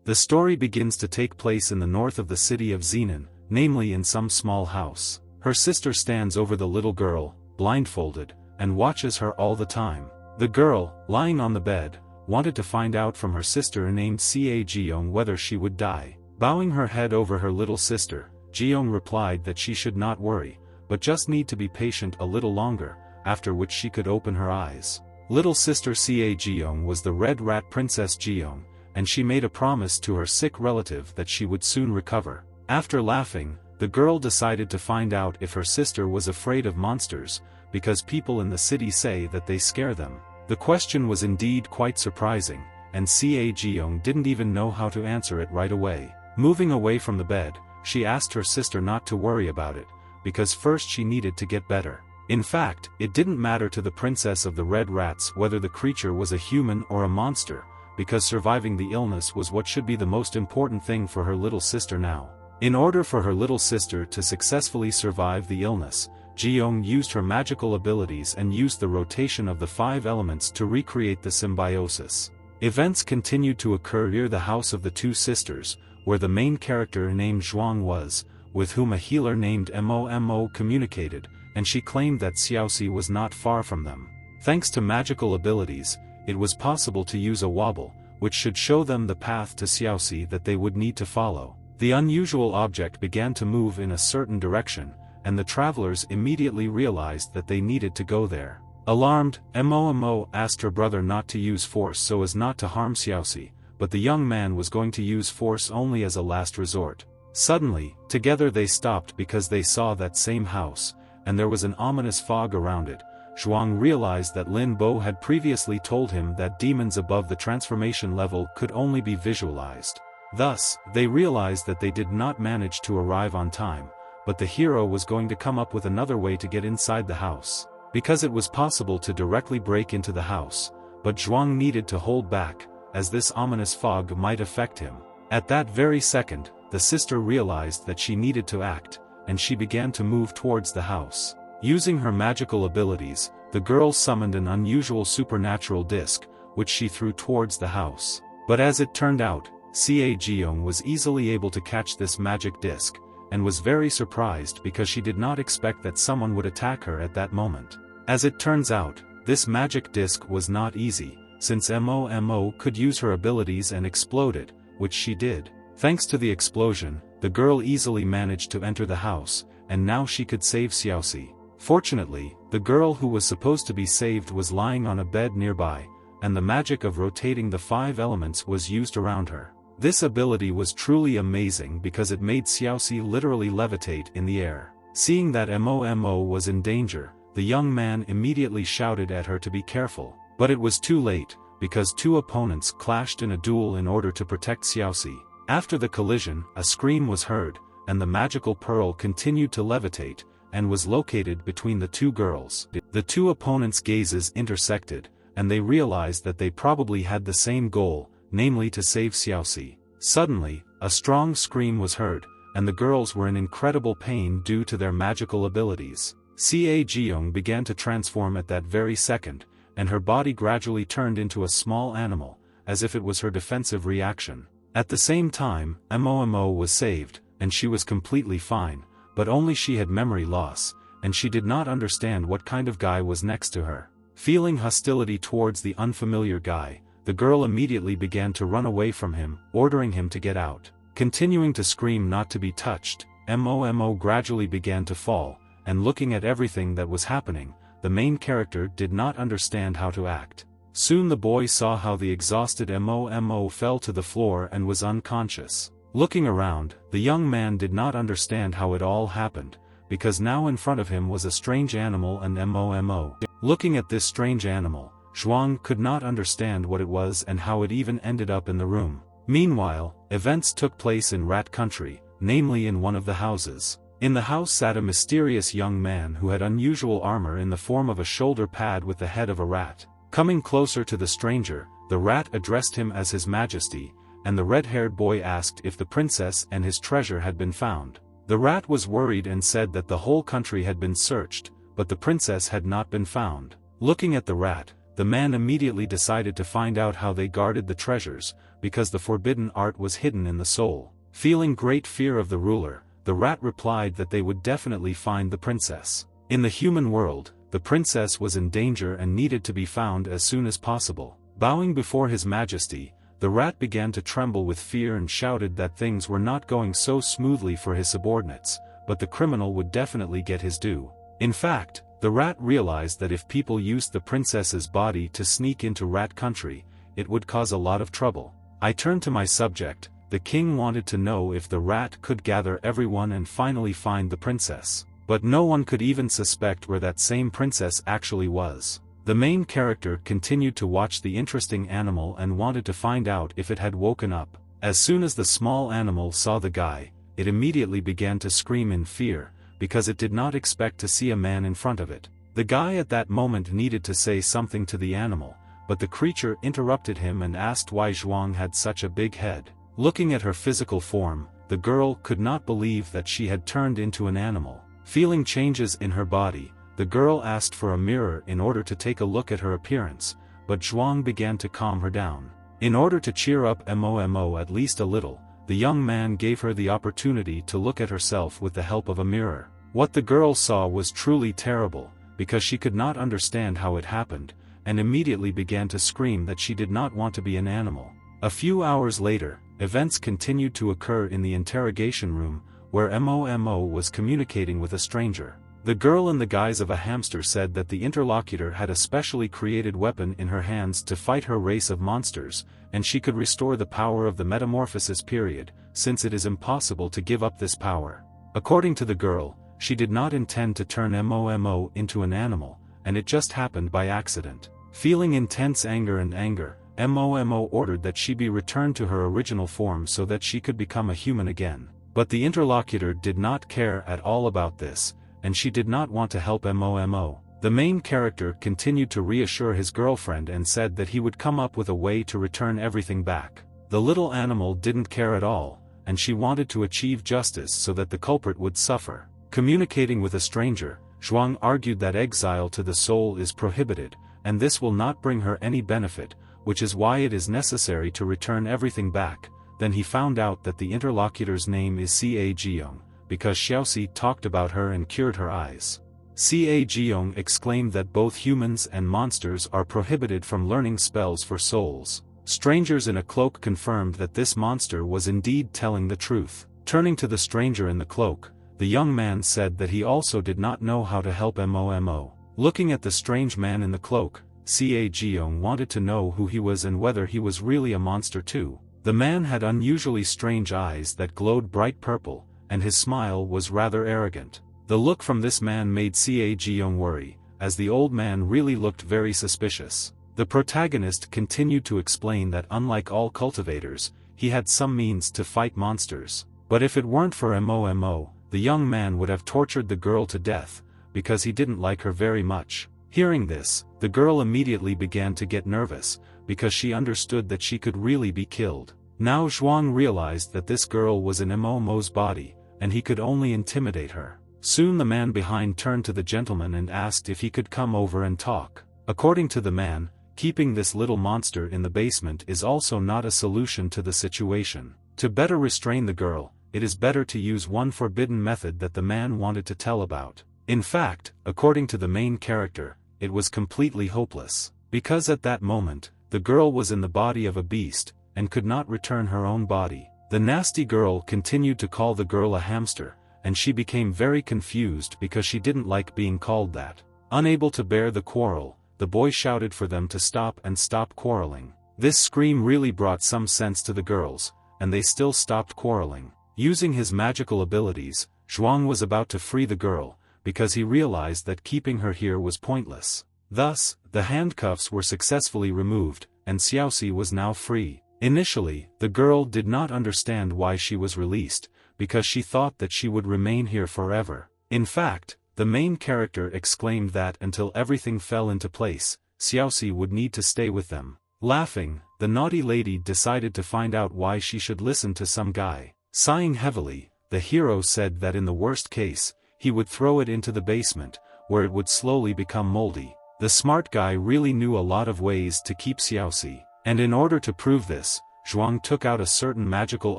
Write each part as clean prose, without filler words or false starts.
The story begins to take place in the north of the city of Zenon, namely in some small house. Her sister stands over the little girl, blindfolded, and watches her all the time. The girl, lying on the bed, wanted to find out from her sister named Ca Jeong whether she would die. Bowing her head over her little sister, Jeong replied that she should not worry, but just need to be patient a little longer, after which she could open her eyes. Little sister Ca Jeong was the Red Rat Princess Jeong, and she made a promise to her sick relative that she would soon recover. After laughing, the girl decided to find out if her sister was afraid of monsters, because people in the city say that they scare them. The question was indeed quite surprising, and Ca Jeong didn't even know how to answer it right away. Moving away from the bed, she asked her sister not to worry about it, because first she needed to get better. In fact, it didn't matter to the princess of the red rats whether the creature was a human or a monster, because surviving the illness was what should be the most important thing for her little sister now. In order for her little sister to successfully survive the illness, Jeong used her magical abilities and used the rotation of the 5 elements to recreate the symbiosis. Events continued to occur near the house of the 2 sisters, where the main character named Zhuang was, with whom a healer named Mo communicated, and she claimed that Xiaoxi was not far from them. Thanks to magical abilities, it was possible to use a wobble, which should show them the path to Xiaoxi that they would need to follow. The unusual object began to move in a certain direction, and the travelers immediately realized that they needed to go there. Alarmed, Mo asked her brother not to use force so as not to harm Xiaoxi, but the young man was going to use force only as a last resort. Suddenly, together they stopped because they saw that same house, and there was an ominous fog around it. Zhuang realized that Lin Bo had previously told him that demons above the transformation level could only be visualized. Thus, they realized that they did not manage to arrive on time, but the hero was going to come up with another way to get inside the house. Because it was possible to directly break into the house, but Zhuang needed to hold back, as this ominous fog might affect him. At that very second, the sister realized that she needed to act, and she began to move towards the house. Using her magical abilities, the girl summoned an unusual supernatural disc, which she threw towards the house. But as it turned out, Ca Jeong was easily able to catch this magic disc, and was very surprised because she did not expect that someone would attack her at that moment. As it turns out, this magic disc was not easy, since Mo could use her abilities and explode it, which she did. Thanks to the explosion, the girl easily managed to enter the house, and now she could save Xiaoxi. Fortunately, the girl who was supposed to be saved was lying on a bed nearby, and the magic of rotating the 5 elements was used around her. This ability was truly amazing because it made Xiaoxi literally levitate in the air. Seeing that Mo was in danger, the young man immediately shouted at her to be careful, but it was too late, because 2 opponents clashed in a duel in order to protect Xiaoxi. After the collision, a scream was heard, and the magical pearl continued to levitate, and was located between the 2 girls. The 2 opponents' gazes intersected, and they realized that they probably had the same goal, namely to save Xiaoxi. Suddenly, a strong scream was heard, and the girls were in incredible pain due to their magical abilities. Ca Jeong began to transform at that very second, and her body gradually turned into a small animal, as if it was her defensive reaction. At the same time, Mo was saved, and she was completely fine, but only she had memory loss, and she did not understand what kind of guy was next to her. Feeling hostility towards the unfamiliar guy, the girl immediately began to run away from him, ordering him to get out. Continuing to scream not to be touched, Mo gradually began to fall, and looking at everything that was happening, the main character did not understand how to act. Soon the boy saw how the exhausted Mo fell to the floor and was unconscious. Looking around, the young man did not understand how it all happened, because now in front of him was a strange animal and Mo. Looking at this strange animal, Zhuang could not understand what it was and how it even ended up in the room. Meanwhile, events took place in Rat Country, namely in one of the houses. In the house sat a mysterious young man who had unusual armor in the form of a shoulder pad with the head of a rat. Coming closer to the stranger, the rat addressed him as His Majesty, and the red-haired boy asked if the princess and his treasure had been found. The rat was worried and said that the whole country had been searched, but the princess had not been found. Looking at the rat, the man immediately decided to find out how they guarded the treasures, because the forbidden art was hidden in the soul. Feeling great fear of the ruler, the rat replied that they would definitely find the princess. In the human world, the princess was in danger and needed to be found as soon as possible. Bowing before his majesty, the rat began to tremble with fear and shouted that things were not going so smoothly for his subordinates, but the criminal would definitely get his due. In fact, the rat realized that if people used the princess's body to sneak into rat country, it would cause a lot of trouble. I turned to my subject. The king wanted to know if the rat could gather everyone and finally find the princess. But no one could even suspect where that same princess actually was. The main character continued to watch the interesting animal and wanted to find out if it had woken up. As soon as the small animal saw the guy, it immediately began to scream in fear, because it did not expect to see a man in front of it. The guy at that moment needed to say something to the animal, but the creature interrupted him and asked why Zhuang had such a big head. Looking at her physical form, the girl could not believe that she had turned into an animal. Feeling changes in her body, the girl asked for a mirror in order to take a look at her appearance, but Zhuang began to calm her down. In order to cheer up Momo at least a little, the young man gave her the opportunity to look at herself with the help of a mirror. What the girl saw was truly terrible, because she could not understand how it happened, and immediately began to scream that she did not want to be an animal. A few hours later, events continued to occur in the interrogation room, where Momo was communicating with a stranger. The girl in the guise of a hamster said that the interlocutor had a specially created weapon in her hands to fight her race of monsters, and she could restore the power of the metamorphosis period, since it is impossible to give up this power. According to the girl, she did not intend to turn Momo into an animal, and it just happened by accident. Feeling intense anger, Momo ordered that she be returned to her original form so that she could become a human again. But the interlocutor did not care at all about this, and she did not want to help Momo. The main character continued to reassure his girlfriend and said that he would come up with a way to return everything back. The little animal didn't care at all, and she wanted to achieve justice so that the culprit would suffer. Communicating with a stranger, Zhuang argued that exile to the soul is prohibited, and this will not bring her any benefit, which is why it is necessary to return everything back. Then he found out that the interlocutor's name is Ca Jiong, because Xiaoxi talked about her and cured her eyes. Ca Jiong exclaimed that both humans and monsters are prohibited from learning spells for souls. Strangers in a cloak confirmed that this monster was indeed telling the truth. Turning to the stranger in the cloak, the young man said that he also did not know how to help Momo. Looking at the strange man in the cloak, Ca Jiong wanted to know who he was and whether he was really a monster too. The man had unusually strange eyes that glowed bright purple, and his smile was rather arrogant. The look from this man made Ca Jiong worry, as the old man really looked very suspicious. The protagonist continued to explain that unlike all cultivators, he had some means to fight monsters. But if it weren't for Momo, the young man would have tortured the girl to death, because he didn't like her very much. Hearing this, the girl immediately began to get nervous, because she understood that she could really be killed. Now Zhuang realized that this girl was in Momo's body, and he could only intimidate her. Soon the man behind turned to the gentleman and asked if he could come over and talk. According to the man, keeping this little monster in the basement is also not a solution to the situation. To better restrain the girl, it is better to use one forbidden method that the man wanted to tell about. In fact, according to the main character, it was completely hopeless. Because at that moment, the girl was in the body of a beast, and could not return her own body. The nasty girl continued to call the girl a hamster, and she became very confused because she didn't like being called that. Unable to bear the quarrel, the boy shouted for them to stop and stop quarreling. This scream really brought some sense to the girls, and they still stopped quarreling. Using his magical abilities, Zhuang was about to free the girl, because he realized that keeping her here was pointless. Thus, the handcuffs were successfully removed, and Xiaoxi was now free. Initially, the girl did not understand why she was released, because she thought that she would remain here forever. In fact, the main character exclaimed that until everything fell into place, Xiaoxi would need to stay with them. Laughing, the naughty lady decided to find out why she should listen to some guy. Sighing heavily, the hero said that in the worst case, he would throw it into the basement, where it would slowly become moldy. The smart guy really knew a lot of ways to keep Xiaoxi, and in order to prove this, Zhuang took out a certain magical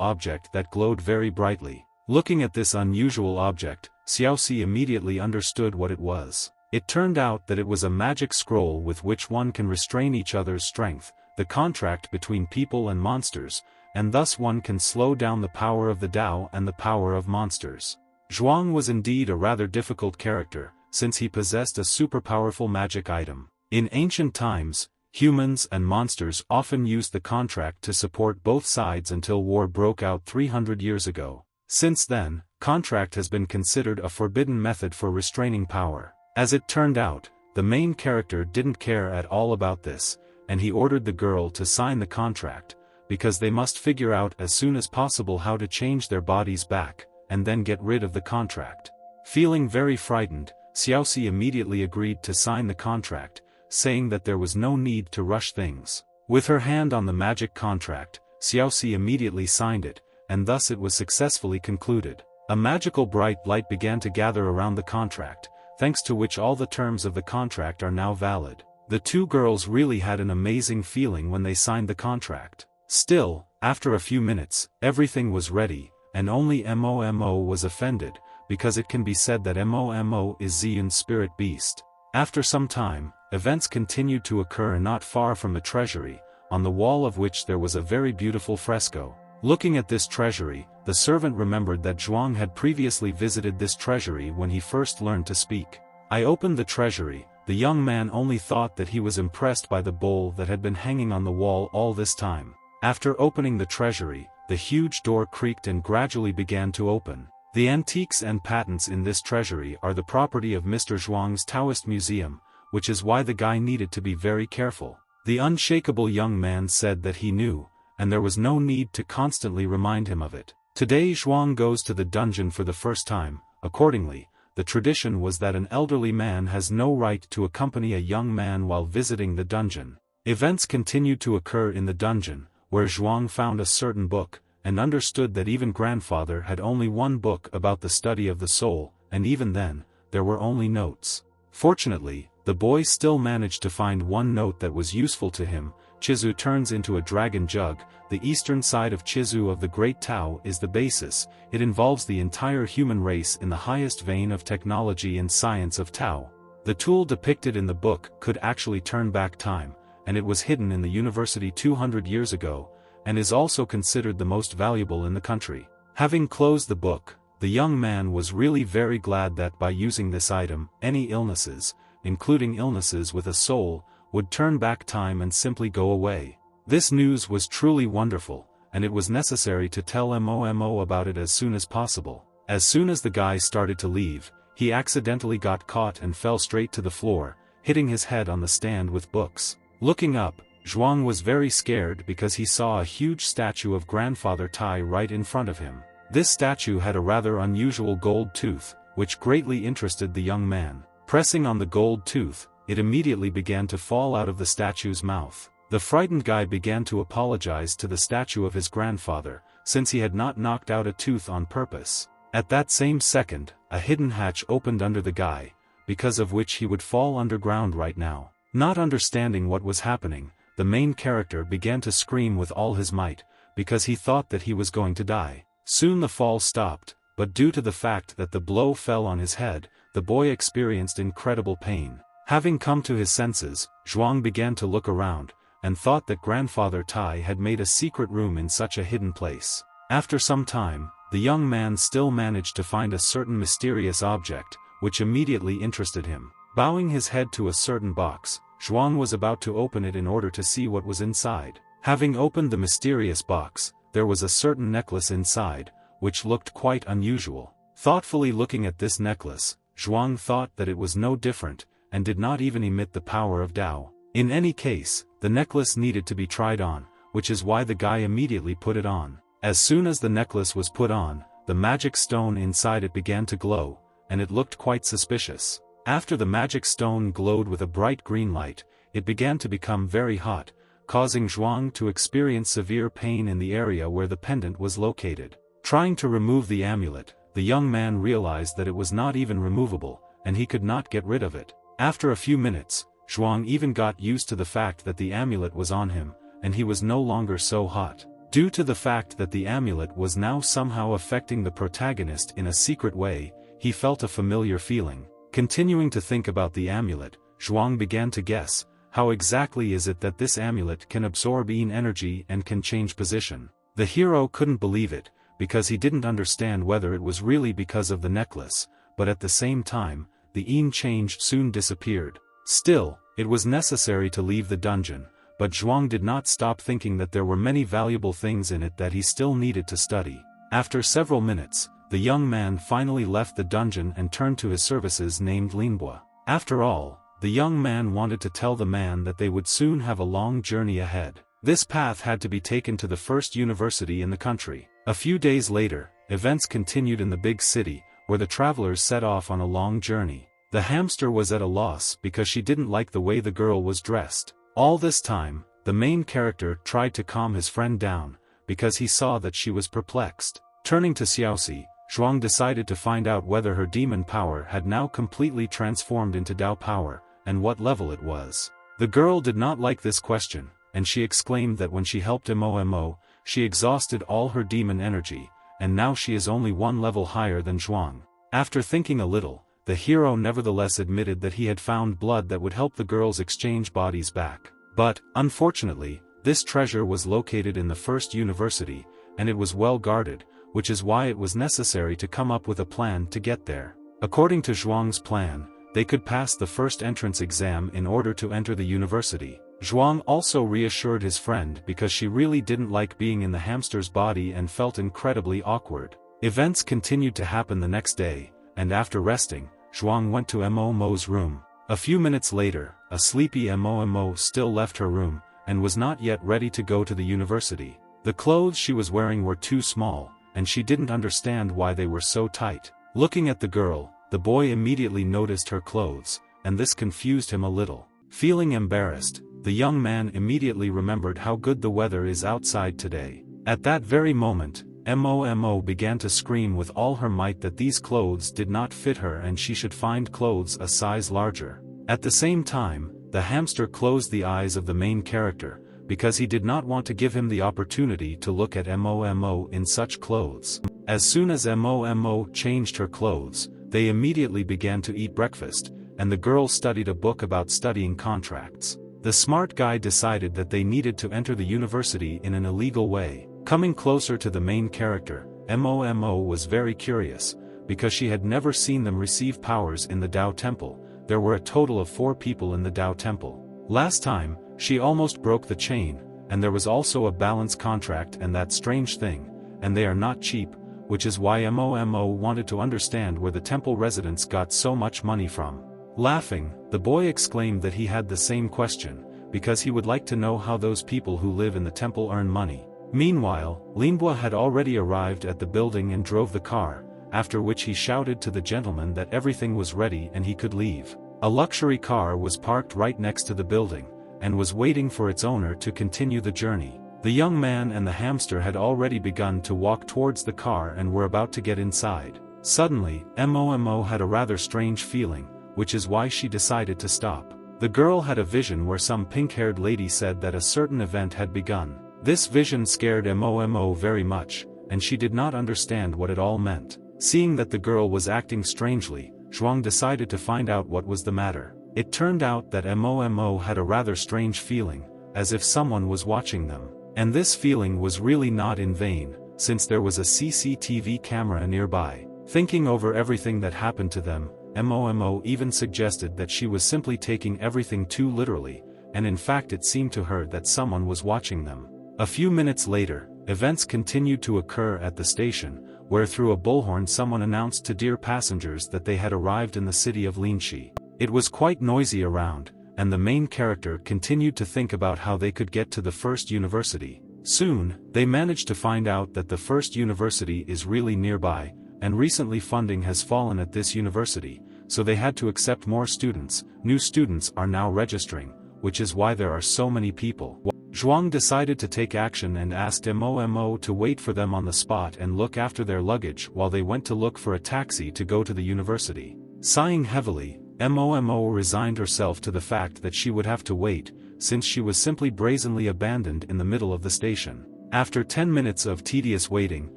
object that glowed very brightly. Looking at this unusual object, Xiaoxi immediately understood what it was. It turned out that it was a magic scroll with which one can restrain each other's strength, the contract between people and monsters, and thus one can slow down the power of the Tao and the power of monsters. Zhuang was indeed a rather difficult character, since he possessed a super powerful magic item. In ancient times, humans and monsters often used the contract to support both sides until war broke out 300 years ago. Since then, contract has been considered a forbidden method for restraining power. As it turned out, the main character didn't care at all about this, and he ordered the girl to sign the contract, because they must figure out as soon as possible how to change their bodies back, and then get rid of the contract. Feeling very frightened, Xiaoxi immediately agreed to sign the contract, saying that there was no need to rush things. With her hand on the magic contract, Xiaoxi immediately signed it, and thus it was successfully concluded. A magical bright light began to gather around the contract, thanks to which all the terms of the contract are now valid. The two girls really had an amazing feeling when they signed the contract. Still, after a few minutes, everything was ready, and only Momo was offended, because it can be said that Momo is Ziyun's spirit beast. After some time, events continued to occur not far from the treasury, on the wall of which there was a very beautiful fresco. Looking at this treasury, the servant remembered that Zhuang had previously visited this treasury when he first learned to speak. I opened the treasury. The young man only thought that he was impressed by the bowl that had been hanging on the wall all this time. After opening the treasury, the huge door creaked and gradually began to open. The antiques and patents in this treasury are the property of Mr. Zhuang's Taoist museum, which is why the guy needed to be very careful. The unshakable young man said that he knew, and there was no need to constantly remind him of it. Today Zhuang goes to the dungeon for the first time. Accordingly, the tradition was that an elderly man has no right to accompany a young man while visiting the dungeon. Events continued to occur in the dungeon, where Zhuang found a certain book, and understood that even grandfather had only one book about the study of the soul, and even then, there were only notes. Fortunately, the boy still managed to find one note that was useful to him. Chizu turns into a dragon jug. The eastern side of Chizu of the Great Tao is the basis. It involves the entire human race in the highest vein of technology and science of Tao. The tool depicted in the book could actually turn back time, and it was hidden in the university 200 years ago, and is also considered the most valuable in the country. Having closed the book, the young man was really very glad that by using this item, any illnesses, including illnesses with a soul, would turn back time and simply go away. This news was truly wonderful, and it was necessary to tell Momo about it as soon as possible. As soon as the guy started to leave, he accidentally got caught and fell straight to the floor, hitting his head on the stand with books. Looking up, Zhuang was very scared because he saw a huge statue of Grandfather Tai right in front of him. This statue had a rather unusual gold tooth, which greatly interested the young man. Pressing on the gold tooth, it immediately began to fall out of the statue's mouth. The frightened guy began to apologize to the statue of his grandfather, since he had not knocked out a tooth on purpose. At that same second, a hidden hatch opened under the guy, because of which he would fall underground right now. Not understanding what was happening, the main character began to scream with all his might, because he thought that he was going to die. Soon the fall stopped, but due to the fact that the blow fell on his head, the boy experienced incredible pain. Having come to his senses, Zhuang began to look around, and thought that Grandfather Tai had made a secret room in such a hidden place. After some time, the young man still managed to find a certain mysterious object, which immediately interested him. Bowing his head to a certain box, Zhuang was about to open it in order to see what was inside. Having opened the mysterious box, there was a certain necklace inside, which looked quite unusual. Thoughtfully looking at this necklace, Zhuang thought that it was no different, and did not even emit the power of Tao. In any case, the necklace needed to be tried on, which is why the guy immediately put it on. As soon as the necklace was put on, the magic stone inside it began to glow, and it looked quite suspicious. After the magic stone glowed with a bright green light, it began to become very hot, causing Zhuang to experience severe pain in the area where the pendant was located. Trying to remove the amulet, the young man realized that it was not even removable, and he could not get rid of it. After a few minutes, Zhuang even got used to the fact that the amulet was on him, and he was no longer so hot. Due to the fact that the amulet was now somehow affecting the protagonist in a secret way, he felt a familiar feeling. Continuing to think about the amulet, Zhuang began to guess, how exactly is it that this amulet can absorb Yin energy and can change position? The hero couldn't believe it, because he didn't understand whether it was really because of the necklace, but at the same time, the Yin change soon disappeared. Still, it was necessary to leave the dungeon, but Zhuang did not stop thinking that there were many valuable things in it that he still needed to study. After several minutes, the young man finally left the dungeon and turned to his services named Linhua. After all, the young man wanted to tell the man that they would soon have a long journey ahead. This path had to be taken to the first university in the country. A few days later, events continued in the big city, where the travelers set off on a long journey. The hamster was at a loss because she didn't like the way the girl was dressed. All this time, the main character tried to calm his friend down, because he saw that she was perplexed. Turning to Xiaoxi, Zhuang decided to find out whether her demon power had now completely transformed into Dao power, and what level it was. The girl did not like this question, and she exclaimed that when she helped Mo, she exhausted all her demon energy, and now she is only one level higher than Zhuang. After thinking a little, the hero nevertheless admitted that he had found blood that would help the girls exchange bodies back. But, unfortunately, this treasure was located in the first university, and it was well guarded, which is why it was necessary to come up with a plan to get there. According to Zhuang's plan, they could pass the first entrance exam in order to enter the university. Zhuang also reassured his friend because she really didn't like being in the hamster's body and felt incredibly awkward. Events continued to happen the next day, and after resting, Zhuang went to Mo's room. A few minutes later, a sleepy Mo still left her room, and was not yet ready to go to the university. The clothes she was wearing were too small, and she didn't understand why they were so tight. Looking at the girl, the boy immediately noticed her clothes, and this confused him a little. Feeling embarrassed, the young man immediately remembered how good the weather is outside today. At that very moment, Mo began to scream with all her might that these clothes did not fit her and she should find clothes a size larger. At the same time, the hamster closed the eyes of the main character, because he did not want to give him the opportunity to look at Mo in such clothes. As soon as Mo changed her clothes, they immediately began to eat breakfast, and the girl studied a book about studying contracts. The smart guy decided that they needed to enter the university in an illegal way. Coming closer to the main character, Mo was very curious, because she had never seen them receive powers in the Dao Temple. There were a total of 4 people in the Dao Temple. Last time, she almost broke the chain, and there was also a balance contract and that strange thing, and they are not cheap, which is why Mo wanted to understand where the temple residents got so much money from. Laughing, the boy exclaimed that he had the same question, because he would like to know how those people who live in the temple earn money. Meanwhile, Linhua had already arrived at the building and drove the car, after which he shouted to the gentleman that everything was ready and he could leave. A luxury car was parked right next to the building, and was waiting for its owner to continue the journey. The young man and the hamster had already begun to walk towards the car and were about to get inside. Suddenly, Mo had a rather strange feeling, which is why she decided to stop. The girl had a vision where some pink-haired lady said that a certain event had begun. This vision scared Mo very much, and she did not understand what it all meant. Seeing that the girl was acting strangely, Zhuang decided to find out what was the matter. It turned out that Mo had a rather strange feeling, as if someone was watching them. And this feeling was really not in vain, since there was a CCTV camera nearby. Thinking over everything that happened to them, Mo even suggested that she was simply taking everything too literally, and in fact it seemed to her that someone was watching them. A few minutes later, events continued to occur at the station, where through a bullhorn someone announced to dear passengers that they had arrived in the city of Linxi. It was quite noisy around, and the main character continued to think about how they could get to the first university. Soon, they managed to find out that the first university is really nearby, and recently funding has fallen at this university, so they had to accept more students. New students are now registering, which is why there are so many people. Zhuang decided to take action and asked Mo to wait for them on the spot and look after their luggage while they went to look for a taxi to go to the university. Sighing heavily, Mo resigned herself to the fact that she would have to wait, since she was simply brazenly abandoned in the middle of the station. After 10 minutes of tedious waiting,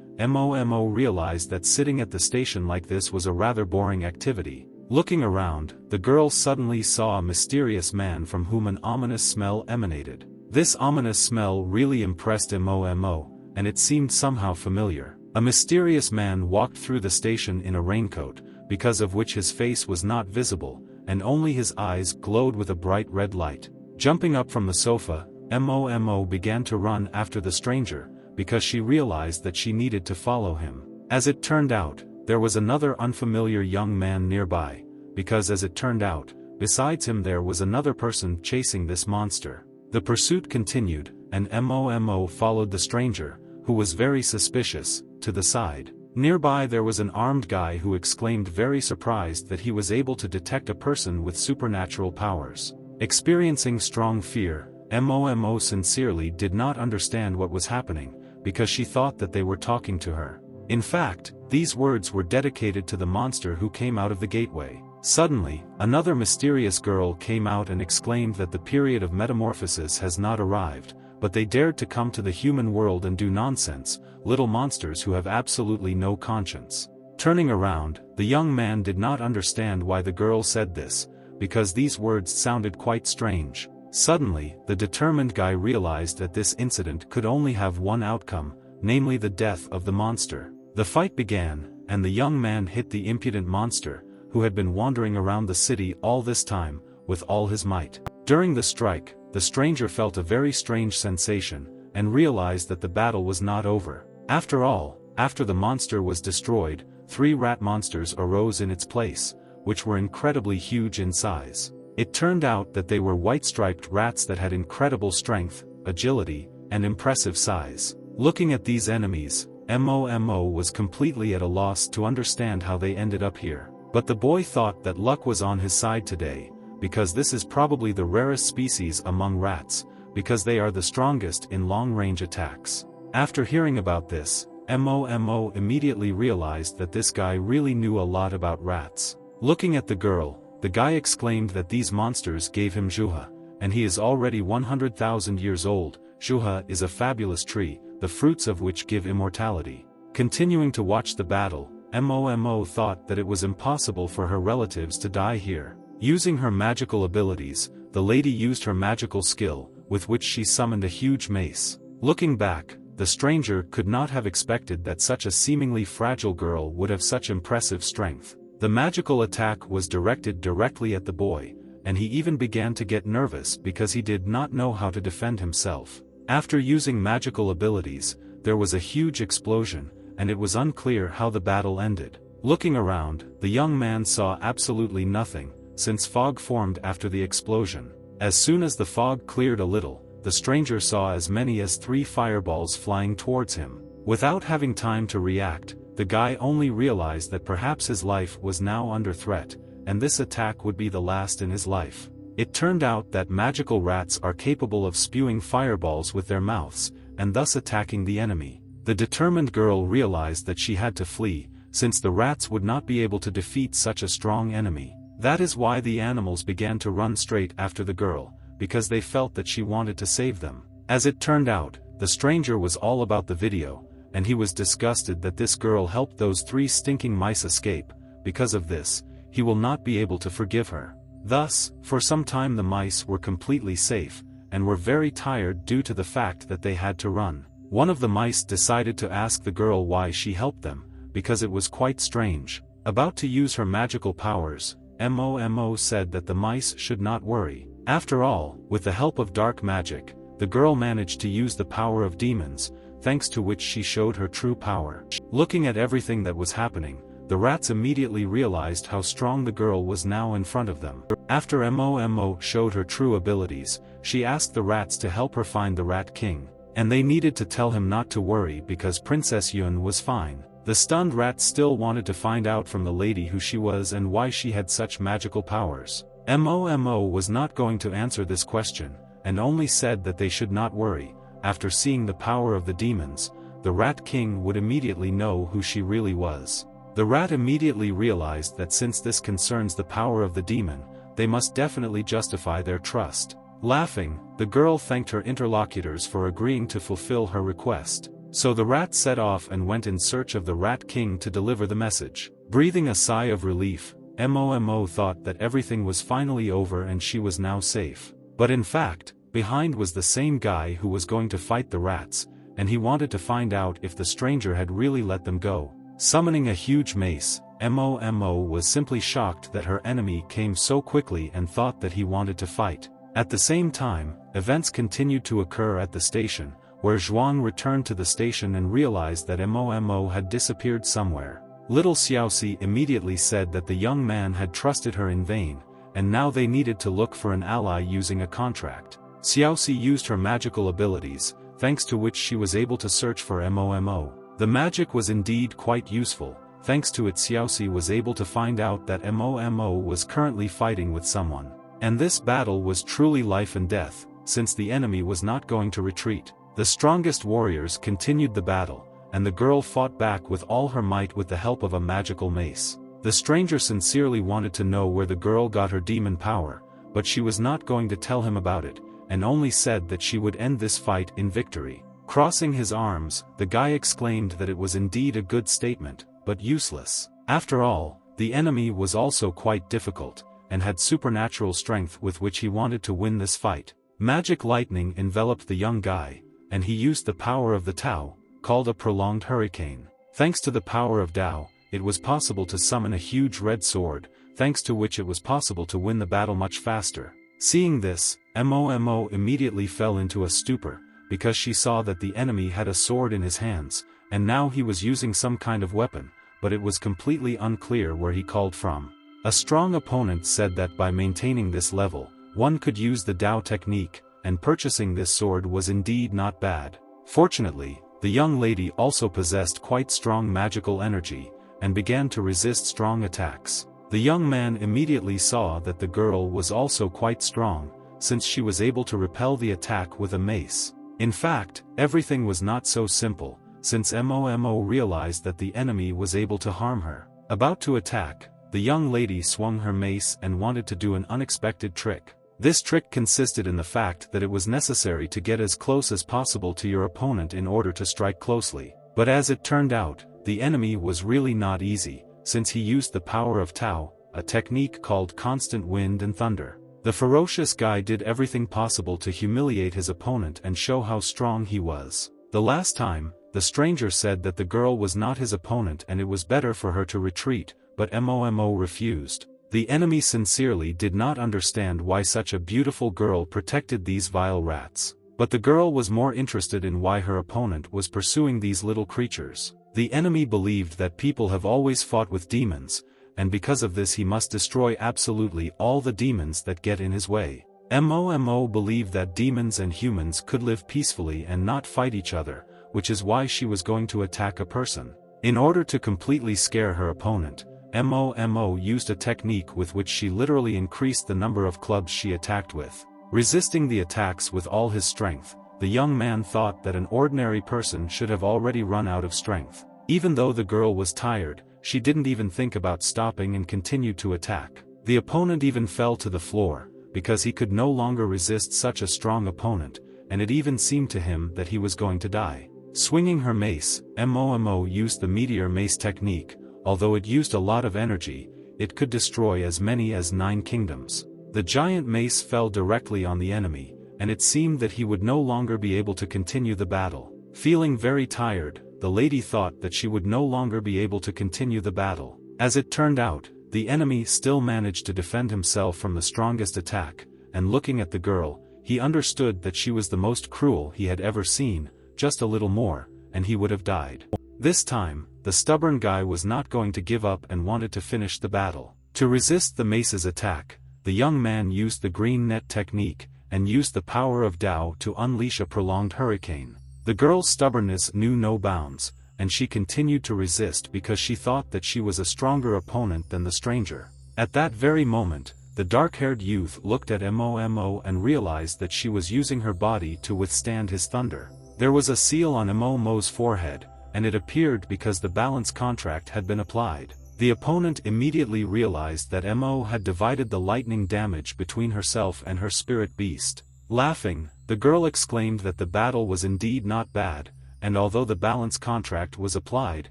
Momo realized that sitting at the station like this was a rather boring activity. Looking around, the girl suddenly saw a mysterious man from whom an ominous smell emanated. This ominous smell really impressed Momo, and it seemed somehow familiar. A mysterious man walked through the station in a raincoat, because of which his face was not visible, and only his eyes glowed with a bright red light. Jumping up from the sofa, Momo began to run after the stranger, because she realized that she needed to follow him. As it turned out, there was another unfamiliar young man nearby, because as it turned out, besides him there was another person chasing this monster. The pursuit continued, and Momo followed the stranger, who was very suspicious, to the side. Nearby there was an armed guy who exclaimed very surprised that he was able to detect a person with supernatural powers. Experiencing strong fear, Momo sincerely did not understand what was happening, because she thought that they were talking to her. In fact, these words were dedicated to the monster who came out of the gateway. Suddenly, another mysterious girl came out and exclaimed that the period of metamorphosis has not arrived, but they dared to come to the human world and do nonsense, little monsters who have absolutely no conscience. Turning around, the young man did not understand why the girl said this, because these words sounded quite strange. Suddenly, the determined guy realized that this incident could only have one outcome, namely the death of the monster. The fight began, and the young man hit the impudent monster, who had been wandering around the city all this time, with all his might. During the strike, the stranger felt a very strange sensation, and realized that the battle was not over. After all, after the monster was destroyed, 3 rat monsters arose in its place, which were incredibly huge in size. It turned out that they were white-striped rats that had incredible strength, agility, and impressive size. Looking at these enemies, Momo was completely at a loss to understand how they ended up here. But the boy thought that luck was on his side today, because this is probably the rarest species among rats, because they are the strongest in long-range attacks. After hearing about this, Momo immediately realized that this guy really knew a lot about rats. Looking at the girl, the guy exclaimed that these monsters gave him Juha, and he is already 100,000 years old. Juha is a fabulous tree, the fruits of which give immortality. Continuing to watch the battle, Momo thought that it was impossible for her relatives to die here. Using her magical abilities, the lady used her magical skill, with which she summoned a huge mace. Looking back, the stranger could not have expected that such a seemingly fragile girl would have such impressive strength. The magical attack was directed directly at the boy, and he even began to get nervous because he did not know how to defend himself. After using magical abilities, there was a huge explosion, and it was unclear how the battle ended. Looking around, the young man saw absolutely nothing, since fog formed after the explosion. As soon as the fog cleared a little, the stranger saw as many as 3 fireballs flying towards him. Without having time to react, the guy only realized that perhaps his life was now under threat, and this attack would be the last in his life. It turned out that magical rats are capable of spewing fireballs with their mouths, and thus attacking the enemy. The determined girl realized that she had to flee, since the rats would not be able to defeat such a strong enemy. That is why the animals began to run straight after the girl, because they felt that she wanted to save them. As it turned out, the stranger was all about the video, and he was disgusted that this girl helped those 3 stinking mice escape. Because of this, he will not be able to forgive her. Thus, for some time the mice were completely safe, and were very tired due to the fact that they had to run. One of the mice decided to ask the girl why she helped them, because it was quite strange. About to use her magical powers, Momo said that the mice should not worry. After all, with the help of dark magic, the girl managed to use the power of demons, thanks to which she showed her true power. Looking at everything that was happening, the rats immediately realized how strong the girl was now in front of them. After Momo showed her true abilities, she asked the rats to help her find the Rat King, and they needed to tell him not to worry because Princess Yun was fine. The stunned rats still wanted to find out from the lady who she was and why she had such magical powers. Momo was not going to answer this question, and only said that they should not worry. After seeing the power of the demons, the Rat King would immediately know who she really was. The rat immediately realized that since this concerns the power of the demon, they must definitely justify their trust. Laughing, the girl thanked her interlocutors for agreeing to fulfill her request. So the rat set off and went in search of the Rat King to deliver the message. Breathing a sigh of relief, Momo thought that everything was finally over and she was now safe. But in fact, behind was the same guy who was going to fight the rats, and he wanted to find out if the stranger had really let them go. Summoning a huge mace, Momo was simply shocked that her enemy came so quickly and thought that he wanted to fight. At the same time, events continued to occur at the station, where Zhuang returned to the station and realized that Momo had disappeared somewhere. Little Xiaoxi immediately said that the young man had trusted her in vain, and now they needed to look for an ally using a contract. Xiaoxi used her magical abilities, thanks to which she was able to search for Momo. The magic was indeed quite useful. Thanks to it, Xiaoxi was able to find out that Momo was currently fighting with someone. And this battle was truly life and death, since the enemy was not going to retreat. The strongest warriors continued the battle, and the girl fought back with all her might with the help of a magical mace. The stranger sincerely wanted to know where the girl got her demon power, but she was not going to tell him about it, and only said that she would end this fight in victory. Crossing his arms, the guy exclaimed that it was indeed a good statement, but useless. After all, the enemy was also quite difficult, and had supernatural strength with which he wanted to win this fight. Magic lightning enveloped the young guy, and he used the power of the Tao, called a prolonged hurricane. Thanks to the power of Tao, it was possible to summon a huge red sword, thanks to which it was possible to win the battle much faster. Seeing this, Momo immediately fell into a stupor, because she saw that the enemy had a sword in his hands, and now he was using some kind of weapon, but it was completely unclear where he called from. A strong opponent said that by maintaining this level, one could use the Tao technique, and purchasing this sword was indeed not bad. Fortunately, the young lady also possessed quite strong magical energy, and began to resist strong attacks. The young man immediately saw that the girl was also quite strong, since she was able to repel the attack with a mace. In fact, everything was not so simple, since Momo realized that the enemy was able to harm her. About to attack, the young lady swung her mace and wanted to do an unexpected trick. This trick consisted in the fact that it was necessary to get as close as possible to your opponent in order to strike closely. But as it turned out, the enemy was really not easy, since he used the power of Tao, a technique called constant wind and thunder. The ferocious guy did everything possible to humiliate his opponent and show how strong he was. The last time, the stranger said that the girl was not his opponent and it was better for her to retreat, but Momo refused. The enemy sincerely did not understand why such a beautiful girl protected these vile rats. But the girl was more interested in why her opponent was pursuing these little creatures. The enemy believed that people have always fought with demons, and because of this he must destroy absolutely all the demons that get in his way. Momo believed that demons and humans could live peacefully and not fight each other, which is why she was going to attack a person. In order to completely scare her opponent, Momo used a technique with which she literally increased the number of clubs she attacked with. Resisting the attacks with all his strength, the young man thought that an ordinary person should have already run out of strength. Even though the girl was tired, she didn't even think about stopping and continued to attack. The opponent even fell to the floor, because he could no longer resist such a strong opponent, and it even seemed to him that he was going to die. Swinging her mace, Momo used the meteor mace technique. Although it used a lot of energy, it could destroy as many as 9 kingdoms. The giant mace fell directly on the enemy, and it seemed that he would no longer be able to continue the battle. Feeling very tired, the lady thought that she would no longer be able to continue the battle. As it turned out, the enemy still managed to defend himself from the strongest attack, and looking at the girl, he understood that she was the most cruel he had ever seen. Just a little more, and he would have died. This time, the stubborn guy was not going to give up and wanted to finish the battle. To resist the mace's attack, the young man used the green net technique, and used the power of Tao to unleash a prolonged hurricane. The girl's stubbornness knew no bounds, and she continued to resist because she thought that she was a stronger opponent than the stranger. At that very moment, the dark-haired youth looked at Momo and realized that she was using her body to withstand his thunder. There was a seal on Momo's forehead, and it appeared because the balance contract had been applied. The opponent immediately realized that Mo had divided the lightning damage between herself and her spirit beast. Laughing, the girl exclaimed that the battle was indeed not bad, and although the balance contract was applied,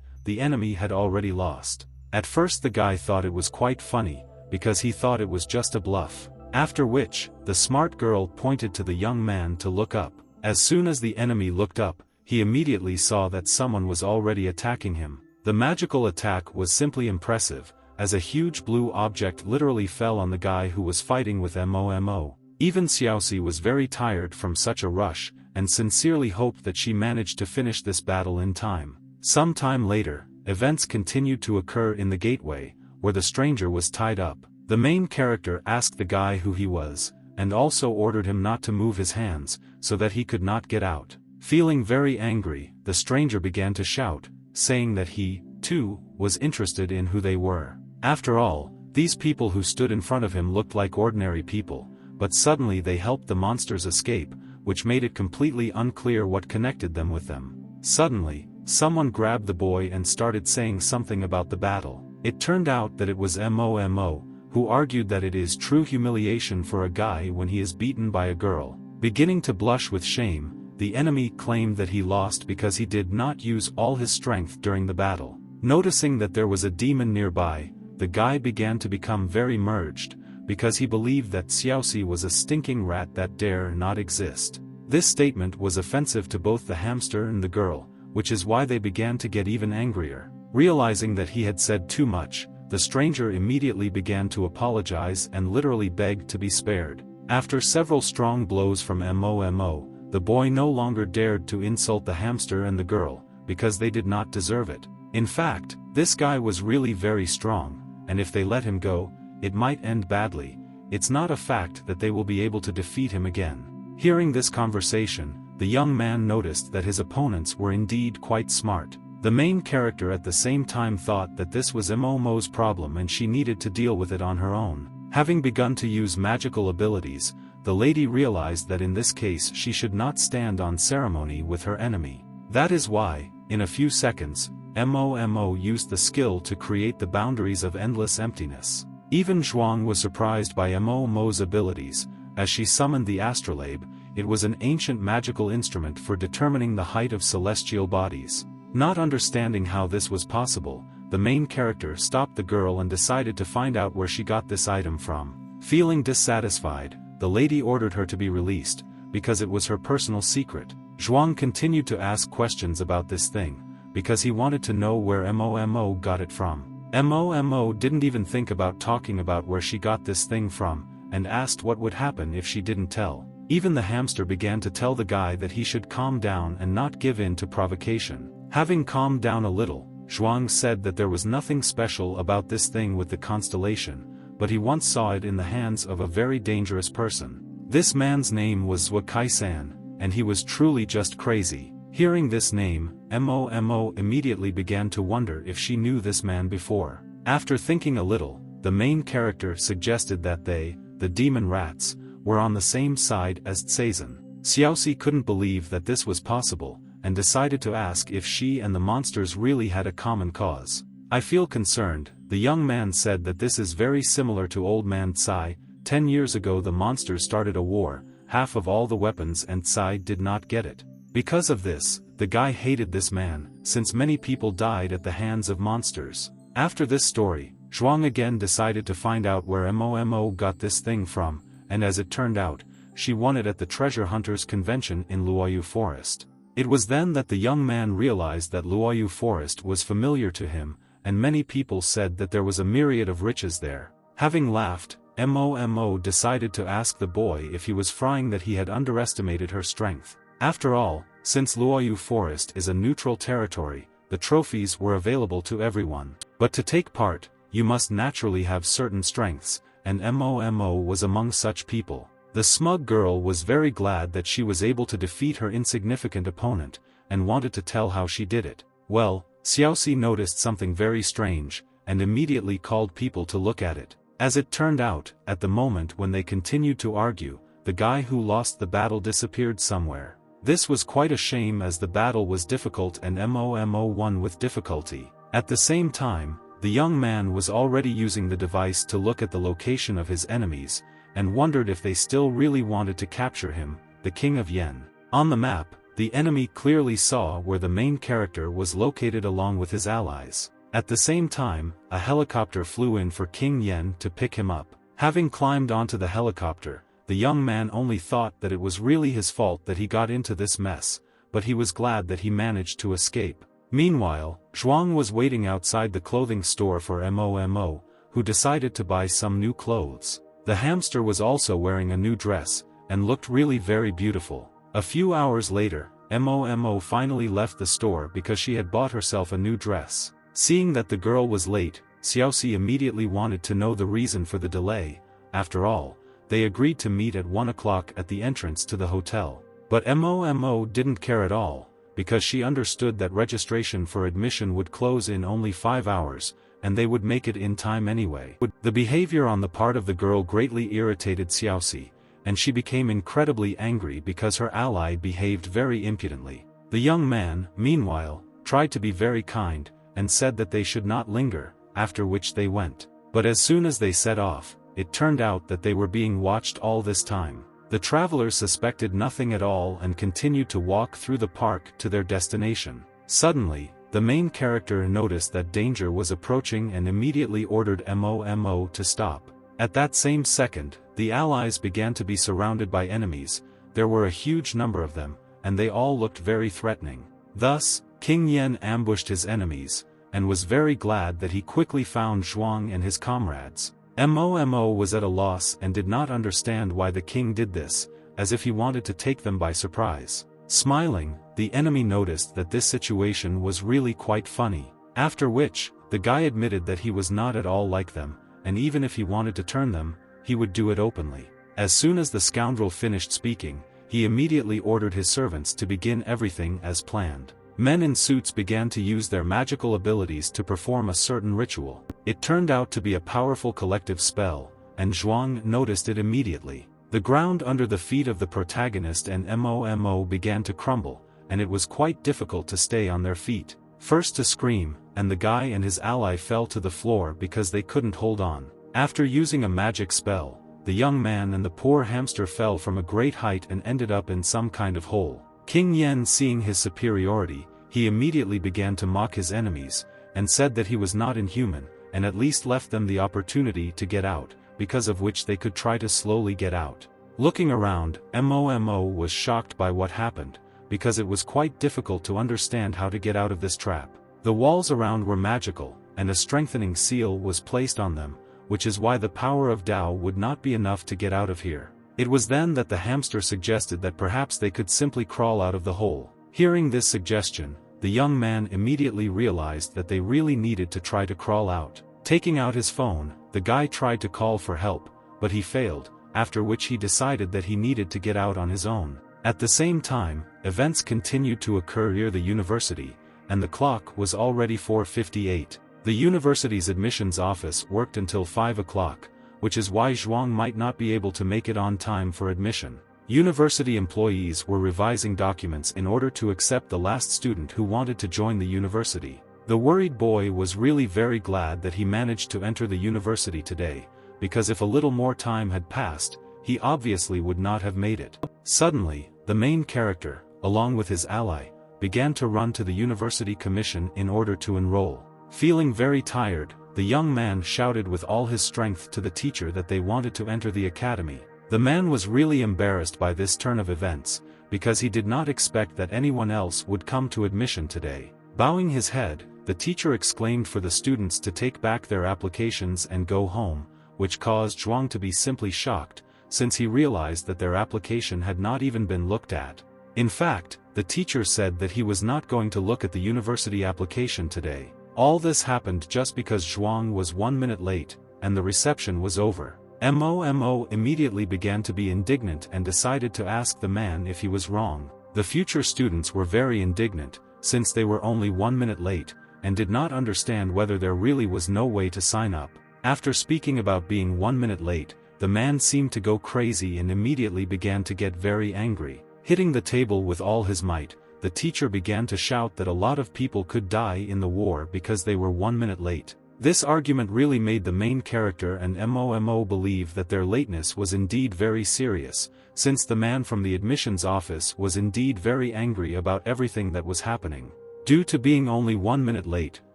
the enemy had already lost. At first the guy thought it was quite funny, because he thought it was just a bluff. After which, the smart girl pointed to the young man to look up. As soon as the enemy looked up, he immediately saw that someone was already attacking him. The magical attack was simply impressive, as a huge blue object literally fell on the guy who was fighting with Momo. Even Xiaoxi was very tired from such a rush, and sincerely hoped that she managed to finish this battle in time. Some time later, events continued to occur in the gateway, where the stranger was tied up. The main character asked the guy who he was, and also ordered him not to move his hands, so that he could not get out. Feeling very angry, the stranger began to shout, saying that he, too, was interested in who they were. After all, these people who stood in front of him looked like ordinary people, but suddenly they helped the monsters escape, which made it completely unclear what connected them with them. Suddenly, someone grabbed the boy and started saying something about the battle. It turned out that it was Momo, who argued that it is true humiliation for a guy when he is beaten by a girl. Beginning to blush with shame, the enemy claimed that he lost because he did not use all his strength during the battle. Noticing that there was a demon nearby, the guy began to become very merged, because he believed that Xiaoxi was a stinking rat that dare not exist. This statement was offensive to both the hamster and the girl, which is why they began to get even angrier. Realizing that he had said too much, the stranger immediately began to apologize and literally begged to be spared. After several strong blows from Momo, the boy no longer dared to insult the hamster and the girl, because they did not deserve it. In fact, this guy was really very strong, and if they let him go, it might end badly. It's not a fact that they will be able to defeat him again. Hearing this conversation, the young man noticed that his opponents were indeed quite smart. The main character at the same time thought that this was Momo's problem and she needed to deal with it on her own. Having begun to use magical abilities, the lady realized that in this case she should not stand on ceremony with her enemy. That is why, in a few seconds, Momo used the skill to create the boundaries of endless emptiness. Even Zhuang was surprised by Momo's abilities. As she summoned the astrolabe, it was an ancient magical instrument for determining the height of celestial bodies. Not understanding how this was possible, the main character stopped the girl and decided to find out where she got this item from. Feeling dissatisfied, the lady ordered her to be released, because it was her personal secret. Zhuang continued to ask questions about this thing, because he wanted to know where Momo got it from. Momo didn't even think about talking about where she got this thing from, and asked what would happen if she didn't tell. Even the hamster began to tell the guy that he should calm down and not give in to provocation. Having calmed down a little, Zhuang said that there was nothing special about this thing with the constellation, but he once saw it in the hands of a very dangerous person. This man's name was Zhuo Kai-san, and he was truly just crazy. Hearing this name, Momo immediately began to wonder if she knew this man before. After thinking a little, the main character suggested that they, the demon rats, were on the same side as Tseizan. Xiaoxi couldn't believe that this was possible, and decided to ask if she and the monsters really had a common cause. I feel concerned, the young man said that this is very similar to Old Man Tsai. 10 years ago the monsters started a war, half of all the weapons and Tsai did not get it. Because of this, the guy hated this man, since many people died at the hands of monsters. After this story, Zhuang again decided to find out where Momo got this thing from, and as it turned out, she won it at the treasure hunters convention in Luoyu Forest. It was then that the young man realized that Luoyu Forest was familiar to him, and many people said that there was a myriad of riches there. Having laughed, Momo decided to ask the boy if he was frying that he had underestimated her strength. After all, since Luoyu Forest is a neutral territory, the trophies were available to everyone. But to take part, you must naturally have certain strengths, and Momo was among such people. The smug girl was very glad that she was able to defeat her insignificant opponent, and wanted to tell how she did it. Well, Xiaoxi noticed something very strange, and immediately called people to look at it. As it turned out, at the moment when they continued to argue, the guy who lost the battle disappeared somewhere. This was quite a shame as the battle was difficult and Momo won with difficulty. At the same time, the young man was already using the device to look at the location of his enemies, and wondered if they still really wanted to capture him, the king of Yen. On the map, the enemy clearly saw where the main character was located along with his allies. At the same time, a helicopter flew in for King Yen to pick him up. Having climbed onto the helicopter, the young man only thought that it was really his fault that he got into this mess, but he was glad that he managed to escape. Meanwhile, Zhuang was waiting outside the clothing store for Momo, who decided to buy some new clothes. The hamster was also wearing a new dress, and looked really very beautiful. A few hours later, Momo finally left the store because she had bought herself a new dress. Seeing that the girl was late, Xiaoxi immediately wanted to know the reason for the delay. After all, they agreed to meet at 1 o'clock at the entrance to the hotel. But Momo didn't care at all, because she understood that registration for admission would close in only 5 hours, and they would make it in time anyway. The behavior on the part of the girl greatly irritated Xiaoxi, and she became incredibly angry because her ally behaved very impudently. The young man, meanwhile, tried to be very kind, and said that they should not linger, after which they went. But as soon as they set off, it turned out that they were being watched all this time. The travelers suspected nothing at all and continued to walk through the park to their destination. Suddenly, the main character noticed that danger was approaching and immediately ordered Momo to stop. At that same second, the allies began to be surrounded by enemies. There were a huge number of them, and they all looked very threatening. Thus, King Yen ambushed his enemies, and was very glad that he quickly found Zhuang and his comrades. Momo was at a loss and did not understand why the king did this, as if he wanted to take them by surprise. Smiling, the enemy noticed that this situation was really quite funny. After which, the guy admitted that he was not at all like them, and even if he wanted to turn them, he would do it openly. As soon as the scoundrel finished speaking, he immediately ordered his servants to begin everything as planned. Men in suits began to use their magical abilities to perform a certain ritual. It turned out to be a powerful collective spell, and Zhuang noticed it immediately. The ground under the feet of the protagonist and Momo began to crumble, and it was quite difficult to stay on their feet. First to scream, and the guy and his ally fell to the floor because they couldn't hold on. After using a magic spell, the young man and the poor hamster fell from a great height and ended up in some kind of hole. King Yen, seeing his superiority, he immediately began to mock his enemies, and said that he was not inhuman, and at least left them the opportunity to get out, because of which they could try to slowly get out. Looking around, Momo was shocked by what happened, because it was quite difficult to understand how to get out of this trap. The walls around were magical, and a strengthening seal was placed on them, which is why the power of Tao would not be enough to get out of here. It was then that the hamster suggested that perhaps they could simply crawl out of the hole. Hearing this suggestion, the young man immediately realized that they really needed to try to crawl out. Taking out his phone, the guy tried to call for help, but he failed, after which he decided that he needed to get out on his own. At the same time, events continued to occur near the university, and the clock was already 4:58. The university's admissions office worked until 5 o'clock, which is why Zhuang might not be able to make it on time for admission. University employees were revising documents in order to accept the last student who wanted to join the university. The worried boy was really very glad that he managed to enter the university today, because if a little more time had passed, he obviously would not have made it. Suddenly, the main character, along with his ally, began to run to the university commission in order to enroll. Feeling very tired, the young man shouted with all his strength to the teacher that they wanted to enter the academy. The man was really embarrassed by this turn of events, because he did not expect that anyone else would come to admission today. Bowing his head, the teacher exclaimed for the students to take back their applications and go home, which caused Zhuang to be simply shocked, since he realized that their application had not even been looked at. In fact, the teacher said that he was not going to look at the university application today. All this happened just because Zhuang was 1 minute late, and the reception was over. Momo immediately began to be indignant and decided to ask the man if he was wrong. The future students were very indignant, since they were only 1 minute late, and did not understand whether there really was no way to sign up. After speaking about being 1 minute late, the man seemed to go crazy and immediately began to get very angry. Hitting the table with all his might, the teacher began to shout that a lot of people could die in the war because they were 1 minute late. This argument really made the main character and Momo believe that their lateness was indeed very serious, since the man from the admissions office was indeed very angry about everything that was happening. Due to being only 1 minute late,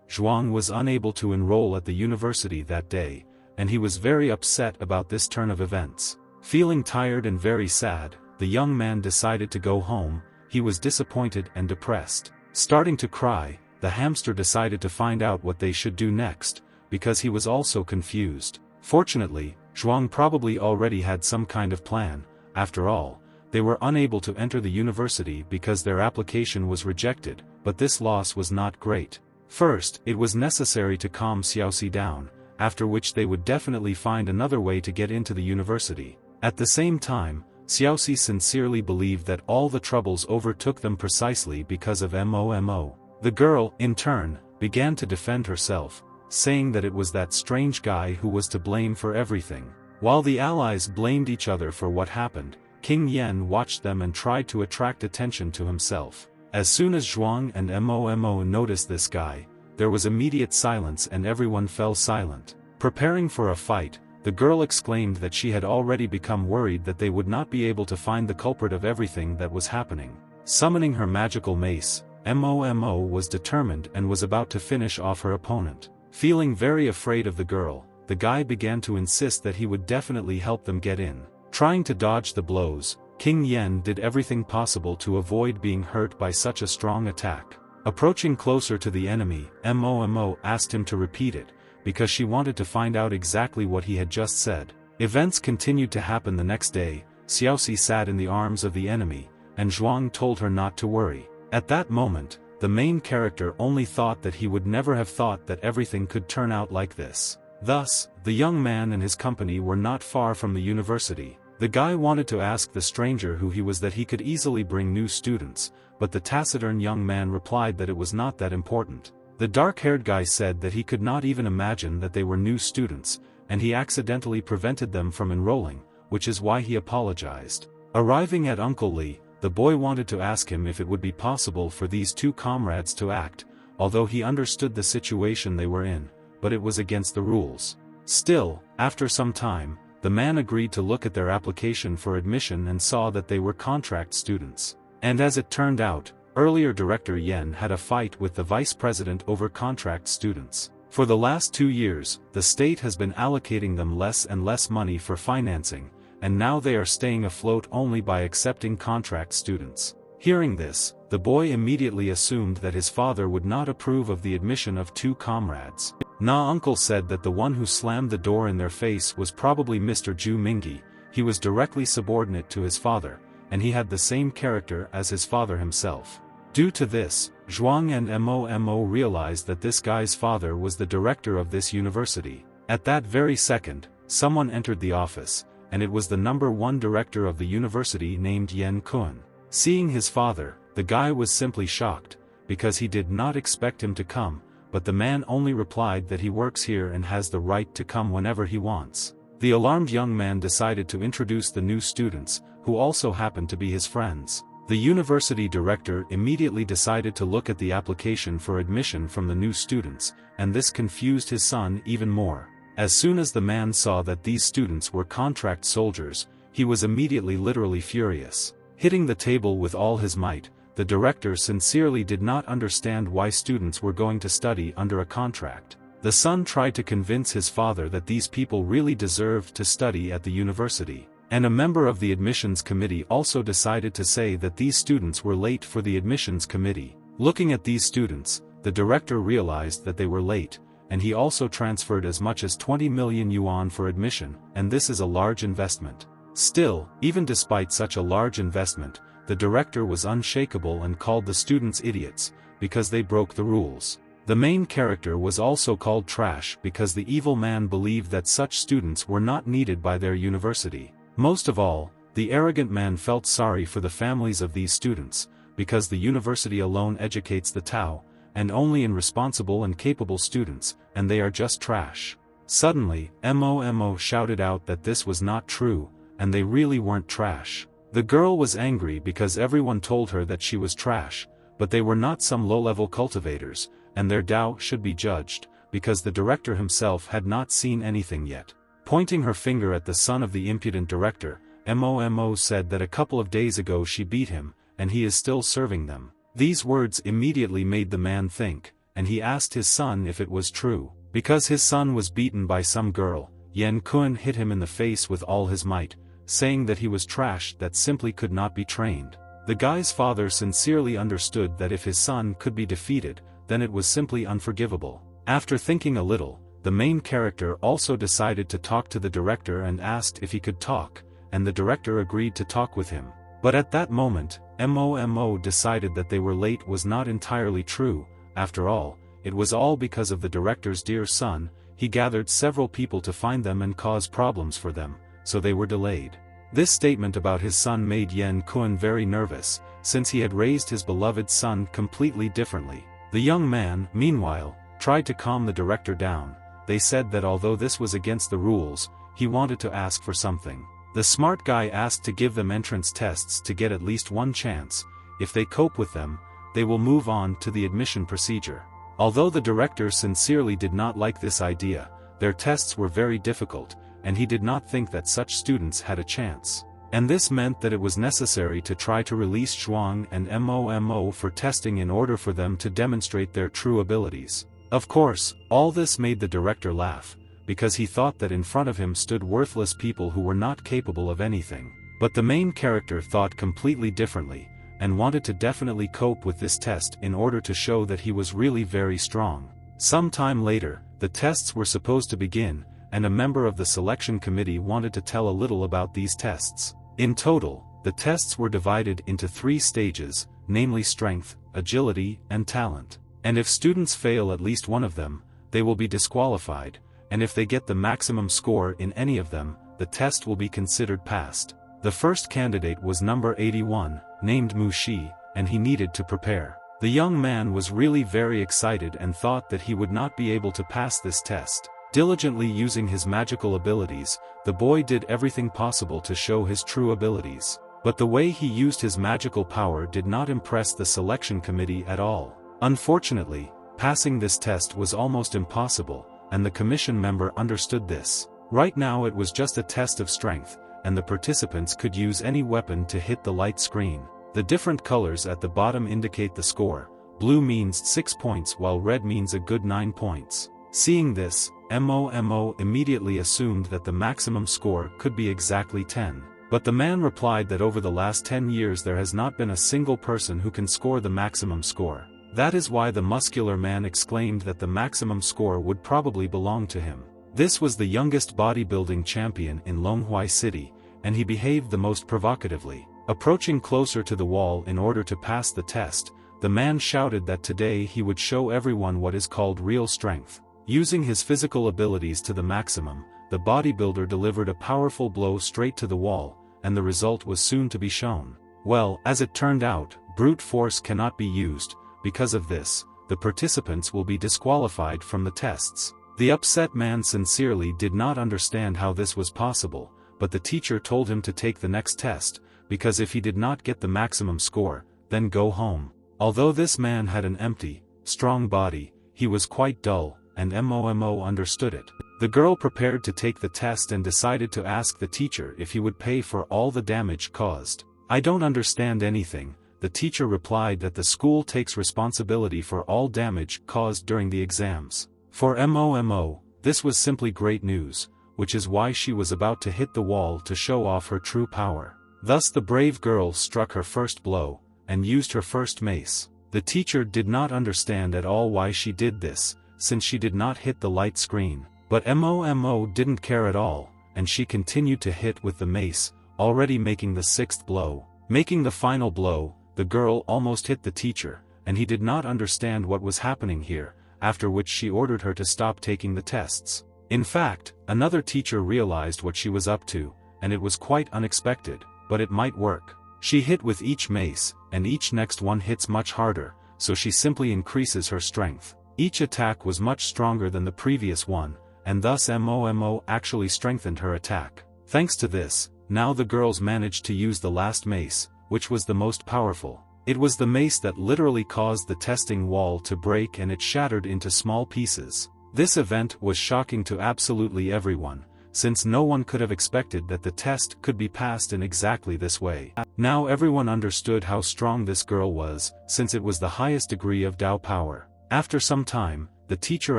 Zhuang was unable to enroll at the university that day, and he was very upset about this turn of events. Feeling tired and very sad, the young man decided to go home. He was disappointed and depressed. Starting to cry, the hamster decided to find out what they should do next, because he was also confused. Fortunately, Zhuang probably already had some kind of plan. After all, they were unable to enter the university because their application was rejected, but this loss was not great. First, it was necessary to calm Xiaoxi down, after which they would definitely find another way to get into the university. At the same time, Xiaoxi sincerely believed that all the troubles overtook them precisely because of Momo. The girl, in turn, began to defend herself, saying that it was that strange guy who was to blame for everything. While the allies blamed each other for what happened, King Yan watched them and tried to attract attention to himself. As soon as Zhuang and Momo noticed this guy, there was immediate silence and everyone fell silent. Preparing for a fight, the girl exclaimed that she had already become worried that they would not be able to find the culprit of everything that was happening. Summoning her magical mace, Momo was determined and was about to finish off her opponent. Feeling very afraid of the girl, the guy began to insist that he would definitely help them get in. Trying to dodge the blows, King Yan did everything possible to avoid being hurt by such a strong attack. Approaching closer to the enemy, Momo asked him to repeat it, because she wanted to find out exactly what he had just said. Events continued to happen the next day. Xiaoxi sat in the arms of the enemy, and Zhuang told her not to worry. At that moment, the main character only thought that he would never have thought that everything could turn out like this. Thus, the young man and his company were not far from the university. The guy wanted to ask the stranger who he was that he could easily bring new students, but the taciturn young man replied that it was not that important. The dark-haired guy said that he could not even imagine that they were new students, and he accidentally prevented them from enrolling, which is why he apologized. Arriving at Uncle Li, the boy wanted to ask him if it would be possible for these two comrades to act, although he understood the situation they were in, but it was against the rules. Still, after some time, the man agreed to look at their application for admission and saw that they were contract students. And as it turned out, earlier Director Yen had a fight with the vice president over contract students. For the last 2 years, the state has been allocating them less and less money for financing, and now they are staying afloat only by accepting contract students. Hearing this, the boy immediately assumed that his father would not approve of the admission of two comrades. Uncle said that the one who slammed the door in their face was probably Mr. Zhu Mingyi. He was directly subordinate to his father, and he had the same character as his father himself. Due to this, Zhuang and Momo realized that this guy's father was the director of this university. At that very second, someone entered the office, and it was the #1 director of the university named Yan Kun. Seeing his father, the guy was simply shocked, because he did not expect him to come, but the man only replied that he works here and has the right to come whenever he wants. The alarmed young man decided to introduce the new students, who also happened to be his friends. The university director immediately decided to look at the application for admission from the new students, and this confused his son even more. As soon as the man saw that these students were contract soldiers, he was immediately literally furious. Hitting the table with all his might, the director sincerely did not understand why students were going to study under a contract. The son tried to convince his father that these people really deserved to study at the university, and a member of the admissions committee also decided to say that these students were late for the admissions committee. Looking at these students, the director realized that they were late, and he also transferred as much as 20 million yuan for admission, and this is a large investment. Still, even despite such a large investment, the director was unshakable and called the students idiots, because they broke the rules. The main character was also called trash because the evil man believed that such students were not needed by their university. Most of all, the arrogant man felt sorry for the families of these students, because the university alone educates the Tao, and only in responsible and capable students, and they are just trash. Suddenly, Momo shouted out that this was not true, and they really weren't trash. The girl was angry because everyone told her that she was trash, but they were not some low-level cultivators, and their Tao should be judged, because the director himself had not seen anything yet. Pointing her finger at the son of the impudent director, Momo said that a couple of days ago she beat him, and he is still serving them. These words immediately made the man think, and he asked his son if it was true. Because his son was beaten by some girl, Yen Kun hit him in the face with all his might, saying that he was trash that simply could not be trained. The guy's father sincerely understood that if his son could be defeated, then it was simply unforgivable. After thinking a little, the main character also decided to talk to the director and asked if he could talk, and the director agreed to talk with him. But at that moment, Momo decided that they were late was not entirely true. After all, it was all because of the director's dear son. He gathered several people to find them and cause problems for them, so they were delayed. This statement about his son made Yen Kun very nervous, since he had raised his beloved son completely differently. The young man, meanwhile, tried to calm the director down. They said that although this was against the rules, he wanted to ask for something. The smart guy asked to give them entrance tests to get at least one chance. If they cope with them, they will move on to the admission procedure. Although the director sincerely did not like this idea, their tests were very difficult, and he did not think that such students had a chance. And this meant that it was necessary to try to release Zhuang and Momo for testing in order for them to demonstrate their true abilities. Of course, all this made the director laugh, because he thought that in front of him stood worthless people who were not capable of anything. But the main character thought completely differently, and wanted to definitely cope with this test in order to show that he was really very strong. Some time later, the tests were supposed to begin, and a member of the selection committee wanted to tell a little about these tests. In total, the tests were divided into 3 stages, namely strength, agility, and talent. And if students fail at least one of them, they will be disqualified, and if they get the maximum score in any of them, the test will be considered passed. The first candidate was number 81, named Mushi, and he needed to prepare. The young man was really very excited and thought that he would not be able to pass this test. Diligently using his magical abilities, the boy did everything possible to show his true abilities. But the way he used his magical power did not impress the selection committee at all. Unfortunately, passing this test was almost impossible, and the commission member understood this. Right now it was just a test of strength, and the participants could use any weapon to hit the light screen. The different colors at the bottom indicate the score. Blue means 6 points while red means a good 9 points. Seeing this, Momo immediately assumed that the maximum score could be exactly 10. But the man replied that over the last 10 years there has not been a single person who can score the maximum score. That is why the muscular man exclaimed that the maximum score would probably belong to him. This was the youngest bodybuilding champion in Longhua City, and he behaved the most provocatively. Approaching closer to the wall in order to pass the test, the man shouted that today he would show everyone what is called real strength. Using his physical abilities to the maximum, the bodybuilder delivered a powerful blow straight to the wall, and the result was soon to be shown. Well, as it turned out, brute force cannot be used. Because of this, the participants will be disqualified from the tests. The upset man sincerely did not understand how this was possible, but the teacher told him to take the next test, because if he did not get the maximum score, then go home. Although this man had an empty, strong body, he was quite dull, and Momo understood it. The girl prepared to take the test and decided to ask the teacher if he would pay for all the damage caused. "I don't understand anything." The teacher replied that the school takes responsibility for all damage caused during the exams. For Momo, this was simply great news, which is why she was about to hit the wall to show off her true power. Thus the brave girl struck her first blow, and used her first mace. The teacher did not understand at all why she did this, since she did not hit the light screen. But Momo didn't care at all, and she continued to hit with the mace, already making the 6th blow. Making the final blow, the girl almost hit the teacher, and he did not understand what was happening here, after which she ordered her to stop taking the tests. In fact, another teacher realized what she was up to, and it was quite unexpected, but it might work. She hit with each mace, and each next one hits much harder, so she simply increases her strength. Each attack was much stronger than the previous one, and thus Momo actually strengthened her attack. Thanks to this, now the girls managed to use the last mace, which was the most powerful. It was the mace that literally caused the testing wall to break and it shattered into small pieces. This event was shocking to absolutely everyone, since no one could have expected that the test could be passed in exactly this way. Now everyone understood how strong this girl was, since it was the highest degree of Tao power. After some time, the teacher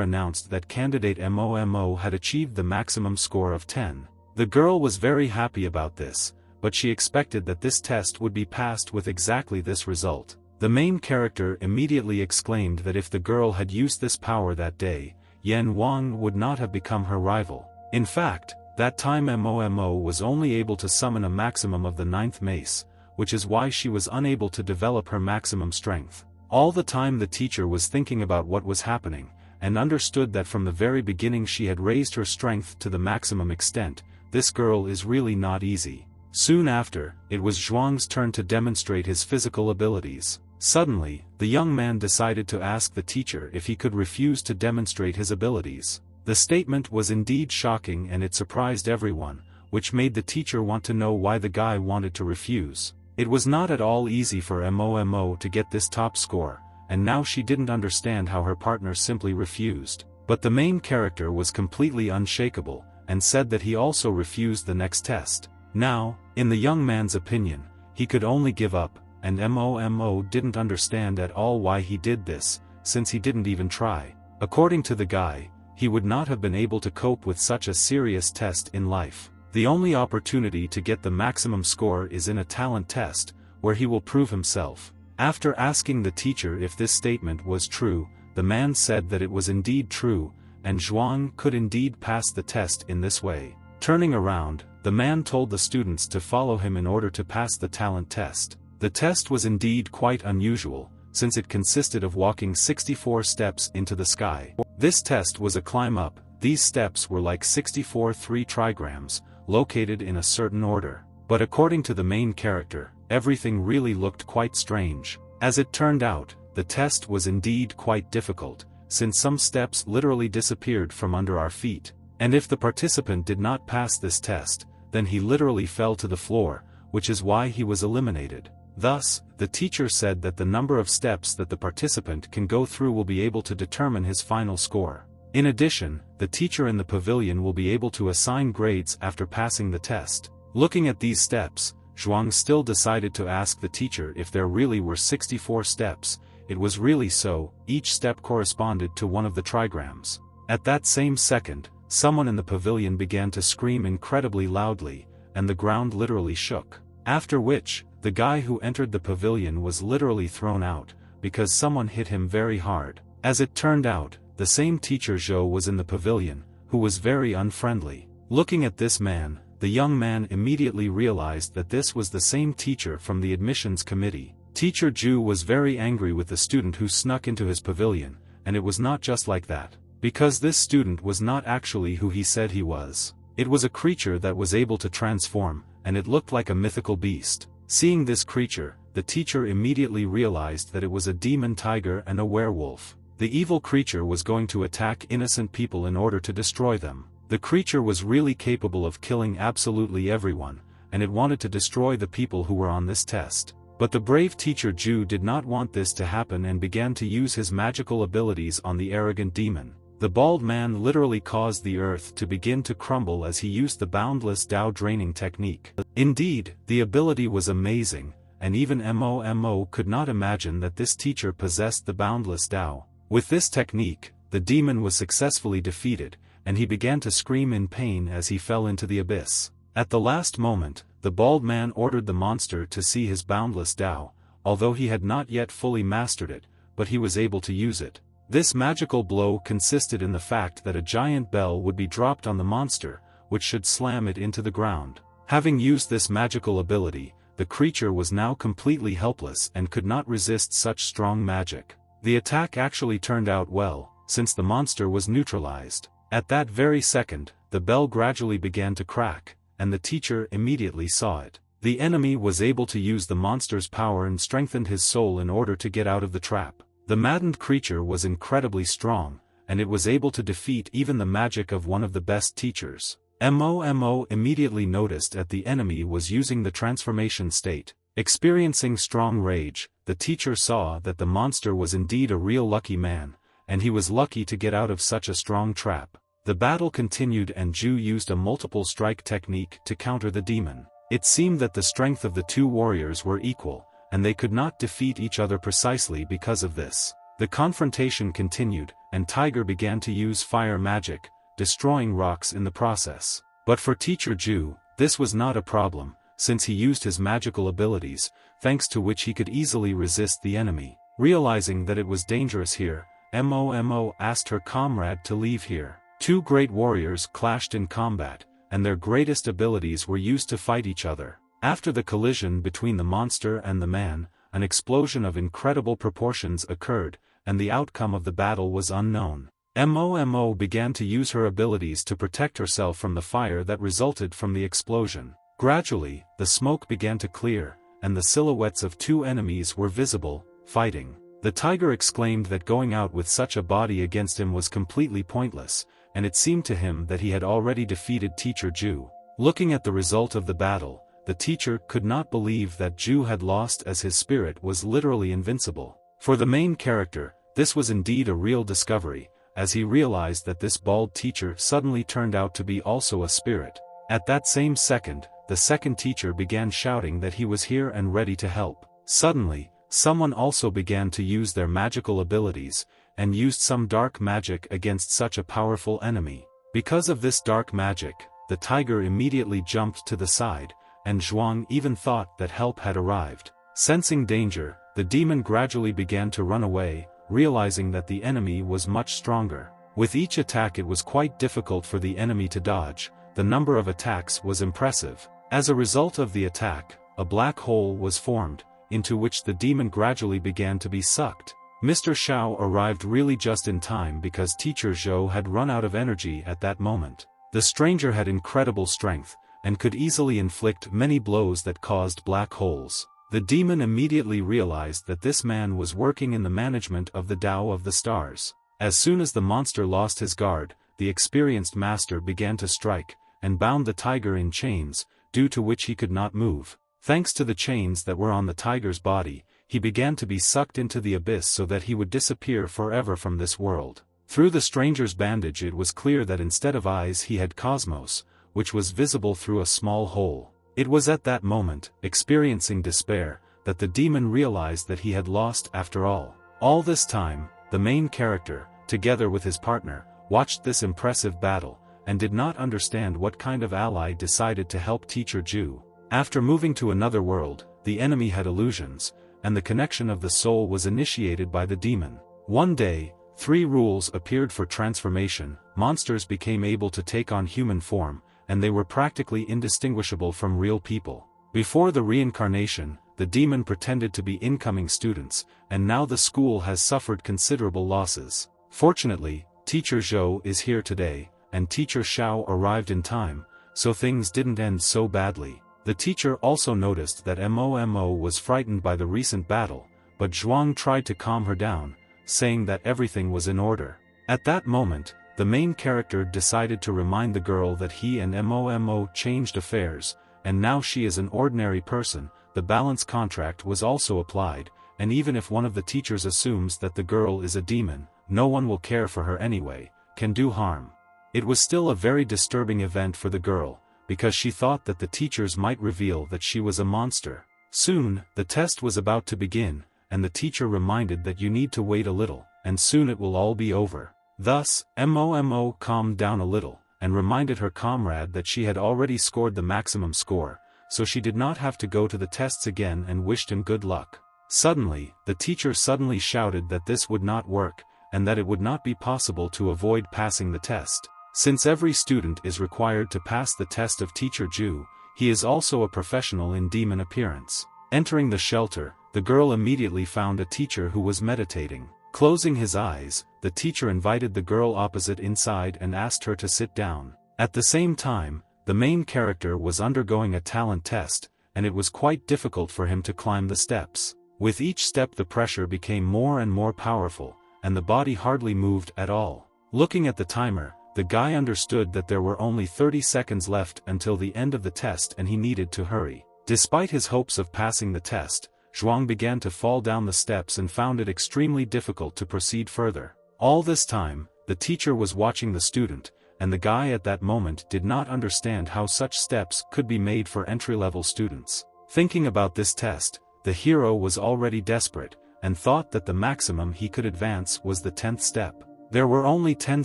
announced that candidate MOMO had achieved the maximum score of 10. The girl was very happy about this, but she expected that this test would be passed with exactly this result. The main character immediately exclaimed that if the girl had used this power that day, Yan Wang would not have become her rival. In fact, that time MOMO was only able to summon a maximum of the 9th mace, which is why she was unable to develop her maximum strength. All the time the teacher was thinking about what was happening, and understood that from the very beginning she had raised her strength to the maximum extent. This girl is really not easy. Soon after, it was Zhuang's turn to demonstrate his physical abilities. Suddenly, the young man decided to ask the teacher if he could refuse to demonstrate his abilities. The statement was indeed shocking and it surprised everyone, which made the teacher want to know why the guy wanted to refuse. It was not at all easy for MOMO to get this top score, and now she didn't understand how her partner simply refused. But the main character was completely unshakable, and said that he also refused the next test. Now, in the young man's opinion, he could only give up, and MOMO didn't understand at all why he did this, since he didn't even try. According to the guy, he would not have been able to cope with such a serious test in life. The only opportunity to get the maximum score is in a talent test, where he will prove himself. After asking the teacher if this statement was true, the man said that it was indeed true, and Zhuang could indeed pass the test in this way. Turning around, the man told the students to follow him in order to pass the talent test. The test was indeed quite unusual, since it consisted of walking 64 steps into the sky. This test was a climb up. These steps were like 64 trigrams, located in a certain order. But according to the main character, everything really looked quite strange. As it turned out, the test was indeed quite difficult, since some steps literally disappeared from under our feet. And if the participant did not pass this test, then he literally fell to the floor, which is why he was eliminated. Thus, the teacher said that the number of steps that the participant can go through will be able to determine his final score. In addition, the teacher in the pavilion will be able to assign grades after passing the test. Looking at these steps, Zhuang still decided to ask the teacher if there really were 64 steps. It was really so, each step corresponded to one of the trigrams. At that same second, someone in the pavilion began to scream incredibly loudly, and the ground literally shook. After which, the guy who entered the pavilion was literally thrown out, because someone hit him very hard. As it turned out, the same teacher Zhou was in the pavilion, who was very unfriendly. Looking at this man, the young man immediately realized that this was the same teacher from the admissions committee. Teacher Zhu was very angry with the student who snuck into his pavilion, and it was not just like that. Because this student was not actually who he said he was. It was a creature that was able to transform, and it looked like a mythical beast. Seeing this creature, the teacher immediately realized that it was a demon tiger and a werewolf. The evil creature was going to attack innocent people in order to destroy them. The creature was really capable of killing absolutely everyone, and it wanted to destroy the people who were on this test. But the brave teacher Zhu did not want this to happen and began to use his magical abilities on the arrogant demon. The bald man literally caused the earth to begin to crumble as he used the boundless Tao draining technique. Indeed, the ability was amazing, and even MOMO could not imagine that this teacher possessed the boundless Tao. With this technique, the demon was successfully defeated, and he began to scream in pain as he fell into the abyss. At the last moment, the bald man ordered the monster to see his boundless Tao, although he had not yet fully mastered it, but he was able to use it. This magical blow consisted in the fact that a giant bell would be dropped on the monster, which should slam it into the ground. Having used this magical ability, the creature was now completely helpless and could not resist such strong magic. The attack actually turned out well, since the monster was neutralized. At that very second, the bell gradually began to crack, and the teacher immediately saw it. The enemy was able to use the monster's power and strengthened his soul in order to get out of the trap. The maddened creature was incredibly strong, and it was able to defeat even the magic of one of the best teachers. MOMO immediately noticed that the enemy was using the transformation state. Experiencing strong rage, the teacher saw that the monster was indeed a real lucky man, and he was lucky to get out of such a strong trap. The battle continued and Ju used a multiple strike technique to counter the demon. It seemed that the strength of the two warriors were equal, and they could not defeat each other precisely because of this. The confrontation continued, and Tiger began to use fire magic, destroying rocks in the process. But for Teacher Ju, this was not a problem, since he used his magical abilities, thanks to which he could easily resist the enemy. Realizing that it was dangerous here, Mo asked her comrade to leave here. Two great warriors clashed in combat, and their greatest abilities were used to fight each other. After the collision between the monster and the man, an explosion of incredible proportions occurred, and the outcome of the battle was unknown. Mo began to use her abilities to protect herself from the fire that resulted from the explosion. Gradually, the smoke began to clear, and the silhouettes of two enemies were visible, fighting. The tiger exclaimed that going out with such a body against him was completely pointless, and it seemed to him that he had already defeated Teacher Ju. Looking at the result of the battle, the teacher could not believe that Ju had lost, as his spirit was literally invincible. For the main character, this was indeed a real discovery, as he realized that this bald teacher suddenly turned out to be also a spirit. At that same second, the second teacher began shouting that he was here and ready to help. Suddenly, someone also began to use their magical abilities, and used some dark magic against such a powerful enemy. Because of this dark magic, the tiger immediately jumped to the side, and Zhuang even thought that help had arrived. Sensing danger, the demon gradually began to run away, realizing that the enemy was much stronger. With each attack it was quite difficult for the enemy to dodge. The number of attacks was impressive. As a result of the attack, a black hole was formed, into which the demon gradually began to be sucked. Mr. Xiao arrived really just in time because Teacher Zhou had run out of energy at that moment. The stranger had incredible strength, and could easily inflict many blows that caused black holes. The demon immediately realized that this man was working in the management of the Tao of the Stars. As soon as the monster lost his guard, the experienced master began to strike, and bound the tiger in chains, due to which he could not move. Thanks to the chains that were on the tiger's body, he began to be sucked into the abyss so that he would disappear forever from this world. Through the stranger's bandage it was clear that instead of eyes he had cosmos, which was visible through a small hole. It was at that moment, experiencing despair, that the demon realized that he had lost after all. All this time, the main character, together with his partner, watched this impressive battle, and did not understand what kind of ally decided to help Teacher Ju. After moving to another world, the enemy had illusions, and the connection of the soul was initiated by the demon. One day, 3 rules appeared for transformation. Monsters became able to take on human form, and they were practically indistinguishable from real people. Before the reincarnation, the demon pretended to be incoming students, and now the school has suffered considerable losses. Fortunately, Teacher Zhou is here today, and Teacher Xiao arrived in time, so things didn't end so badly. The teacher also noticed that Mo was frightened by the recent battle, but Zhuang tried to calm her down, saying that everything was in order. At that moment, the main character decided to remind the girl that he and Mo changed affairs, and now she is an ordinary person. The balance contract was also applied, and even if one of the teachers assumes that the girl is a demon, no one will care for her anyway, can do harm. It was still a very disturbing event for the girl, because she thought that the teachers might reveal that she was a monster. Soon, the test was about to begin, and the teacher reminded that you need to wait a little, and soon it will all be over. Thus, Mo calmed down a little, and reminded her comrade that she had already scored the maximum score, so she did not have to go to the tests again, and wished him good luck. Suddenly, the teacher suddenly shouted that this would not work, and that it would not be possible to avoid passing the test. Since every student is required to pass the test of Teacher Ju, he is also a professional in demon appearance. Entering the shelter, the girl immediately found a teacher who was meditating. Closing his eyes, the teacher invited the girl opposite inside and asked her to sit down. At the same time, the main character was undergoing a talent test, and it was quite difficult for him to climb the steps. With each step the pressure became more and more powerful, and the body hardly moved at all. Looking at the timer, the guy understood that there were only 30 seconds left until the end of the test and he needed to hurry. Despite his hopes of passing the test, Zhuang began to fall down the steps and found it extremely difficult to proceed further. All this time, the teacher was watching the student, and the guy at that moment did not understand how such steps could be made for entry-level students. Thinking about this test, the hero was already desperate, and thought that the maximum he could advance was the 10th step. There were only 10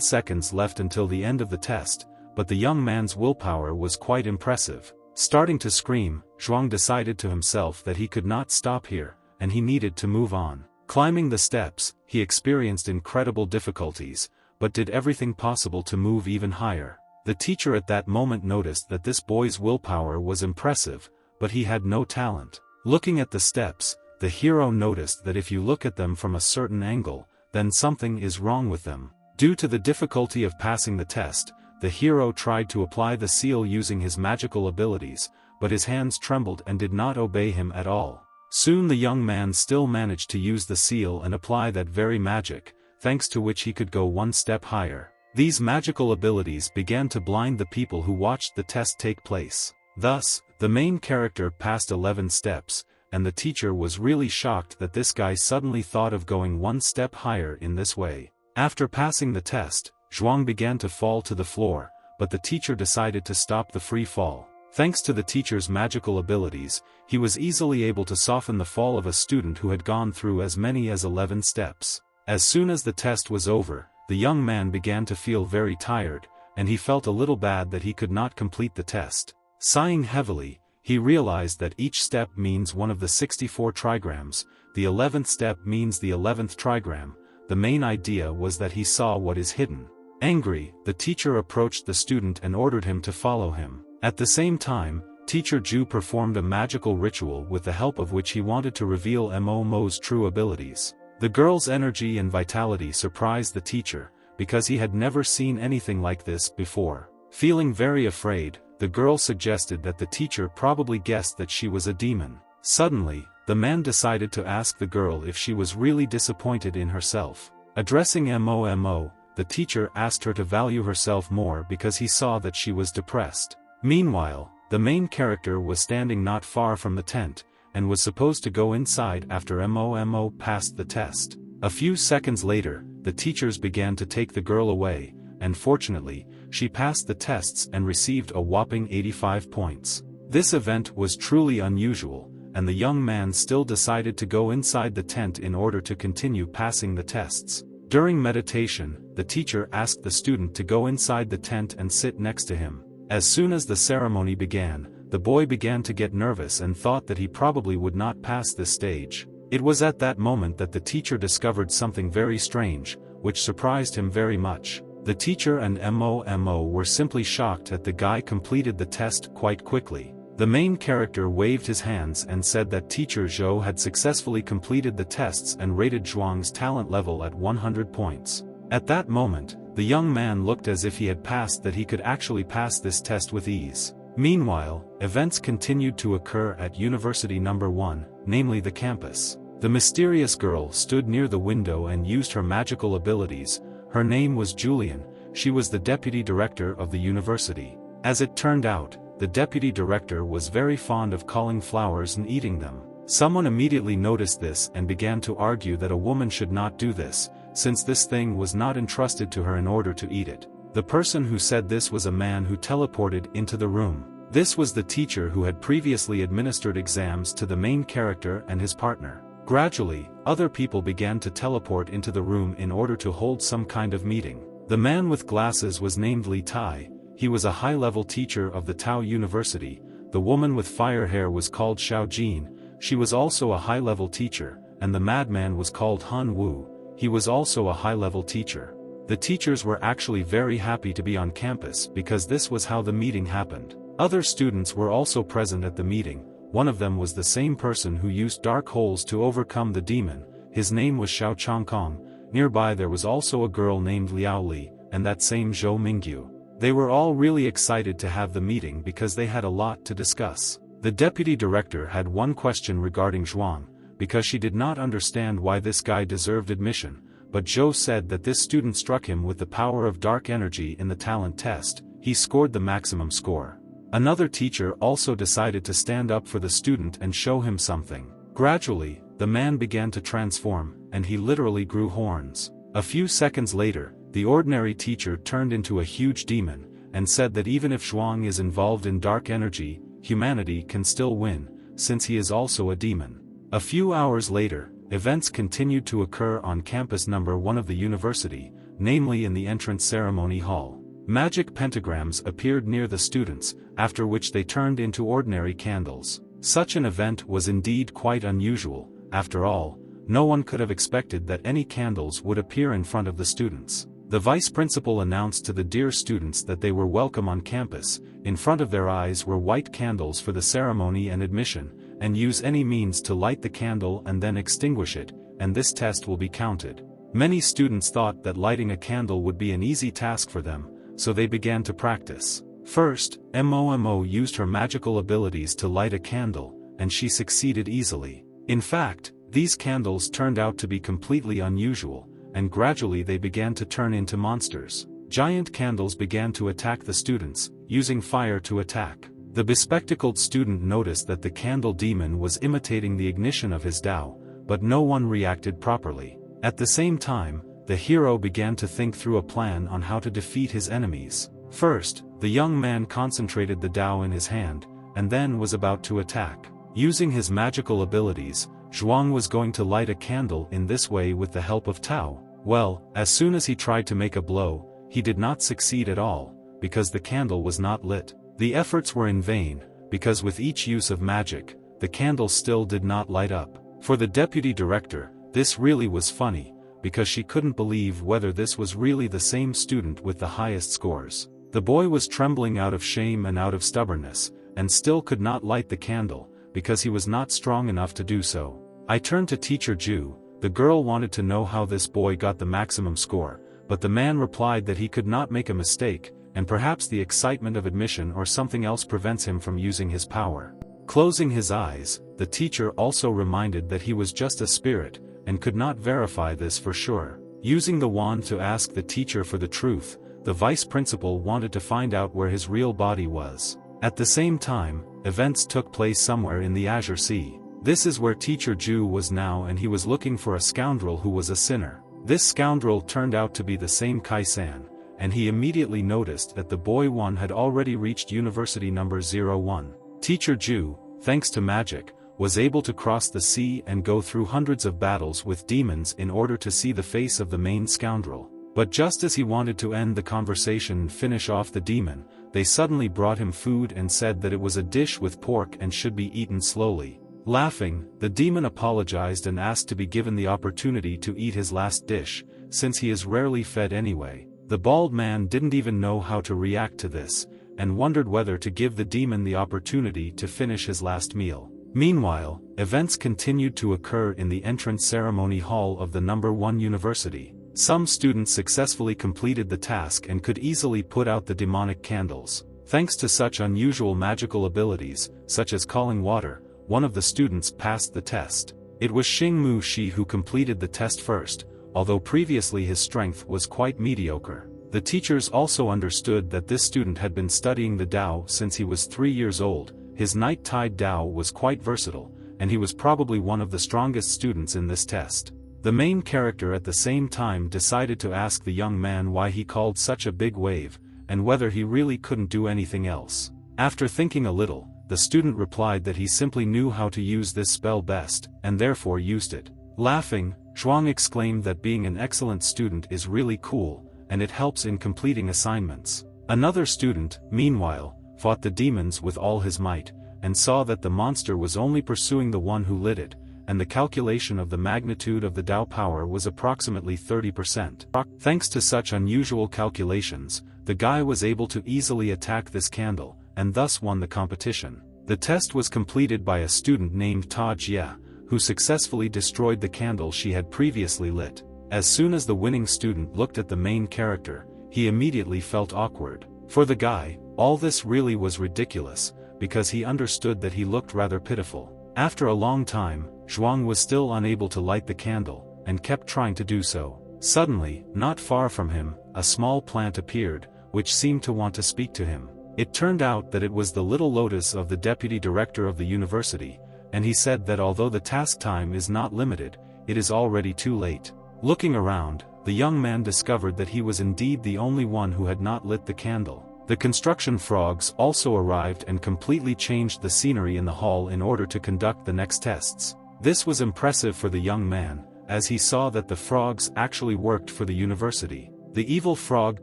seconds left until the end of the test, but the young man's willpower was quite impressive. Starting to scream, Zhuang decided to himself that he could not stop here, and he needed to move on. Climbing the steps, he experienced incredible difficulties, but did everything possible to move even higher. The teacher at that moment noticed that this boy's willpower was impressive, but he had no talent. Looking at the steps, the hero noticed that if you look at them from a certain angle, then something is wrong with them. Due to the difficulty of passing the test, the hero tried to apply the seal using his magical abilities, but his hands trembled and did not obey him at all. Soon the young man still managed to use the seal and apply that very magic, thanks to which he could go one step higher. These magical abilities began to blind the people who watched the test take place. Thus, the main character passed 11 steps, and the teacher was really shocked that this guy suddenly thought of going one step higher in this way. After passing the test, Zhuang began to fall to the floor, but the teacher decided to stop the free fall. Thanks to the teacher's magical abilities, he was easily able to soften the fall of a student who had gone through as many as 11 steps. As soon as the test was over, the young man began to feel very tired, and he felt a little bad that he could not complete the test. Sighing heavily, he realized that each step means one of the 64 trigrams, the 11th step means the 11th trigram. The main idea was that he saw what is hidden. Angry, the teacher approached the student and ordered him to follow him. At the same time, Teacher Ju performed a magical ritual with the help of which he wanted to reveal Mo's true abilities. The girl's energy and vitality surprised the teacher, because he had never seen anything like this before. Feeling very afraid, the girl suggested that the teacher probably guessed that she was a demon. Suddenly, the man decided to ask the girl if she was really disappointed in herself. Addressing Mo, the teacher asked her to value herself more because he saw that she was depressed. Meanwhile, the main character was standing not far from the tent, and was supposed to go inside after Mo passed the test. A few seconds later, the teachers began to take the girl away, and fortunately, she passed the tests and received a whopping 85 points. This event was truly unusual, and the young man still decided to go inside the tent in order to continue passing the tests. During meditation, the teacher asked the student to go inside the tent and sit next to him. As soon as the ceremony began, the boy began to get nervous and thought that he probably would not pass this stage. It was at that moment that the teacher discovered something very strange, which surprised him very much. The teacher and Mo were simply shocked that the guy completed the test quite quickly. The main character waved his hands and said that Teacher Zhou had successfully completed the tests and rated Zhuang's talent level at 100 points. At that moment, the young man looked as if he had passed that he could actually pass this test with ease. Meanwhile, events continued to occur at University Number 1, namely the campus. The mysterious girl stood near the window and used her magical abilities. Her name was Julian. She was the deputy director of the university. As it turned out, the deputy director was very fond of calling flowers and eating them. Someone immediately noticed this and began to argue that a woman should not do this, since this thing was not entrusted to her in order to eat it. The person who said this was a man who teleported into the room. This was the teacher who had previously administered exams to the main character and his partner. Gradually, other people began to teleport into the room in order to hold some kind of meeting. The man with glasses was named Li Tai. He was a high-level teacher of the Tao University. The woman with fire hair was called Xiao Jin. She was also a high-level teacher, and the madman was called Han Wu. He was also a high-level teacher. The teachers were actually very happy to be on campus because this was how the meeting happened. Other students were also present at the meeting. One of them was the same person who used dark holes to overcome the demon. His name was Xiao Changkong. Nearby there was also a girl named Liao Li, and that same Zhou Mingyu. They were all really excited to have the meeting because they had a lot to discuss. The deputy director had one question regarding Zhuang, because she did not understand why this guy deserved admission, but Zhou said that this student struck him with the power of dark energy in the talent test. He scored the maximum score. Another teacher also decided to stand up for the student and show him something. Gradually, the man began to transform, and he literally grew horns. A few seconds later, the ordinary teacher turned into a huge demon, and said that even if Zhuang is involved in dark energy, humanity can still win, since he is also a demon. A few hours later, events continued to occur on campus number 1 of the university, namely in the entrance ceremony hall. Magic pentagrams appeared near the students, after which they turned into ordinary candles. Such an event was indeed quite unusual. After all, no one could have expected that any candles would appear in front of the students. The vice principal announced to the dear students that they were welcome on campus. In front of their eyes were white candles for the ceremony and admission, and use any means to light the candle and then extinguish it, and this test will be counted. Many students thought that lighting a candle would be an easy task for them, so they began to practice. First, Momo used her magical abilities to light a candle, and she succeeded easily. In fact, these candles turned out to be completely unusual, and gradually they began to turn into monsters. Giant candles began to attack the students, using fire to attack. The bespectacled student noticed that the candle demon was imitating the ignition of his Tao, but no one reacted properly. At the same time, the hero began to think through a plan on how to defeat his enemies. First, the young man concentrated the Tao in his hand, and then was about to attack. Using his magical abilities, Zhuang was going to light a candle in this way with the help of Tao. Well, as soon as he tried to make a blow, he did not succeed at all, because the candle was not lit. The efforts were in vain, because with each use of magic, the candle still did not light up. For the deputy director, this really was funny, because she couldn't believe whether this was really the same student with the highest scores. The boy was trembling out of shame and out of stubbornness, and still could not light the candle, because he was not strong enough to do so. I turned to Teacher Ju. The girl wanted to know how this boy got the maximum score, but the man replied that he could not make a mistake, and perhaps the excitement of admission or something else prevents him from using his power. Closing his eyes, the teacher also reminded that he was just a spirit, and could not verify this for sure. Using the wand to ask the teacher for the truth, the vice principal wanted to find out where his real body was. At the same time, events took place somewhere in the Azure Sea. This is where Teacher Ju was now, and he was looking for a scoundrel who was a sinner. This scoundrel turned out to be the same Kai-san, and he immediately noticed that the boy one had already reached university number 01. Teacher Ju, thanks to magic, was able to cross the sea and go through hundreds of battles with demons in order to see the face of the main scoundrel. But just as he wanted to end the conversation and finish off the demon, they suddenly brought him food and said that it was a dish with pork and should be eaten slowly. Laughing, the demon apologized and asked to be given the opportunity to eat his last dish, since he is rarely fed anyway. The bald man didn't even know how to react to this, and wondered whether to give the demon the opportunity to finish his last meal. Meanwhile, events continued to occur in the entrance ceremony hall of the number 1 university. Some students successfully completed the task and could easily put out the demonic candles. Thanks to such unusual magical abilities, such as calling water, one of the students passed the test. It was Xingmu Shi who completed the test first, although previously his strength was quite mediocre. The teachers also understood that this student had been studying the Tao since he was 3 years old. His night-tide Tao was quite versatile, and he was probably one of the strongest students in this test. The main character at the same time decided to ask the young man why he called such a big wave, and whether he really couldn't do anything else. After thinking a little, the student replied that he simply knew how to use this spell best, and therefore used it. Laughing, Zhuang exclaimed that being an excellent student is really cool, and it helps in completing assignments. Another student, meanwhile, fought the demons with all his might, and saw that the monster was only pursuing the one who lit it, and the calculation of the magnitude of the Tao power was approximately 30%. Thanks to such unusual calculations, the guy was able to easily attack this candle, and thus won the competition. The test was completed by a student named Ta Jia, who successfully destroyed the candle she had previously lit. As soon as the winning student looked at the main character, he immediately felt awkward. For the guy, all this really was ridiculous, because he understood that he looked rather pitiful. After a long time, Zhuang was still unable to light the candle, and kept trying to do so. Suddenly, not far from him, a small plant appeared, which seemed to want to speak to him. It turned out that it was the little lotus of the deputy director of the university, and he said that although the task time is not limited, it is already too late. Looking around, the young man discovered that he was indeed the only one who had not lit the candle. The construction frogs also arrived and completely changed the scenery in the hall in order to conduct the next tests. This was impressive for the young man, as he saw that the frogs actually worked for the university. The evil frog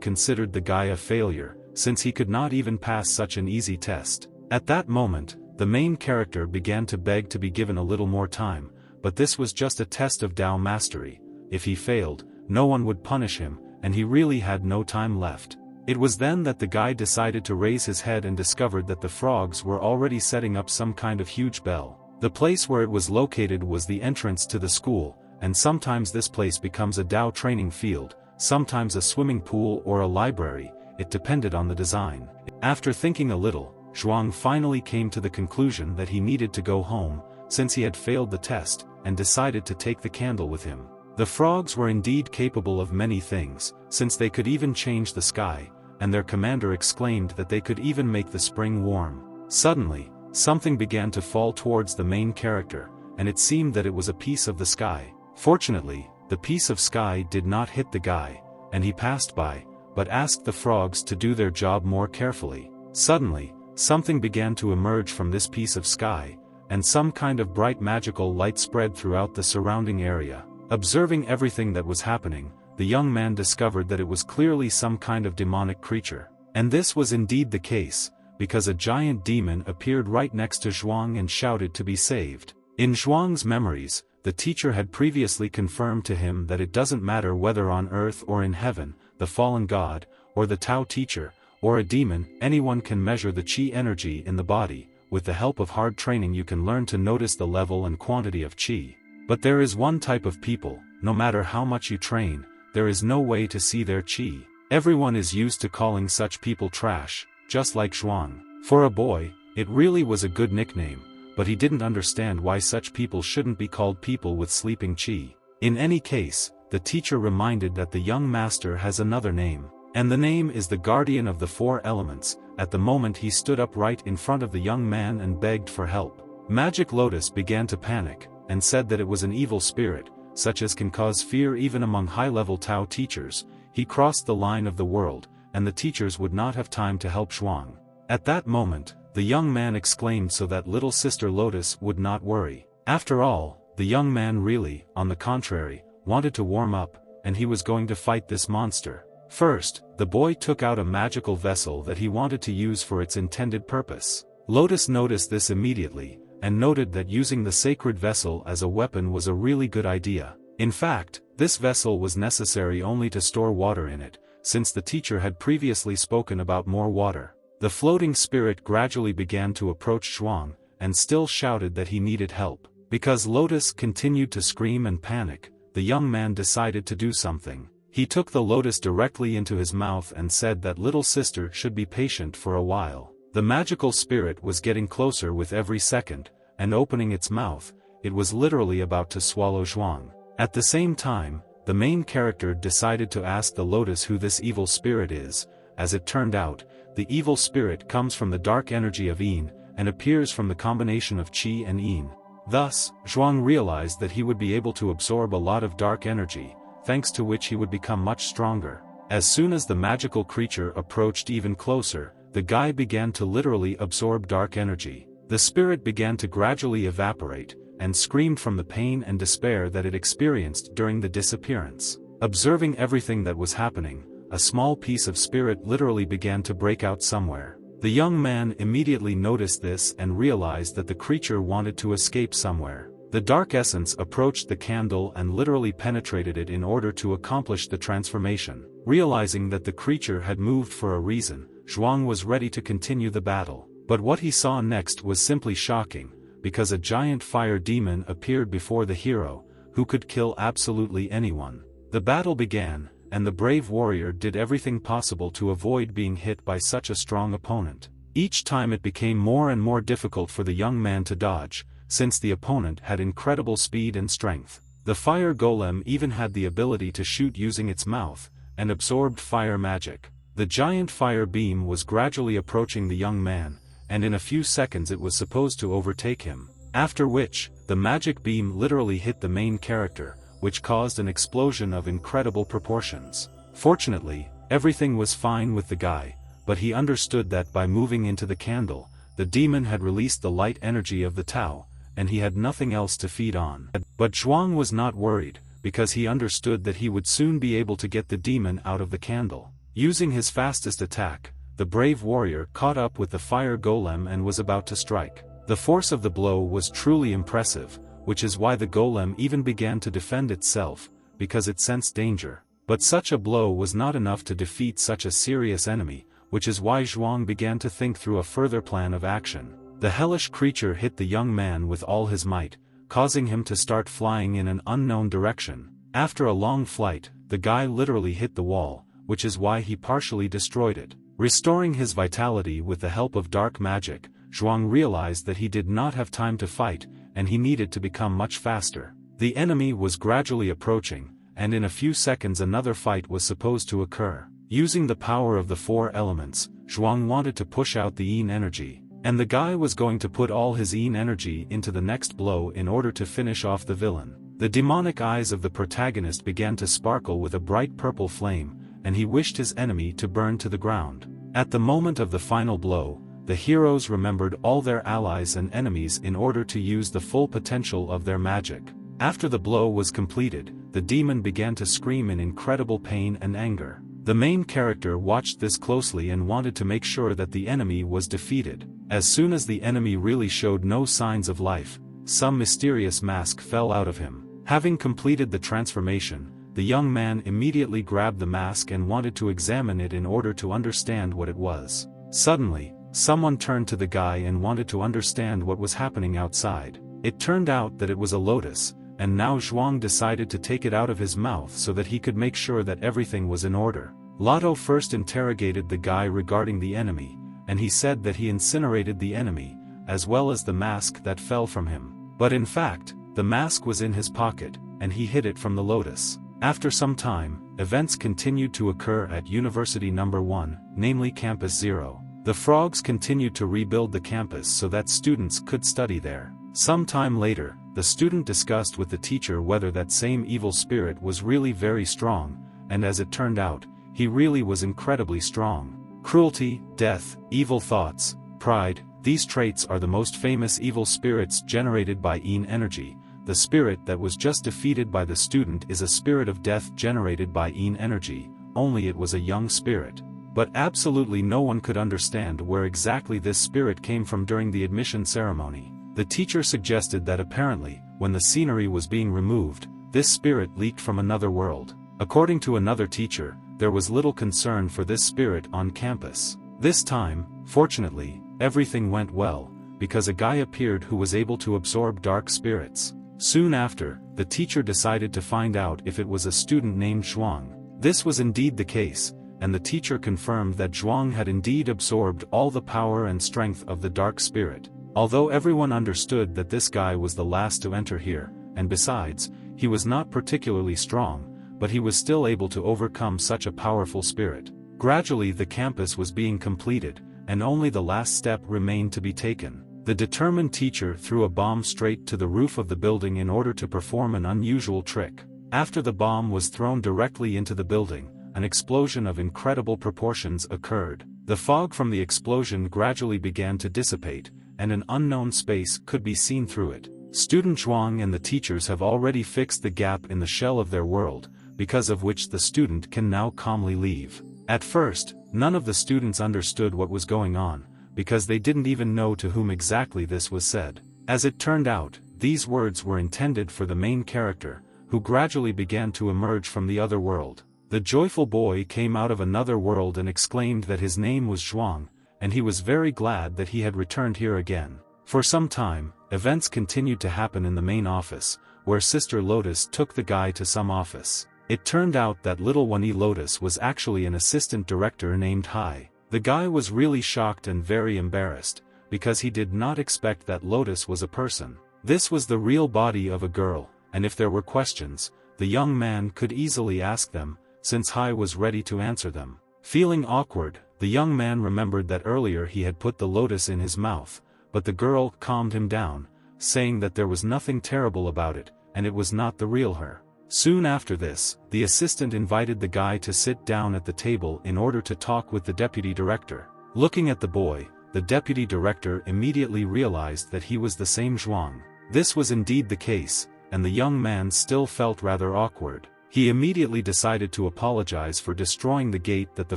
considered the guy a failure, since he could not even pass such an easy test. At that moment, the main character began to beg to be given a little more time, but this was just a test of Tao mastery. If he failed, no one would punish him, and he really had no time left. It was then that the guy decided to raise his head and discovered that the frogs were already setting up some kind of huge bell. The place where it was located was the entrance to the school, and sometimes this place becomes a Tao training field, sometimes a swimming pool or a library, it depended on the design. After thinking a little, Zhuang finally came to the conclusion that he needed to go home, since he had failed the test, and decided to take the candle with him. The frogs were indeed capable of many things, since they could even change the sky, and their commander exclaimed that they could even make the spring warm. Suddenly, something began to fall towards the main character, and it seemed that it was a piece of the sky. Fortunately, the piece of sky did not hit the guy, and he passed by, but asked the frogs to do their job more carefully. Suddenly, something began to emerge from this piece of sky, and some kind of bright magical light spread throughout the surrounding area. Observing everything that was happening, the young man discovered that it was clearly some kind of demonic creature. And this was indeed the case, because a giant demon appeared right next to Zhuang and shouted to be saved. In Zhuang's memories, the teacher had previously confirmed to him that it doesn't matter whether on earth or in heaven, the fallen god, or the Tao teacher, or a demon, anyone can measure the qi energy in the body. With the help of hard training you can learn to notice the level and quantity of qi. But there is one type of people, no matter how much you train, there is no way to see their qi. Everyone is used to calling such people trash, just like Zhuang. For a boy, it really was a good nickname, but he didn't understand why such people shouldn't be called people with sleeping qi. In any case, the teacher reminded that the young master has another name, and the name is the guardian of the four elements. At the moment he stood up right in front of the young man and begged for help. Magic Lotus began to panic, and said that it was an evil spirit, such as can cause fear even among high-level Tao teachers. He crossed the line of the world, and the teachers would not have time to help Zhuang. At that moment, the young man exclaimed so that little sister Lotus would not worry. After all, the young man really, on the contrary, wanted to warm up, and he was going to fight this monster. First, the boy took out a magical vessel that he wanted to use for its intended purpose. Lotus noticed this immediately, and noted that using the sacred vessel as a weapon was a really good idea. In fact, this vessel was necessary only to store water in it, since the teacher had previously spoken about more water. The floating spirit gradually began to approach Zhuang, and still shouted that he needed help. Because Lotus continued to scream and panic, the young man decided to do something. He took the lotus directly into his mouth and said that little sister should be patient for a while. The magical spirit was getting closer with every second, and opening its mouth, it was literally about to swallow Zhuang. At the same time, the main character decided to ask the lotus who this evil spirit is. As it turned out, the evil spirit comes from the dark energy of Yin, and appears from the combination of Qi and Yin. Thus, Zhuang realized that he would be able to absorb a lot of dark energy, thanks to which he would become much stronger. As soon as the magical creature approached even closer, the guy began to literally absorb dark energy. The spirit began to gradually evaporate, and screamed from the pain and despair that it experienced during the disappearance. Observing everything that was happening, a small piece of spirit literally began to break out somewhere. The young man immediately noticed this and realized that the creature wanted to escape somewhere. The dark essence approached the candle and literally penetrated it in order to accomplish the transformation. Realizing that the creature had moved for a reason, Zhuang was ready to continue the battle. But what he saw next was simply shocking, because a giant fire demon appeared before the hero, who could kill absolutely anyone. The battle began, and the brave warrior did everything possible to avoid being hit by such a strong opponent. Each time it became more and more difficult for the young man to dodge, since the opponent had incredible speed and strength. The fire golem even had the ability to shoot using its mouth, and absorbed fire magic. The giant fire beam was gradually approaching the young man, and in a few seconds it was supposed to overtake him. After which, the magic beam literally hit the main character, which caused an explosion of incredible proportions. Fortunately, everything was fine with the guy, but he understood that by moving into the candle, the demon had released the light energy of the Tao, and he had nothing else to feed on. But Zhuang was not worried, because he understood that he would soon be able to get the demon out of the candle. Using his fastest attack, the brave warrior caught up with the fire golem and was about to strike. The force of the blow was truly impressive, which is why the golem even began to defend itself, because it sensed danger. But such a blow was not enough to defeat such a serious enemy, which is why Zhuang began to think through a further plan of action. The hellish creature hit the young man with all his might, causing him to start flying in an unknown direction. After a long flight, the guy literally hit the wall, which is why he partially destroyed it. Restoring his vitality with the help of dark magic, Zhuang realized that he did not have time to fight, and he needed to become much faster. The enemy was gradually approaching, and in a few seconds another fight was supposed to occur. Using the power of the four elements, Zhuang wanted to push out the yin energy, and the guy was going to put all his yin energy into the next blow in order to finish off the villain. The demonic eyes of the protagonist began to sparkle with a bright purple flame, and he wished his enemy to burn to the ground. At the moment of the final blow, the heroes remembered all their allies and enemies in order to use the full potential of their magic. After the blow was completed, the demon began to scream in incredible pain and anger. The main character watched this closely and wanted to make sure that the enemy was defeated. As soon as the enemy really showed no signs of life, some mysterious mask fell out of him. Having completed the transformation, the young man immediately grabbed the mask and wanted to examine it in order to understand what it was. Suddenly, someone turned to the guy and wanted to understand what was happening outside. It turned out that it was a lotus, and now Zhuang decided to take it out of his mouth so that he could make sure that everything was in order. Lotto first interrogated the guy regarding the enemy, and he said that he incinerated the enemy, as well as the mask that fell from him. But in fact, the mask was in his pocket, and he hid it from the lotus. After some time, events continued to occur at University No. 1, namely Campus 0. The frogs continued to rebuild the campus so that students could study there. Some time later, the student discussed with the teacher whether that same evil spirit was really very strong, and as it turned out, he really was incredibly strong. Cruelty, death, evil thoughts, pride, these traits are the most famous evil spirits generated by yin energy. The spirit that was just defeated by the student is a spirit of death generated by yin energy, only it was a young spirit. But absolutely no one could understand where exactly this spirit came from during the admission ceremony. The teacher suggested that apparently, when the scenery was being removed, this spirit leaked from another world. According to another teacher, there was little concern for this spirit on campus. This time, fortunately, everything went well, because a guy appeared who was able to absorb dark spirits. Soon after, the teacher decided to find out if it was a student named Zhuang. This was indeed the case, and the teacher confirmed that Zhuang had indeed absorbed all the power and strength of the dark spirit. Although everyone understood that this guy was the last to enter here, and besides, he was not particularly strong, but he was still able to overcome such a powerful spirit. Gradually the campus was being completed, and only the last step remained to be taken. The determined teacher threw a bomb straight to the roof of the building in order to perform an unusual trick. After the bomb was thrown directly into the building, an explosion of incredible proportions occurred. The fog from the explosion gradually began to dissipate, and an unknown space could be seen through it. Student Zhuang and the teachers have already fixed the gap in the shell of their world, because of which the student can now calmly leave. At first, none of the students understood what was going on, because they didn't even know to whom exactly this was said. As it turned out, these words were intended for the main character, who gradually began to emerge from the other world. The joyful boy came out of another world and exclaimed that his name was Zhuang, and he was very glad that he had returned here again. For some time, events continued to happen in the main office, where Sister Lotus took the guy to some office. It turned out that little Wani Lotus was actually an assistant director named Hai. The guy was really shocked and very embarrassed, because he did not expect that Lotus was a person. This was the real body of a girl, and if there were questions, the young man could easily ask them, since Hai was ready to answer them. Feeling awkward, the young man remembered that earlier he had put the lotus in his mouth, but the girl calmed him down, saying that there was nothing terrible about it, and it was not the real her. Soon after this, the assistant invited the guy to sit down at the table in order to talk with the deputy director. Looking at the boy, the deputy director immediately realized that he was the same Zhuang. This was indeed the case, and the young man still felt rather awkward. He immediately decided to apologize for destroying the gate that the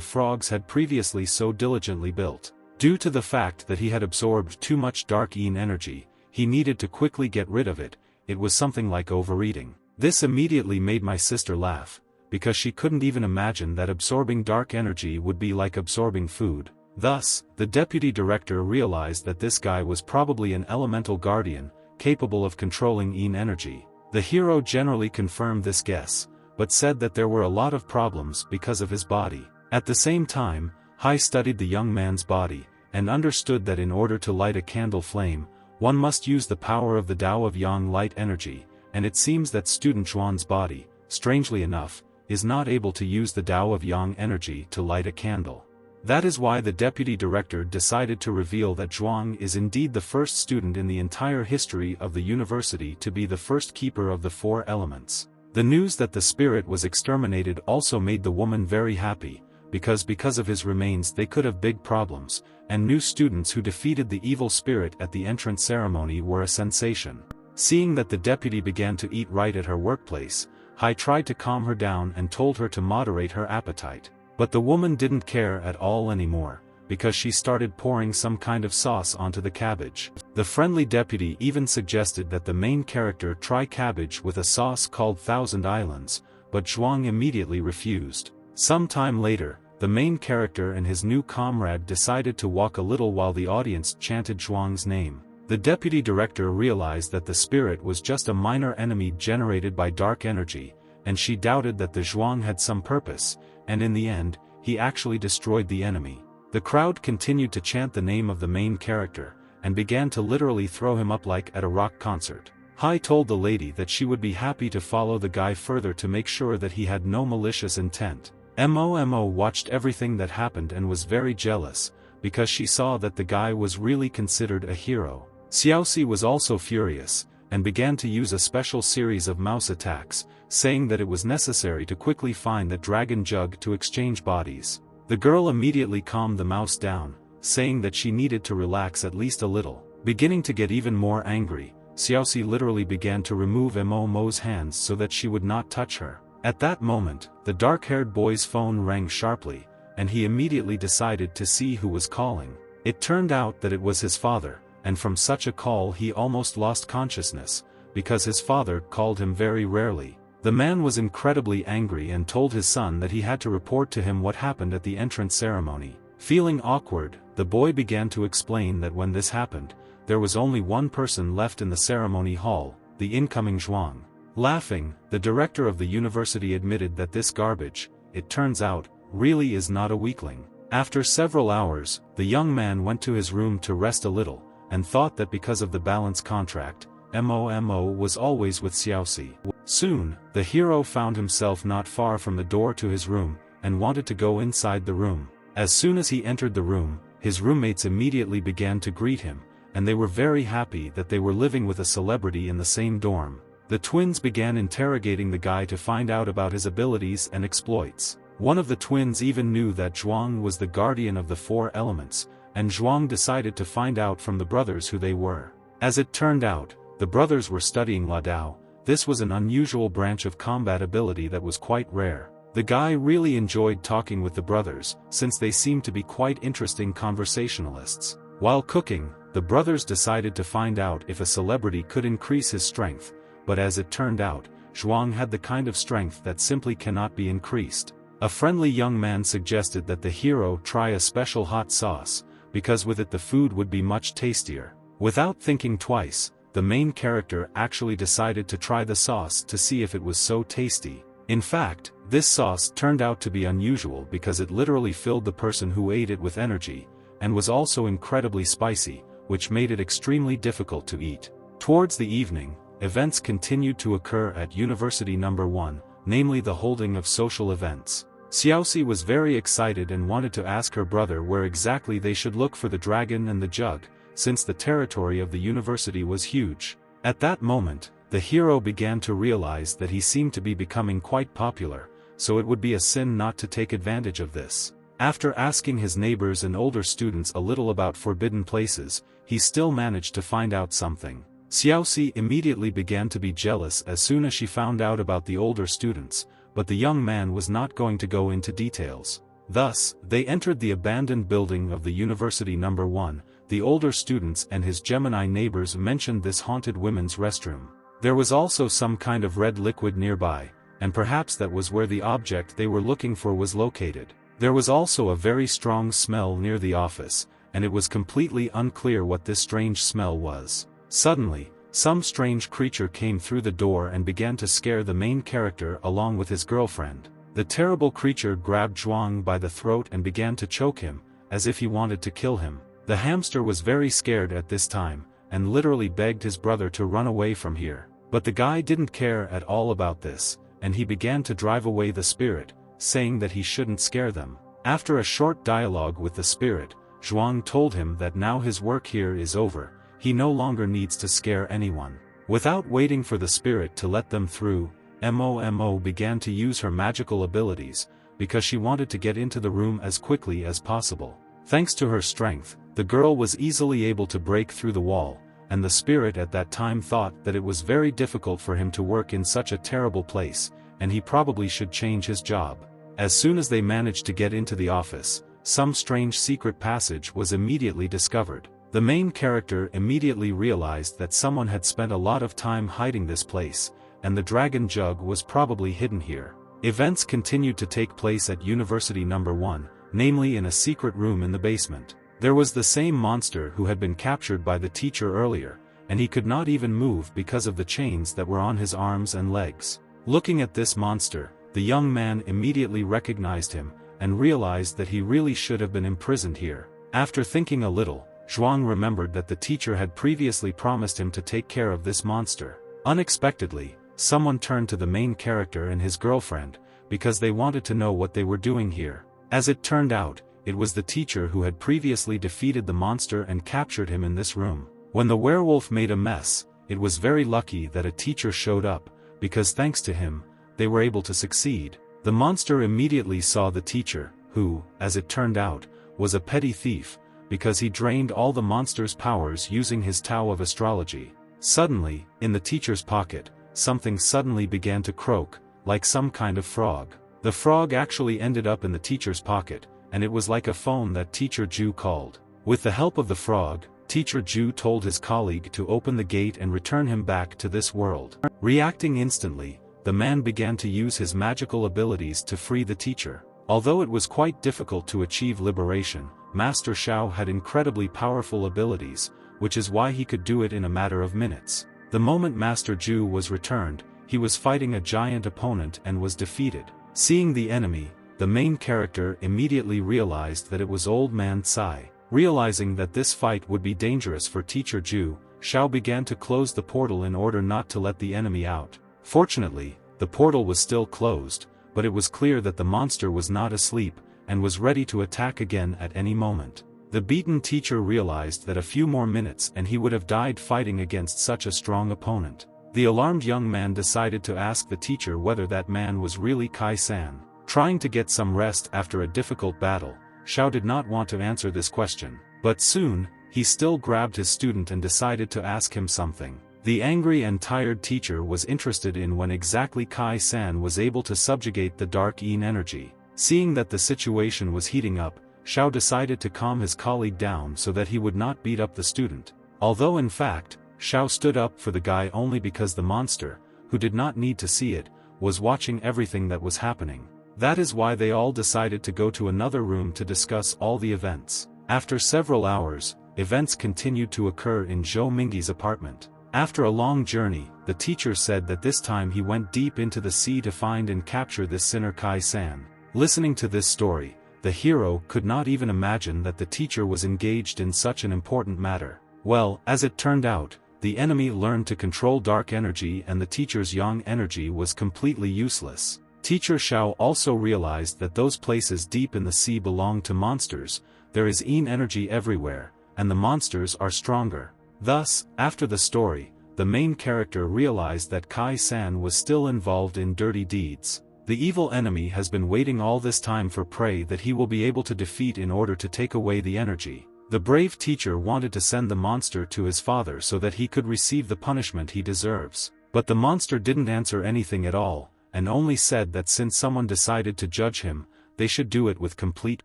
frogs had previously so diligently built. Due to the fact that he had absorbed too much dark yin energy, he needed to quickly get rid of it. It was something like overeating. This immediately made my sister laugh, because she couldn't even imagine that absorbing dark energy would be like absorbing food. Thus, the deputy director realized that this guy was probably an elemental guardian, capable of controlling yin energy. The hero generally confirmed this guess, but said that there were a lot of problems because of his body. At the same time, Hai studied the young man's body, and understood that in order to light a candle flame, one must use the power of the Tao of Yang light energy, and it seems that student Zhuang's body, strangely enough, is not able to use the Tao of Yang energy to light a candle. That is why the deputy director decided to reveal that Zhuang is indeed the first student in the entire history of the university to be the first keeper of the four elements. The news that the spirit was exterminated also made the woman very happy, because of his remains they could have big problems, and new students who defeated the evil spirit at the entrance ceremony were a sensation. Seeing that the deputy began to eat right at her workplace, Hai tried to calm her down and told her to moderate her appetite. But the woman didn't care at all anymore, because she started pouring some kind of sauce onto the cabbage. The friendly deputy even suggested that the main character try cabbage with a sauce called Thousand Islands, but Zhuang immediately refused. Some time later, the main character and his new comrade decided to walk a little while the audience chanted Zhuang's name. The deputy director realized that the spirit was just a minor enemy generated by dark energy, and she doubted that the Zhuang had some purpose, and in the end, he actually destroyed the enemy. The crowd continued to chant the name of the main character, and began to literally throw him up like at a rock concert. Hai told the lady that she would be happy to follow the guy further to make sure that he had no malicious intent. Mo watched everything that happened and was very jealous, because she saw that the guy was really considered a hero. Xiaoxi was also furious, and began to use a special series of mouse attacks, saying that it was necessary to quickly find the dragon jug to exchange bodies. The girl immediately calmed the mouse down, saying that she needed to relax at least a little. Beginning to get even more angry, Xiaoxi literally began to remove Mo's hands so that she would not touch her. At that moment, the dark-haired boy's phone rang sharply, and he immediately decided to see who was calling. It turned out that it was his father, and from such a call he almost lost consciousness, because his father called him very rarely. The man was incredibly angry and told his son that he had to report to him what happened at the entrance ceremony. Feeling awkward, the boy began to explain that when this happened, there was only one person left in the ceremony hall, the incoming Zhuang. Laughing, the director of the university admitted that this garbage, it turns out, really is not a weakling. After several hours, the young man went to his room to rest a little, and thought that because of the balance contract, Mo was always with Xiaoxi. Soon, the hero found himself not far from the door to his room, and wanted to go inside the room. As soon as he entered the room, his roommates immediately began to greet him, and they were very happy that they were living with a celebrity in the same dorm. The twins began interrogating the guy to find out about his abilities and exploits. One of the twins even knew that Zhuang was the guardian of the four elements, and Zhuang decided to find out from the brothers who they were. As it turned out, the brothers were studying La Dao. This was an unusual branch of combat ability that was quite rare. The guy really enjoyed talking with the brothers, since they seemed to be quite interesting conversationalists. While cooking, the brothers decided to find out if a celebrity could increase his strength, but as it turned out, Zhuang had the kind of strength that simply cannot be increased. A friendly young man suggested that the hero try a special hot sauce, because with it the food would be much tastier. Without thinking twice, the main character actually decided to try the sauce to see if it was so tasty. In fact, this sauce turned out to be unusual because it literally filled the person who ate it with energy, and was also incredibly spicy, which made it extremely difficult to eat. Towards the evening, events continued to occur at University No. 1, namely the holding of social events. Xiaoxi was very excited and wanted to ask her brother where exactly they should look for the dragon and the jug, since the territory of the university was huge. At that moment, the hero began to realize that he seemed to be becoming quite popular, so it would be a sin not to take advantage of this. After asking his neighbors and older students a little about forbidden places, he still managed to find out something. Xiaoxi immediately began to be jealous as soon as she found out about the older students, but the young man was not going to go into details. Thus, they entered the abandoned building of the University No. 1. The older students and his Gemini neighbors mentioned this haunted women's restroom. There was also some kind of red liquid nearby, and perhaps that was where the object they were looking for was located. There was also a very strong smell near the office, and it was completely unclear what this strange smell was. Suddenly, some strange creature came through the door and began to scare the main character along with his girlfriend. The terrible creature grabbed Zhuang by the throat and began to choke him, as if he wanted to kill him. The hamster was very scared at this time, and literally begged his brother to run away from here. But the guy didn't care at all about this, and he began to drive away the spirit, saying that he shouldn't scare them. After a short dialogue with the spirit, Zhuang told him that now his work here is over, he no longer needs to scare anyone. Without waiting for the spirit to let them through, Momo began to use her magical abilities, because she wanted to get into the room as quickly as possible. Thanks to her strength, the girl was easily able to break through the wall, and the spirit at that time thought that it was very difficult for him to work in such a terrible place, and he probably should change his job. As soon as they managed to get into the office, some strange secret passage was immediately discovered. The main character immediately realized that someone had spent a lot of time hiding this place, and the dragon jug was probably hidden here. Events continued to take place at University No. 1, namely in a secret room in the basement. There was the same monster who had been captured by the teacher earlier, and he could not even move because of the chains that were on his arms and legs. Looking at this monster, the young man immediately recognized him, and realized that he really should have been imprisoned here. After thinking a little, Zhuang remembered that the teacher had previously promised him to take care of this monster. Unexpectedly, someone turned to the main character and his girlfriend, because they wanted to know what they were doing here. As it turned out, it was the teacher who had previously defeated the monster and captured him in this room. When the werewolf made a mess, it was very lucky that a teacher showed up, because thanks to him, they were able to succeed. The monster immediately saw the teacher, who, as it turned out, was a petty thief, because he drained all the monster's powers using his Tao of astrology. Suddenly, in the teacher's pocket, something suddenly began to croak, like some kind of frog. The frog actually ended up in the teacher's pocket, and it was like a phone that Teacher Ju called. With the help of the frog, Teacher Ju told his colleague to open the gate and return him back to this world. Reacting instantly, the man began to use his magical abilities to free the teacher. Although it was quite difficult to achieve liberation, Master Shao had incredibly powerful abilities, which is why he could do it in a matter of minutes. The moment Master Ju was returned, he was fighting a giant opponent and was defeated. Seeing the enemy, the main character immediately realized that it was Old Man Tsai. Realizing that this fight would be dangerous for Teacher Ju, Shao began to close the portal in order not to let the enemy out. Fortunately, the portal was still closed, but it was clear that the monster was not asleep, and was ready to attack again at any moment. The beaten teacher realized that a few more minutes and he would have died fighting against such a strong opponent. The alarmed young man decided to ask the teacher whether that man was really Kai-san. Trying to get some rest after a difficult battle, Shao did not want to answer this question, but soon, he still grabbed his student and decided to ask him something. The angry and tired teacher was interested in when exactly Kai-san was able to subjugate the dark Yin energy. Seeing that the situation was heating up, Shao decided to calm his colleague down so that he would not beat up the student. Although in fact, Shao stood up for the guy only because the monster, who did not need to see it, was watching everything that was happening. That is why they all decided to go to another room to discuss all the events. After several hours, events continued to occur in Zhou Mingyi's apartment. After a long journey, the teacher said that this time he went deep into the sea to find and capture this sinner Kai-san. Listening to this story, the hero could not even imagine that the teacher was engaged in such an important matter. Well, as it turned out, the enemy learned to control dark energy and the teacher's yang energy was completely useless. Teacher Shao also realized that those places deep in the sea belong to monsters, there is Yin energy everywhere, and the monsters are stronger. Thus, after the story, the the main character realized that Kai-san was still involved in dirty deeds. The evil enemy has been waiting all this time for prey that he will be able to defeat in order to take away the energy. The brave teacher wanted to send the monster to his father so that he could receive the punishment he deserves. But the monster didn't answer anything at all, and only said that since someone decided to judge him, they should do it with complete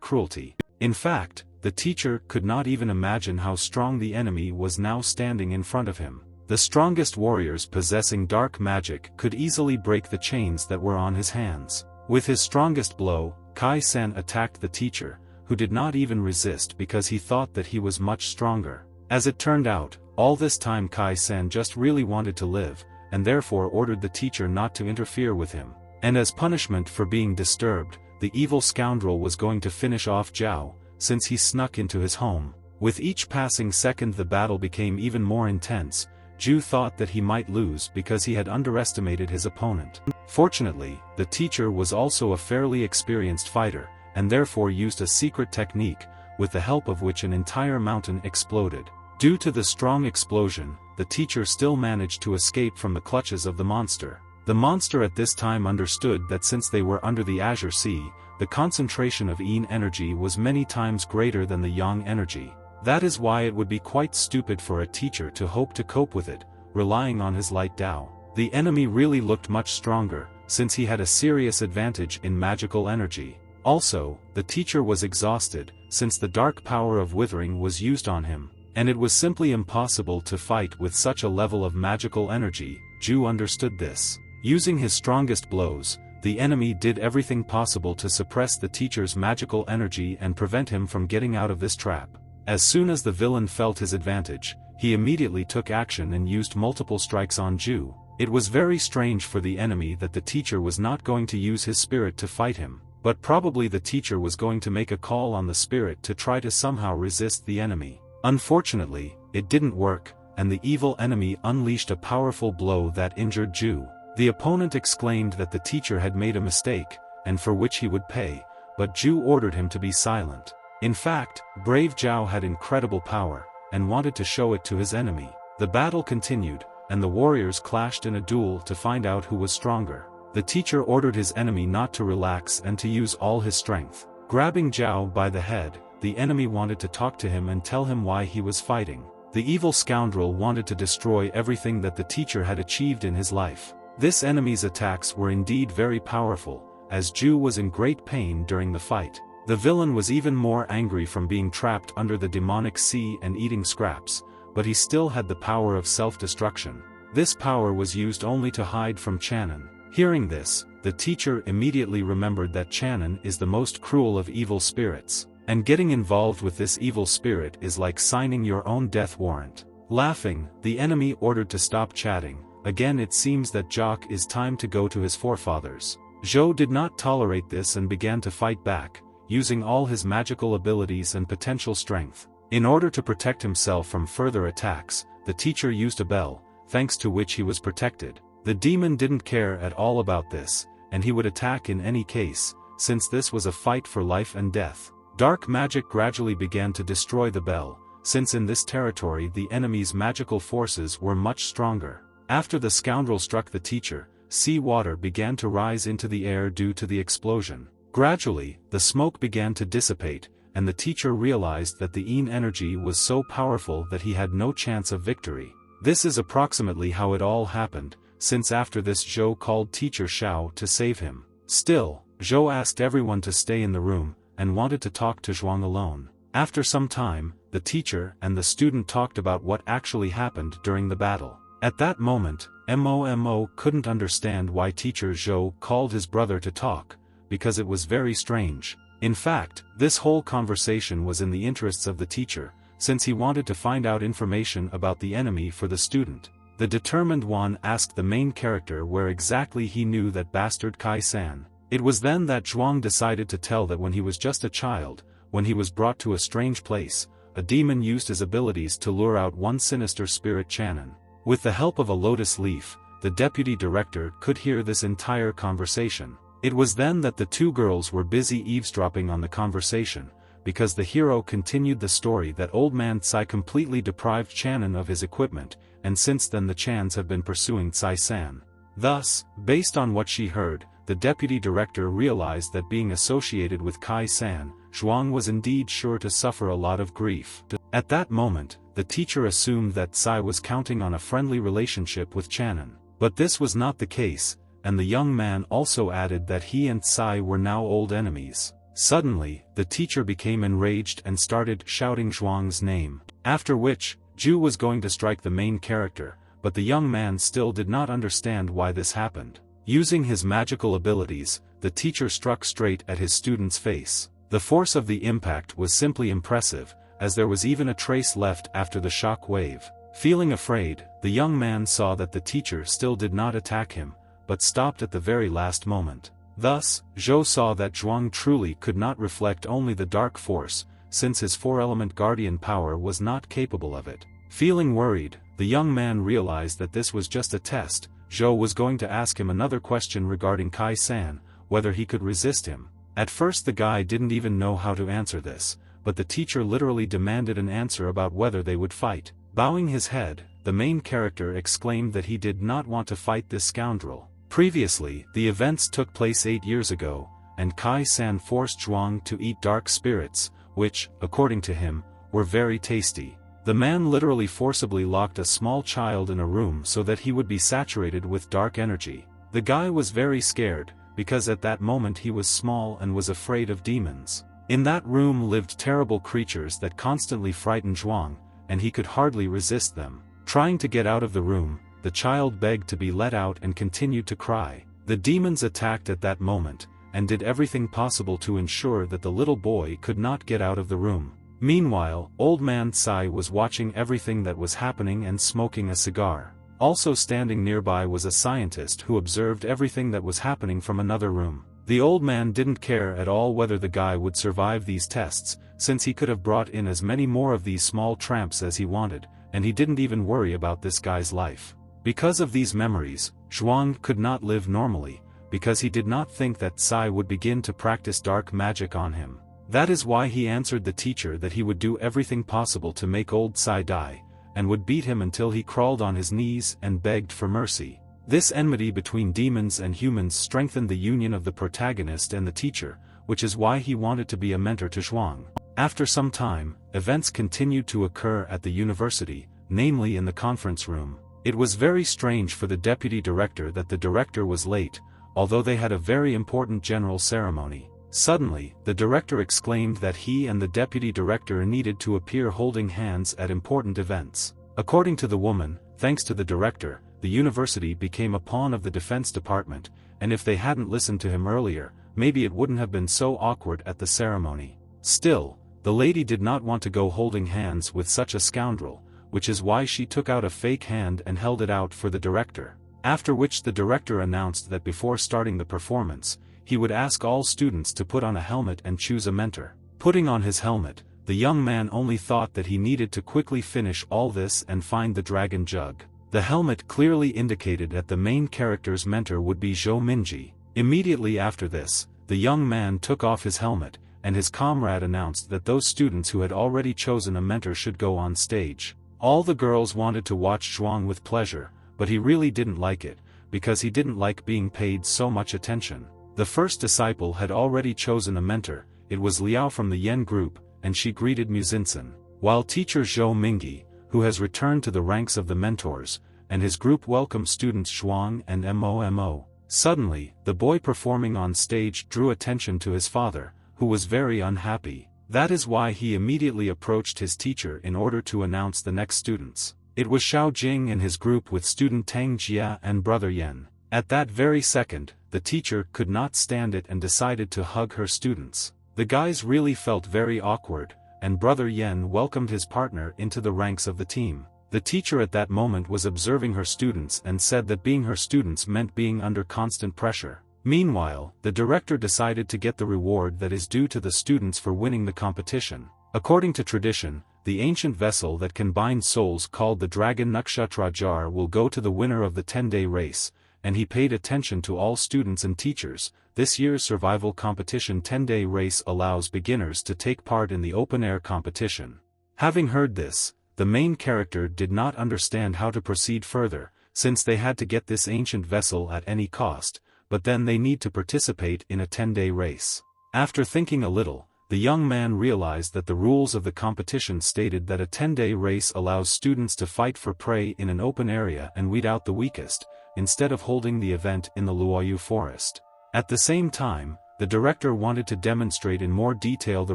cruelty. In fact, the teacher could not even imagine how strong the enemy was now standing in front of him. The strongest warriors possessing dark magic could easily break the chains that were on his hands. With his strongest blow, Kai-san attacked the teacher, who did not even resist because he thought that he was much stronger. As it turned out, all this time Kai-san just really wanted to live, and therefore ordered the teacher not to interfere with him. And as punishment for being disturbed, the evil scoundrel was going to finish off Zhao, since he snuck into his home. With each passing second the battle became even more intense. Zhu thought that he might lose because he had underestimated his opponent. Fortunately, the teacher was also a fairly experienced fighter, and therefore used a secret technique, with the help of which an entire mountain exploded. Due to the strong explosion, the teacher still managed to escape from the clutches of the monster. The monster at this time understood that since they were under the Azure Sea, the concentration of Yin energy was many times greater than the Yang energy. That is why it would be quite stupid for a teacher to hope to cope with it, relying on his light Tao. The enemy really looked much stronger, since he had a serious advantage in magical energy. Also, the teacher was exhausted, since the dark power of withering was used on him, and it was simply impossible to fight with such a level of magical energy. Zhu understood this. Using his strongest blows, the enemy did everything possible to suppress the teacher's magical energy and prevent him from getting out of this trap. As soon as the villain felt his advantage, he immediately took action and used multiple strikes on Zhu. It was very strange for the enemy that the teacher was not going to use his spirit to fight him, but probably the teacher was going to make a call on the spirit to try to somehow resist the enemy. Unfortunately, it didn't work, and the evil enemy unleashed a powerful blow that injured Zhu. The opponent exclaimed that the teacher had made a mistake, and for which he would pay, but Zhu ordered him to be silent. In fact, brave Zhao had incredible power, and wanted to show it to his enemy. The battle continued, and the warriors clashed in a duel to find out who was stronger. The teacher ordered his enemy not to relax and to use all his strength. Grabbing Zhao by the head, the enemy wanted to talk to him and tell him why he was fighting. The evil scoundrel wanted to destroy everything that the teacher had achieved in his life. This enemy's attacks were indeed very powerful, as Zhu was in great pain during the fight. The villain was even more angry from being trapped under the demonic sea and eating scraps, but he still had the power of self-destruction. This power was used only to hide from Channon. Hearing this, the teacher immediately remembered that Channon is the most cruel of evil spirits, and getting involved with this evil spirit is like signing your own death warrant. Laughing, the enemy ordered to stop chatting. Again it seems that Jock is time to go to his forefathers. Zhou did not tolerate this and began to fight back, using all his magical abilities and potential strength. In order to protect himself from further attacks, the teacher used a bell, thanks to which he was protected. The demon didn't care at all about this, and he would attack in any case, since this was a fight for life and death. Dark magic gradually began to destroy the bell, since in this territory the enemy's magical forces were much stronger. After the scoundrel struck the teacher, sea water began to rise into the air due to the explosion. Gradually, the smoke began to dissipate, and the teacher realized that the Yin energy was so powerful that he had no chance of victory. This is approximately how it all happened, since after this Zhou called teacher Xiao to save him. Still, Zhou asked everyone to stay in the room, and wanted to talk to Zhuang alone. After some time, the teacher and the student talked about what actually happened during the battle. At that moment, Mo couldn't understand why teacher Zhou called his brother to talk, because it was very strange. In fact, this whole conversation was in the interests of the teacher, since he wanted to find out information about the enemy for the student. The determined one asked the main character where exactly he knew that bastard Kai-san. It was then that Zhuang decided to tell that when he was just a child, when he was brought to a strange place, a demon used his abilities to lure out one sinister spirit Channon. With the help of a lotus leaf, the deputy director could hear this entire conversation. It was then that the two girls were busy eavesdropping on the conversation, because the hero continued the story that Old Man Tsai completely deprived Chanan of his equipment, and since then the Chans have been pursuing Tsai-san. Thus, based on what she heard, the deputy director realized that being associated with Kai-san, Zhuang was indeed sure to suffer a lot of grief. At that moment, the teacher assumed that Tsai was counting on a friendly relationship with Chanan. But this was not the case, and the young man also added that he and Tsai were now old enemies. Suddenly, the teacher became enraged and started shouting Zhuang's name. After which, Zhu was going to strike the main character, but the young man still did not understand why this happened. Using his magical abilities, the teacher struck straight at his student's face. The force of the impact was simply impressive, as there was even a trace left after the shock wave. Feeling afraid, the young man saw that the teacher still did not attack him, but stopped at the very last moment. Thus, Zhou saw that Zhuang truly could not reflect only the dark force, since his four-element guardian power was not capable of it. Feeling worried, the young man realized that this was just a test. Zhou was going to ask him another question regarding Kai-san, whether he could resist him. At first the guy didn't even know how to answer this, but the teacher literally demanded an answer about whether they would fight. Bowing his head, the main character exclaimed that he did not want to fight this scoundrel. Previously, the events took place 8 years ago, and Kai-san forced Zhuang to eat dark spirits, which, according to him, were very tasty. The man literally forcibly locked a small child in a room so that he would be saturated with dark energy. The guy was very scared, because at that moment he was small and was afraid of demons. In that room lived terrible creatures that constantly frightened Zhuang, and he could hardly resist them. Trying to get out of the room, the child begged to be let out and continued to cry. The demons attacked at that moment, and did everything possible to ensure that the little boy could not get out of the room. Meanwhile, Old Man Tsai was watching everything that was happening and smoking a cigar. Also standing nearby was a scientist who observed everything that was happening from another room. The old man didn't care at all whether the guy would survive these tests, since he could have brought in as many more of these small tramps as he wanted, and he didn't even worry about this guy's life. Because of these memories, Zhuang could not live normally, because he did not think that Tsai would begin to practice dark magic on him. That is why he answered the teacher that he would do everything possible to make old Tsai die, and would beat him until he crawled on his knees and begged for mercy. This enmity between demons and humans strengthened the union of the protagonist and the teacher, which is why he wanted to be a mentor to Zhuang. After some time, events continued to occur at the university, namely in the conference room. It was very strange for the deputy director that the director was late, although they had a very important general ceremony. Suddenly, the director exclaimed that he and the deputy director needed to appear holding hands at important events. According to the woman, thanks to the director, the university became a pawn of the defense department, and if they hadn't listened to him earlier, maybe it wouldn't have been so awkward at the ceremony. Still, the lady did not want to go holding hands with such a scoundrel, which is why she took out a fake hand and held it out for the director. After which the director announced that before starting the performance, he would ask all students to put on a helmet and choose a mentor. Putting on his helmet, the young man only thought that he needed to quickly finish all this and find the dragon jug. The helmet clearly indicated that the main character's mentor would be Zhou Minji. Immediately after this, the young man took off his helmet, and his comrade announced that those students who had already chosen a mentor should go on stage. All the girls wanted to watch Zhuang with pleasure, but he really didn't like it, because he didn't like being paid so much attention. The first disciple had already chosen a mentor. It was Liao from the Yen group, and she greeted Muzinsen. While teacher Zhou Mingi, who has returned to the ranks of the mentors, and his group welcomed students Zhuang and Momo. Suddenly, the boy performing on stage drew attention to his father, who was very unhappy. That is why he immediately approached his teacher in order to announce the next students. It was Xiao Jing and his group with student Tang Jia and brother Yen. At that very second, the teacher could not stand it and decided to hug her students. The guys really felt very awkward, and brother Yen welcomed his partner into the ranks of the team. The teacher at that moment was observing her students and said that being her students meant being under constant pressure. Meanwhile, the director decided to get the reward that is due to the students for winning the competition. According to tradition, the ancient vessel that can bind souls called the Dragon Nakshatra Jar will go to the winner of the 10-day race, and he paid attention to all students and teachers. this year's survival competition 10-day race allows beginners to take part in the open-air competition. Having heard this, the main character did not understand how to proceed further, since they had to get this ancient vessel at any cost, but then they need to participate in a 10-day race. After thinking a little, the young man realized that the rules of the competition stated that a 10-day race allows students to fight for prey in an open area and weed out the weakest, instead of holding the event in the Luoyu forest. At the same time, the director wanted to demonstrate in more detail the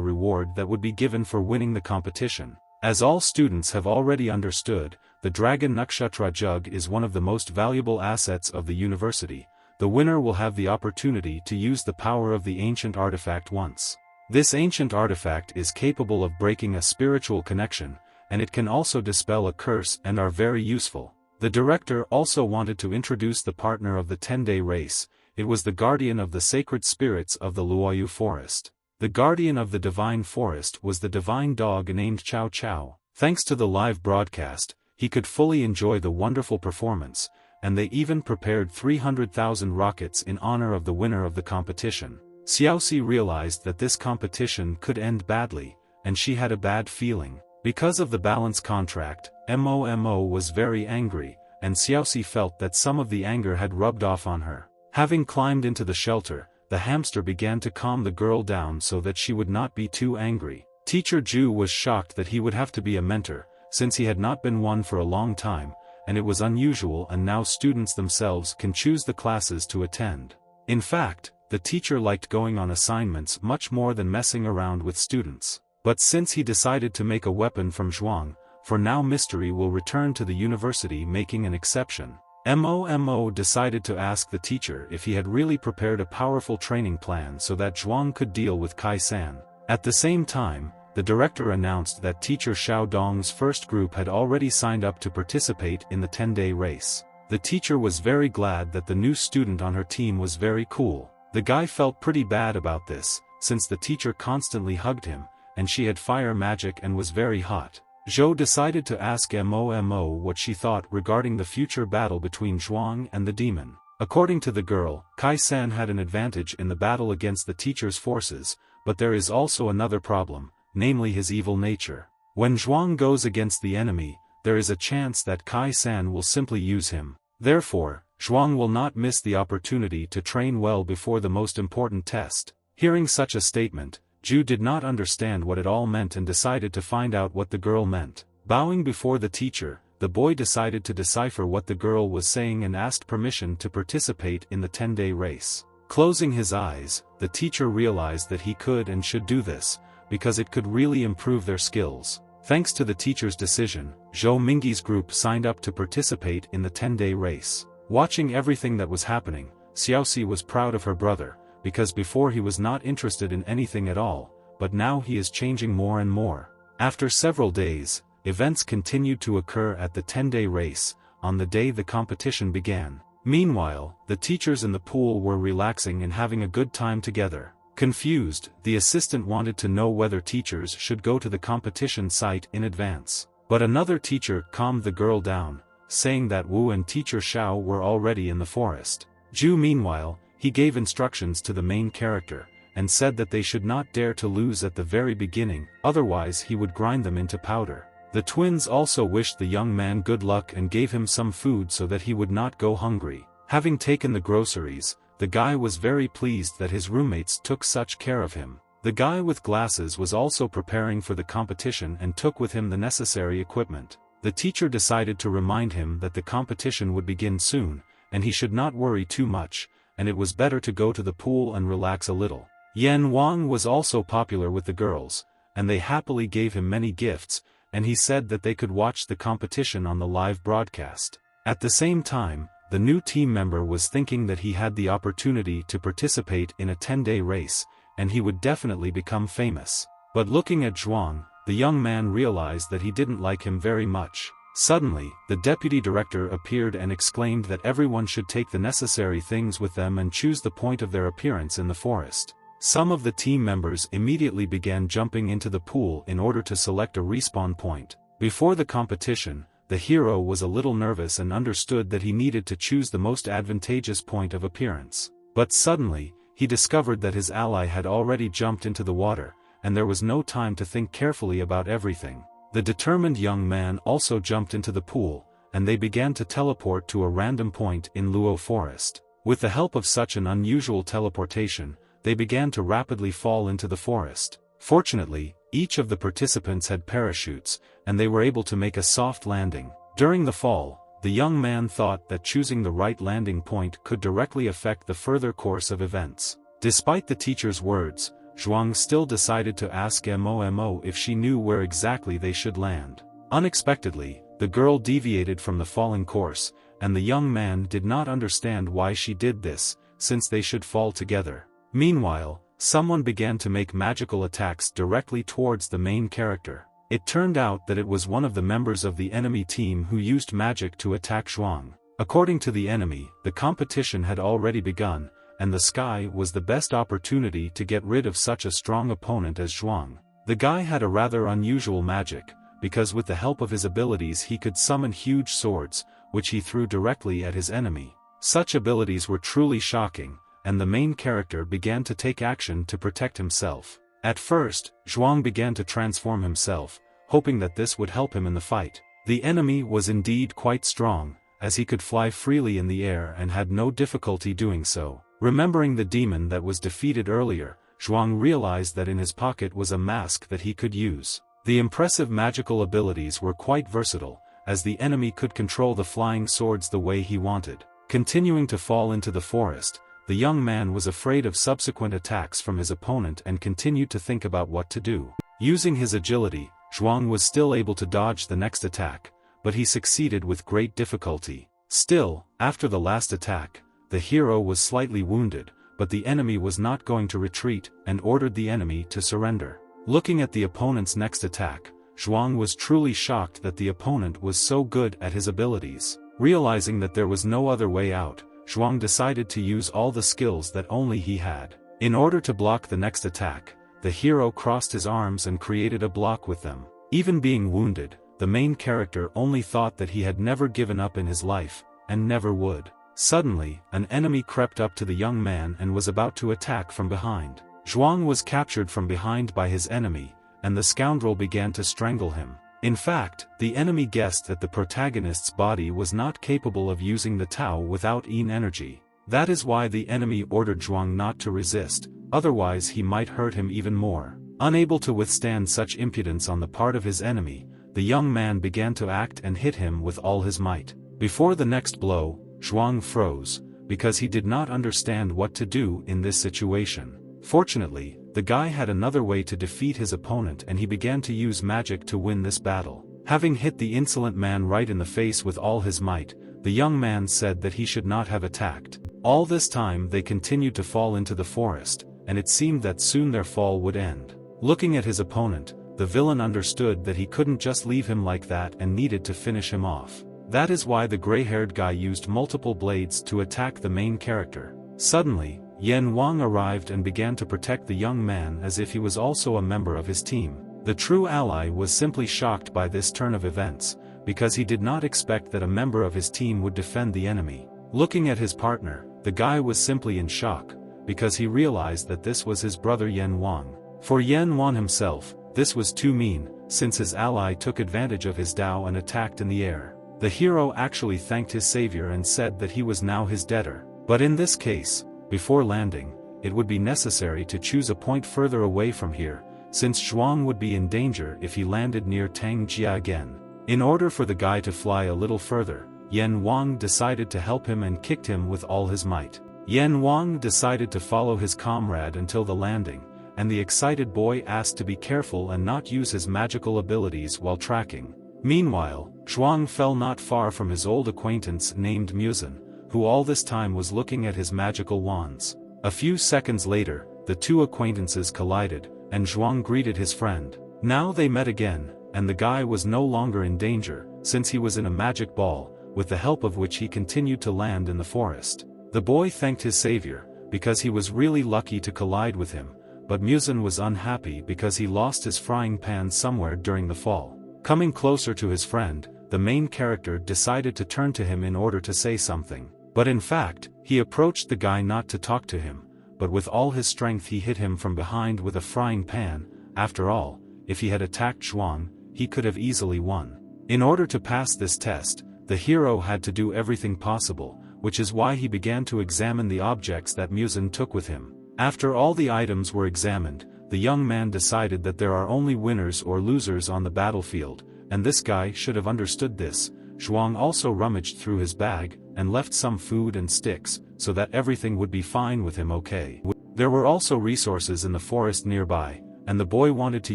reward that would be given for winning the competition. As all students have already understood, the Dragon Nakshatra Jug is one of the most valuable assets of the university. The winner will have the opportunity to use the power of the ancient artifact once. This ancient artifact is capable of breaking a spiritual connection, and it can also dispel a curse and are very useful. The director also wanted to introduce the partner of the 10-day race. It was the guardian of the sacred spirits of the Luoyu forest. The guardian of the divine forest was the divine dog named Chow Chow. Thanks to the live broadcast, he could fully enjoy the wonderful performance, and they even prepared 300,000 rockets in honor of the winner of the competition. Xiaoxi realized that this competition could end badly, and she had a bad feeling. Because of the balance contract, Momo was very angry, and Xiaoxi felt that some of the anger had rubbed off on her. Having climbed into the shelter, the hamster began to calm the girl down so that she would not be too angry. Teacher Ju was shocked that he would have to be a mentor, since he had not been one for a long time, and it was unusual, and now students themselves can choose the classes to attend. In fact, the teacher liked going on assignments much more than messing around with students. But since he decided to make a weapon from zhuang, for now Mystery will return to the university, making an exception. Momo decided to ask the teacher if he had really prepared a powerful training plan so that Zhuang could deal with Kai-san. At the same time, the director announced that teacher Xiao Dong's first group had already signed up to participate in the 10-day race. The teacher was very glad that the new student on her team was very cool. The guy felt pretty bad about this, since the teacher constantly hugged him, and she had fire magic and was very hot. Zhou decided to ask Momo what she thought regarding the future battle between Zhuang and the demon. According to the girl, Kai-san had an advantage in the battle against the teacher's forces, but there is also another problem, namely his evil nature. When Zhuang goes against the enemy, there is a chance that Kai-san will simply use him. Therefore, Zhuang will not miss the opportunity to train well before the most important test. Hearing such a statement, Ju did not understand what it all meant and decided to find out what the girl meant. Bowing before the teacher, the boy decided to decipher what the girl was saying and asked permission to participate in the 10-day race. Closing his eyes, the teacher realized that he could and should do this, because it could really improve their skills. Thanks to the teacher's decision, Zhou Mingyi's group signed up to participate in the 10-day race. Watching everything that was happening, Xiaoxi was proud of her brother, because before he was not interested in anything at all, but now he is changing more and more. After several days, events continued to occur at the 10-day race. On the day the competition began. Meanwhile, the teachers in the pool were relaxing and having a good time together. Confused, the assistant wanted to know whether teachers should go to the competition site in advance. But another teacher calmed the girl down, saying that Wu and teacher Xiao were already in the forest. Ju meanwhile, he gave instructions to the main character, and said that they should not dare to lose at the very beginning, otherwise he would grind them into powder. The twins also wished the young man good luck and gave him some food so that he would not go hungry. Having taken the groceries, the guy was very pleased that his roommates took such care of him. The guy with glasses was also preparing for the competition and took with him the necessary equipment. The teacher decided to remind him that the competition would begin soon, and he should not worry too much, and it was better to go to the pool and relax a little. Yan Wang was also popular with the girls, and they happily gave him many gifts, and he said that they could watch the competition on the live broadcast. At the same time, the new team member was thinking that he had the opportunity to participate in a 10-day race, and he would definitely become famous. But looking at Zhuang, the young man realized that he didn't like him very much. Suddenly, the deputy director appeared and exclaimed that everyone should take the necessary things with them and choose the point of their appearance in the forest. Some of the team members immediately began jumping into the pool in order to select a respawn point. Before the competition, the hero was a little nervous and understood that he needed to choose the most advantageous point of appearance. But suddenly, he discovered that his ally had already jumped into the water, and there was no time to think carefully about everything. The determined young man also jumped into the pool, and they began to teleport to a random point in Luo Forest. With the help of such an unusual teleportation, they began to rapidly fall into the forest. Fortunately, each of the participants had parachutes, and they were able to make a soft landing. During the fall, the young man thought that choosing the right landing point could directly affect the further course of events. Despite the teacher's words, Zhuang still decided to ask Mo if she knew where exactly they should land. Unexpectedly, the girl deviated from the falling course, and the young man did not understand why she did this, since they should fall together. Meanwhile, someone began to make magical attacks directly towards the main character. It turned out that it was one of the members of the enemy team who used magic to attack Zhuang. According to the enemy, the competition had already begun, and the sky was the best opportunity to get rid of such a strong opponent as Zhuang. The guy had a rather unusual magic, because with the help of his abilities he could summon huge swords, which he threw directly at his enemy. Such abilities were truly shocking, and the main character began to take action to protect himself. At first, Zhuang began to transform himself, hoping that this would help him in the fight. The enemy was indeed quite strong, as he could fly freely in the air and had no difficulty doing so. Remembering the demon that was defeated earlier, Zhuang realized that in his pocket was a mask that he could use. The impressive magical abilities were quite versatile, as the enemy could control the flying swords the way he wanted. Continuing to fall into the forest, the young man was afraid of subsequent attacks from his opponent and continued to think about what to do. Using his agility, Zhuang was still able to dodge the next attack, but he succeeded with great difficulty. Still, after the last attack, the hero was slightly wounded, but the enemy was not going to retreat and ordered the enemy to surrender. Looking at the opponent's next attack, Zhuang was truly shocked that the opponent was so good at his abilities. Realizing that there was no other way out, Zhuang decided to use all the skills that only he had. In order to block the next attack, the hero crossed his arms and created a block with them. Even being wounded, the main character only thought that he had never given up in his life, and never would. Suddenly, an enemy crept up to the young man and was about to attack from behind. Zhuang was captured from behind by his enemy, and the scoundrel began to strangle him. In fact, the enemy guessed that the protagonist's body was not capable of using the Tao without Yin energy. That is why the enemy ordered Zhuang not to resist, otherwise he might hurt him even more. Unable to withstand such impudence on the part of his enemy, the young man began to act and hit him with all his might. Before the next blow, Zhuang froze, because he did not understand what to do in this situation. Fortunately, the guy had another way to defeat his opponent and he began to use magic to win this battle. Having hit the insolent man right in the face with all his might, the young man said that he should not have attacked. All this time they continued to fall into the forest, and it seemed that soon their fall would end. Looking at his opponent, the villain understood that he couldn't just leave him like that and needed to finish him off. That is why the gray-haired guy used multiple blades to attack the main character. Suddenly, Yan Wang arrived and began to protect the young man as if he was also a member of his team. The true ally was simply shocked by this turn of events, because he did not expect that a member of his team would defend the enemy. Looking at his partner, the guy was simply in shock, because he realized that this was his brother Yan Wang. For Yan Wang himself, this was too mean, since his ally took advantage of his Tao and attacked in the air. The hero actually thanked his savior and said that he was now his debtor. But in this case, before landing, it would be necessary to choose a point further away from here, since Zhuang would be in danger if he landed near Tangjia again. In order for the guy to fly a little further, Yan Wang decided to help him and kicked him with all his might. Yan Wang decided to follow his comrade until the landing, and the excited boy asked to be careful and not use his magical abilities while tracking. Meanwhile, Zhuang fell not far from his old acquaintance named Muzan, who all this time was looking at his magical wands. A few seconds later, the two acquaintances collided, and Zhuang greeted his friend. Now they met again, and the guy was no longer in danger, since he was in a magic ball, with the help of which he continued to land in the forest. The boy thanked his savior, because he was really lucky to collide with him, but Muzan was unhappy because he lost his frying pan somewhere during the fall. Coming closer to his friend, the main character decided to turn to him in order to say something. But in fact, he approached the guy not to talk to him, but with all his strength he hit him from behind with a frying pan. After all, if he had attacked Zhuang, he could have easily won. In order to pass this test, the hero had to do everything possible, which is why he began to examine the objects that Muzan took with him. After all the items were examined, the young man decided that there are only winners or losers on the battlefield, and this guy should have understood this. Zhuang also rummaged through his bag, and left some food and sticks, so that everything would be fine with him. Okay. There were also resources in the forest nearby, and the boy wanted to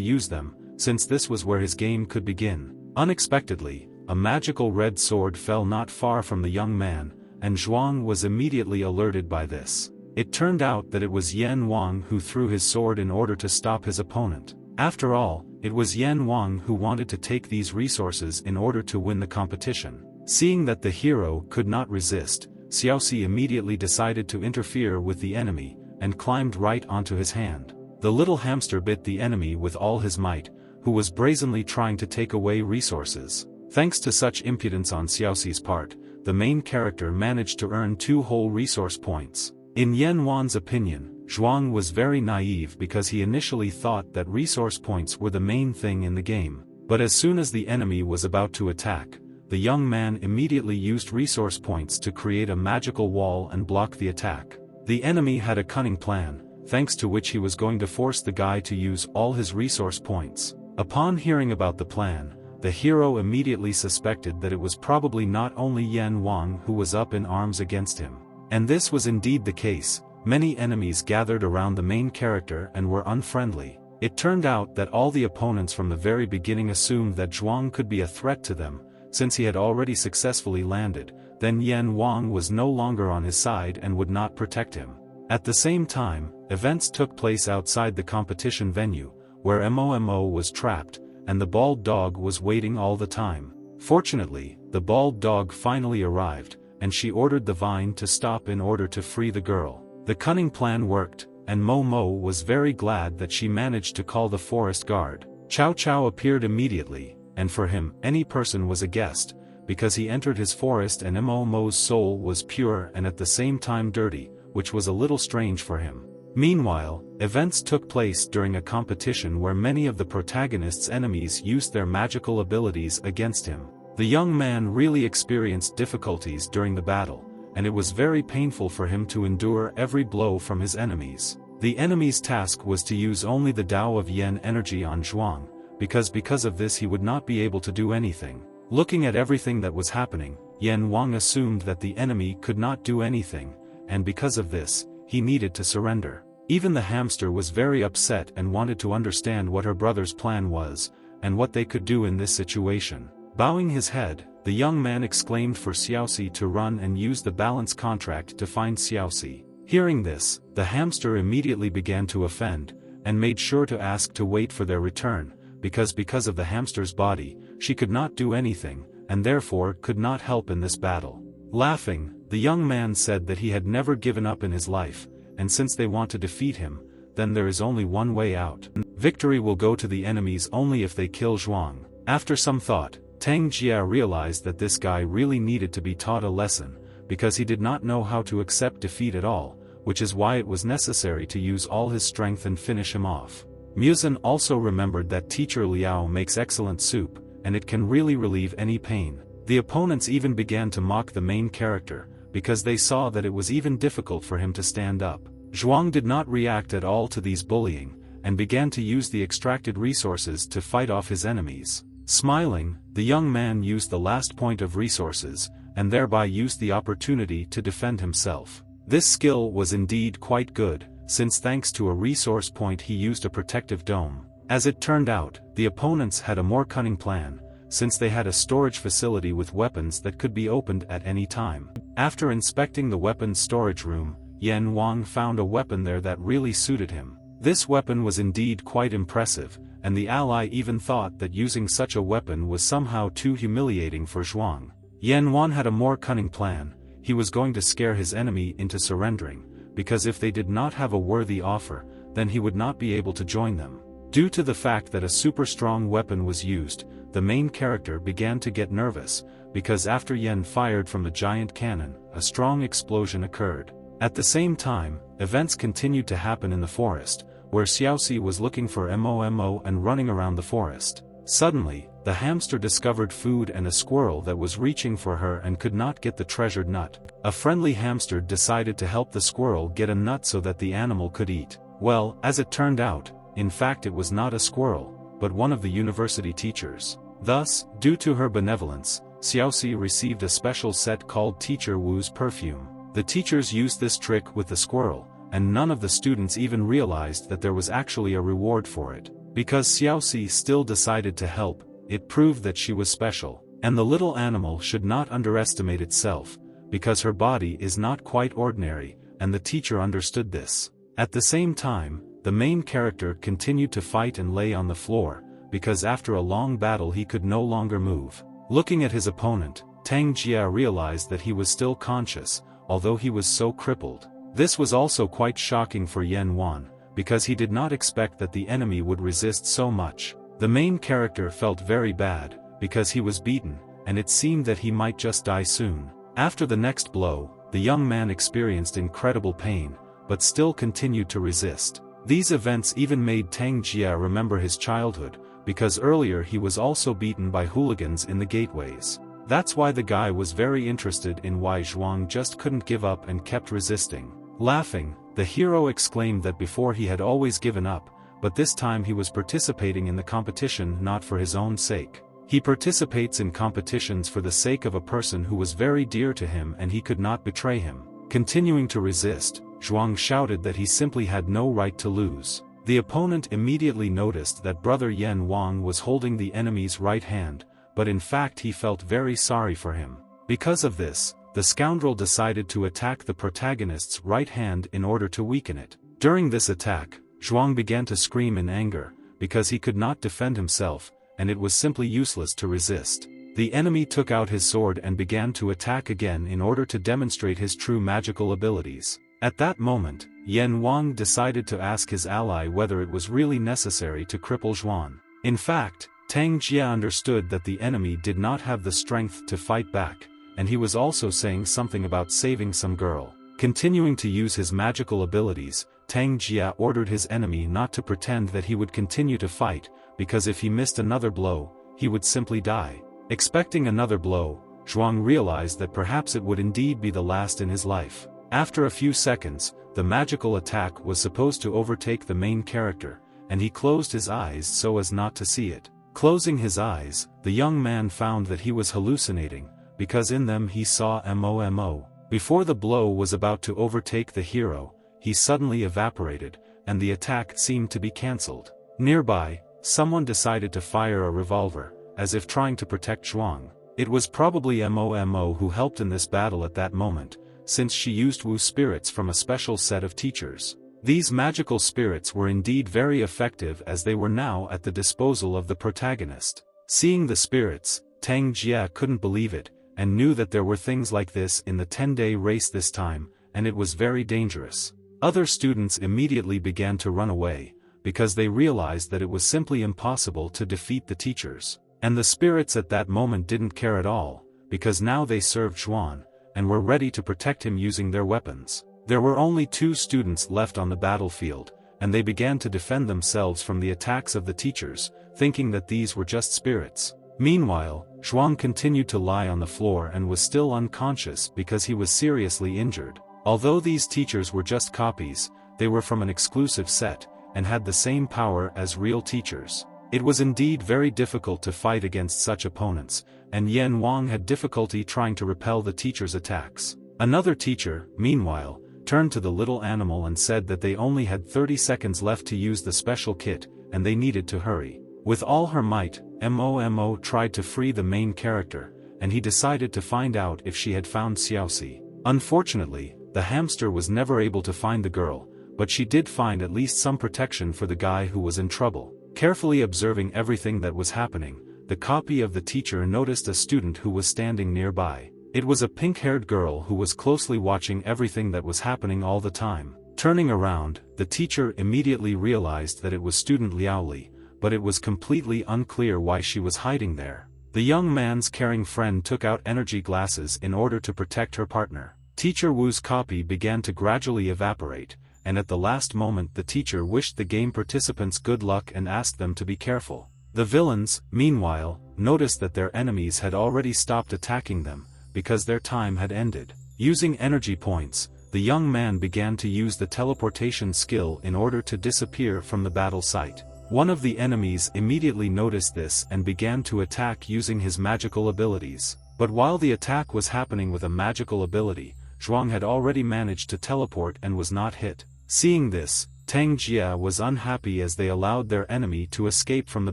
use them, since this was where his game could begin. Unexpectedly, a magical red sword fell not far from the young man, and Zhuang was immediately alerted by this. It turned out that it was Yan Wang who threw his sword in order to stop his opponent. After all, it was Yan Wang who wanted to take these resources in order to win the competition. Seeing that the hero could not resist, Xiaoxi immediately decided to interfere with the enemy, and climbed right onto his hand. The little hamster bit the enemy with all his might, who was brazenly trying to take away resources. Thanks to such impudence on Xiaoxi's part, the main character managed to earn 2 whole resource points. In Yan Wan's opinion, Zhuang was very naive because he initially thought that resource points were the main thing in the game. But as soon as the enemy was about to attack, the young man immediately used resource points to create a magical wall and block the attack. The enemy had a cunning plan, thanks to which he was going to force the guy to use all his resource points. Upon hearing about the plan, the hero immediately suspected that it was probably not only Yan Wang who was up in arms against him. And this was indeed the case. Many enemies gathered around the main character and were unfriendly. It turned out that all the opponents from the very beginning assumed that Zhuang could be a threat to them, since he had already successfully landed. Then Yan Wang was no longer on his side and would not protect him. At the same time, events took place outside the competition venue, where Momo was trapped, and the bald dog was waiting all the time. Fortunately, the bald dog finally arrived, and she ordered the vine to stop in order to free the girl. The cunning plan worked, and Momo was very glad that she managed to call the forest guard. Chow Chow appeared immediately, and for him, any person was a guest, because he entered his forest and Momo's soul was pure and at the same time dirty, which was a little strange for him. Meanwhile, events took place during a competition where many of the protagonist's enemies used their magical abilities against him. The young man really experienced difficulties during the battle, and it was very painful for him to endure every blow from his enemies. The enemy's task was to use only the Tao of Yen energy on Zhuang, because of this he would not be able to do anything. Looking at everything that was happening, Yan Wang assumed that the enemy could not do anything, and because of this, he needed to surrender. Even the hamster was very upset and wanted to understand what her brother's plan was, and what they could do in this situation. Bowing his head, the young man exclaimed for Xiaoxi to run and use the balance contract to find Xiaoxi. Hearing this, the hamster immediately began to offend, and made sure to ask to wait for their return, because of the hamster's body, she could not do anything, and therefore could not help in this battle. Laughing, the young man said that he had never given up in his life, and since they want to defeat him, then there is only one way out. Victory will go to the enemies only if they kill Zhuang. After some thought, Tang Jia realized that this guy really needed to be taught a lesson, because he did not know how to accept defeat at all, which is why it was necessary to use all his strength and finish him off. Muzan also remembered that teacher Liao makes excellent soup, and it can really relieve any pain. The opponents even began to mock the main character, because they saw that it was even difficult for him to stand up. Zhuang did not react at all to these bullying, and began to use the extracted resources to fight off his enemies. Smiling, the young man used the last point of resources, and thereby used the opportunity to defend himself. This skill was indeed quite good, since thanks to a resource point he used a protective dome. As it turned out, the opponents had a more cunning plan, since they had a storage facility with weapons that could be opened at any time. After inspecting the weapons storage room, Yan Wang found a weapon there that really suited him. This weapon was indeed quite impressive, and the ally even thought that using such a weapon was somehow too humiliating for Zhuang. Yan Wan had a more cunning plan. He was going to scare his enemy into surrendering, because if they did not have a worthy offer, then he would not be able to join them. Due to the fact that a super strong weapon was used, the main character began to get nervous, because after Yen fired from the giant cannon, a strong explosion occurred. At the same time, events continued to happen in the forest, where Xiaoxi was looking for Momo and running around the forest. Suddenly, the hamster discovered food and a squirrel that was reaching for her and could not get the treasured nut. A friendly hamster decided to help the squirrel get a nut so that the animal could eat. Well, as it turned out, in fact it was not a squirrel, but one of the university teachers. Thus, due to her benevolence, Xiaoxi received a special set called Teacher Wu's perfume. The teachers used this trick with the squirrel, and none of the students even realized that there was actually a reward for it. Because Xiaoxi still decided to help, it proved that she was special, and the little animal should not underestimate itself, because her body is not quite ordinary, and the teacher understood this. At the same time, the main character continued to fight and lay on the floor, because after a long battle he could no longer move. Looking at his opponent, Tang Jia realized that he was still conscious, although he was so crippled. This was also quite shocking for Yan Wan, because he did not expect that the enemy would resist so much. The main character felt very bad, because he was beaten, and it seemed that he might just die soon. After the next blow, the young man experienced incredible pain, but still continued to resist. These events even made Tang Jia remember his childhood, because earlier he was also beaten by hooligans in the gateways. That's why the guy was very interested in why Zhuang just couldn't give up and kept resisting. Laughing, the hero exclaimed that before he had always given up, but this time he was participating in the competition not for his own sake. He participates in competitions for the sake of a person who was very dear to him and he could not betray him. Continuing to resist, Zhuang shouted that he simply had no right to lose. The opponent immediately noticed that brother Yan Wang was holding the enemy's right hand, but in fact he felt very sorry for him. Because of this, the scoundrel decided to attack the protagonist's right hand in order to weaken it. During this attack, Zhuang began to scream in anger, because he could not defend himself, and it was simply useless to resist. The enemy took out his sword and began to attack again in order to demonstrate his true magical abilities. At that moment, Yan Wang decided to ask his ally whether it was really necessary to cripple Zhuang. In fact, Tang Jia understood that the enemy did not have the strength to fight back, and he was also saying something about saving some girl. Continuing to use his magical abilities, Tang Jia ordered his enemy not to pretend that he would continue to fight, because if he missed another blow, he would simply die. Expecting another blow, Zhuang realized that perhaps it would indeed be the last in his life. After a few seconds, the magical attack was supposed to overtake the main character, and he closed his eyes so as not to see it. Closing his eyes, the young man found that he was hallucinating, because in them he saw Momo. Before the blow was about to overtake the hero, he suddenly evaporated, and the attack seemed to be cancelled. Nearby, someone decided to fire a revolver, as if trying to protect Zhuang. It was probably Momo who helped in this battle at that moment, since she used Wu spirits from a special set of teachers. These magical spirits were indeed very effective as they were now at the disposal of the protagonist. Seeing the spirits, Tang Jia couldn't believe it, and knew that there were things like this in the 10-day race this time, and it was very dangerous. Other students immediately began to run away, because they realized that it was simply impossible to defeat the teachers. And the spirits at that moment didn't care at all, because now they served Zhuang, and were ready to protect him using their weapons. There were only 2 students left on the battlefield, and they began to defend themselves from the attacks of the teachers, thinking that these were just spirits. Meanwhile, Zhuang continued to lie on the floor and was still unconscious because he was seriously injured. Although these teachers were just copies, they were from an exclusive set, and had the same power as real teachers. It was indeed very difficult to fight against such opponents, and Yan Wang had difficulty trying to repel the teacher's attacks. Another teacher, meanwhile, turned to the little animal and said that they only had 30 seconds left to use the special kit, and they needed to hurry. With all her might, Momo tried to free the main character, and he decided to find out if she had found Xiaoxi. Unfortunately, the hamster was never able to find the girl, but she did find at least some protection for the guy who was in trouble. Carefully observing everything that was happening, the copy of the teacher noticed a student who was standing nearby. It was a pink-haired girl who was closely watching everything that was happening all the time. Turning around, the teacher immediately realized that it was student Liaoli, but it was completely unclear why she was hiding there. The young man's caring friend took out energy glasses in order to protect her partner. Teacher Wu's copy began to gradually evaporate, and at the last moment the teacher wished the game participants good luck and asked them to be careful. The villains, meanwhile, noticed that their enemies had already stopped attacking them, because their time had ended. Using energy points, the young man began to use the teleportation skill in order to disappear from the battle site. One of the enemies immediately noticed this and began to attack using his magical abilities. But while the attack was happening with a magical ability, Zhuang had already managed to teleport and was not hit. Seeing this, Tang Jia was unhappy as they allowed their enemy to escape from the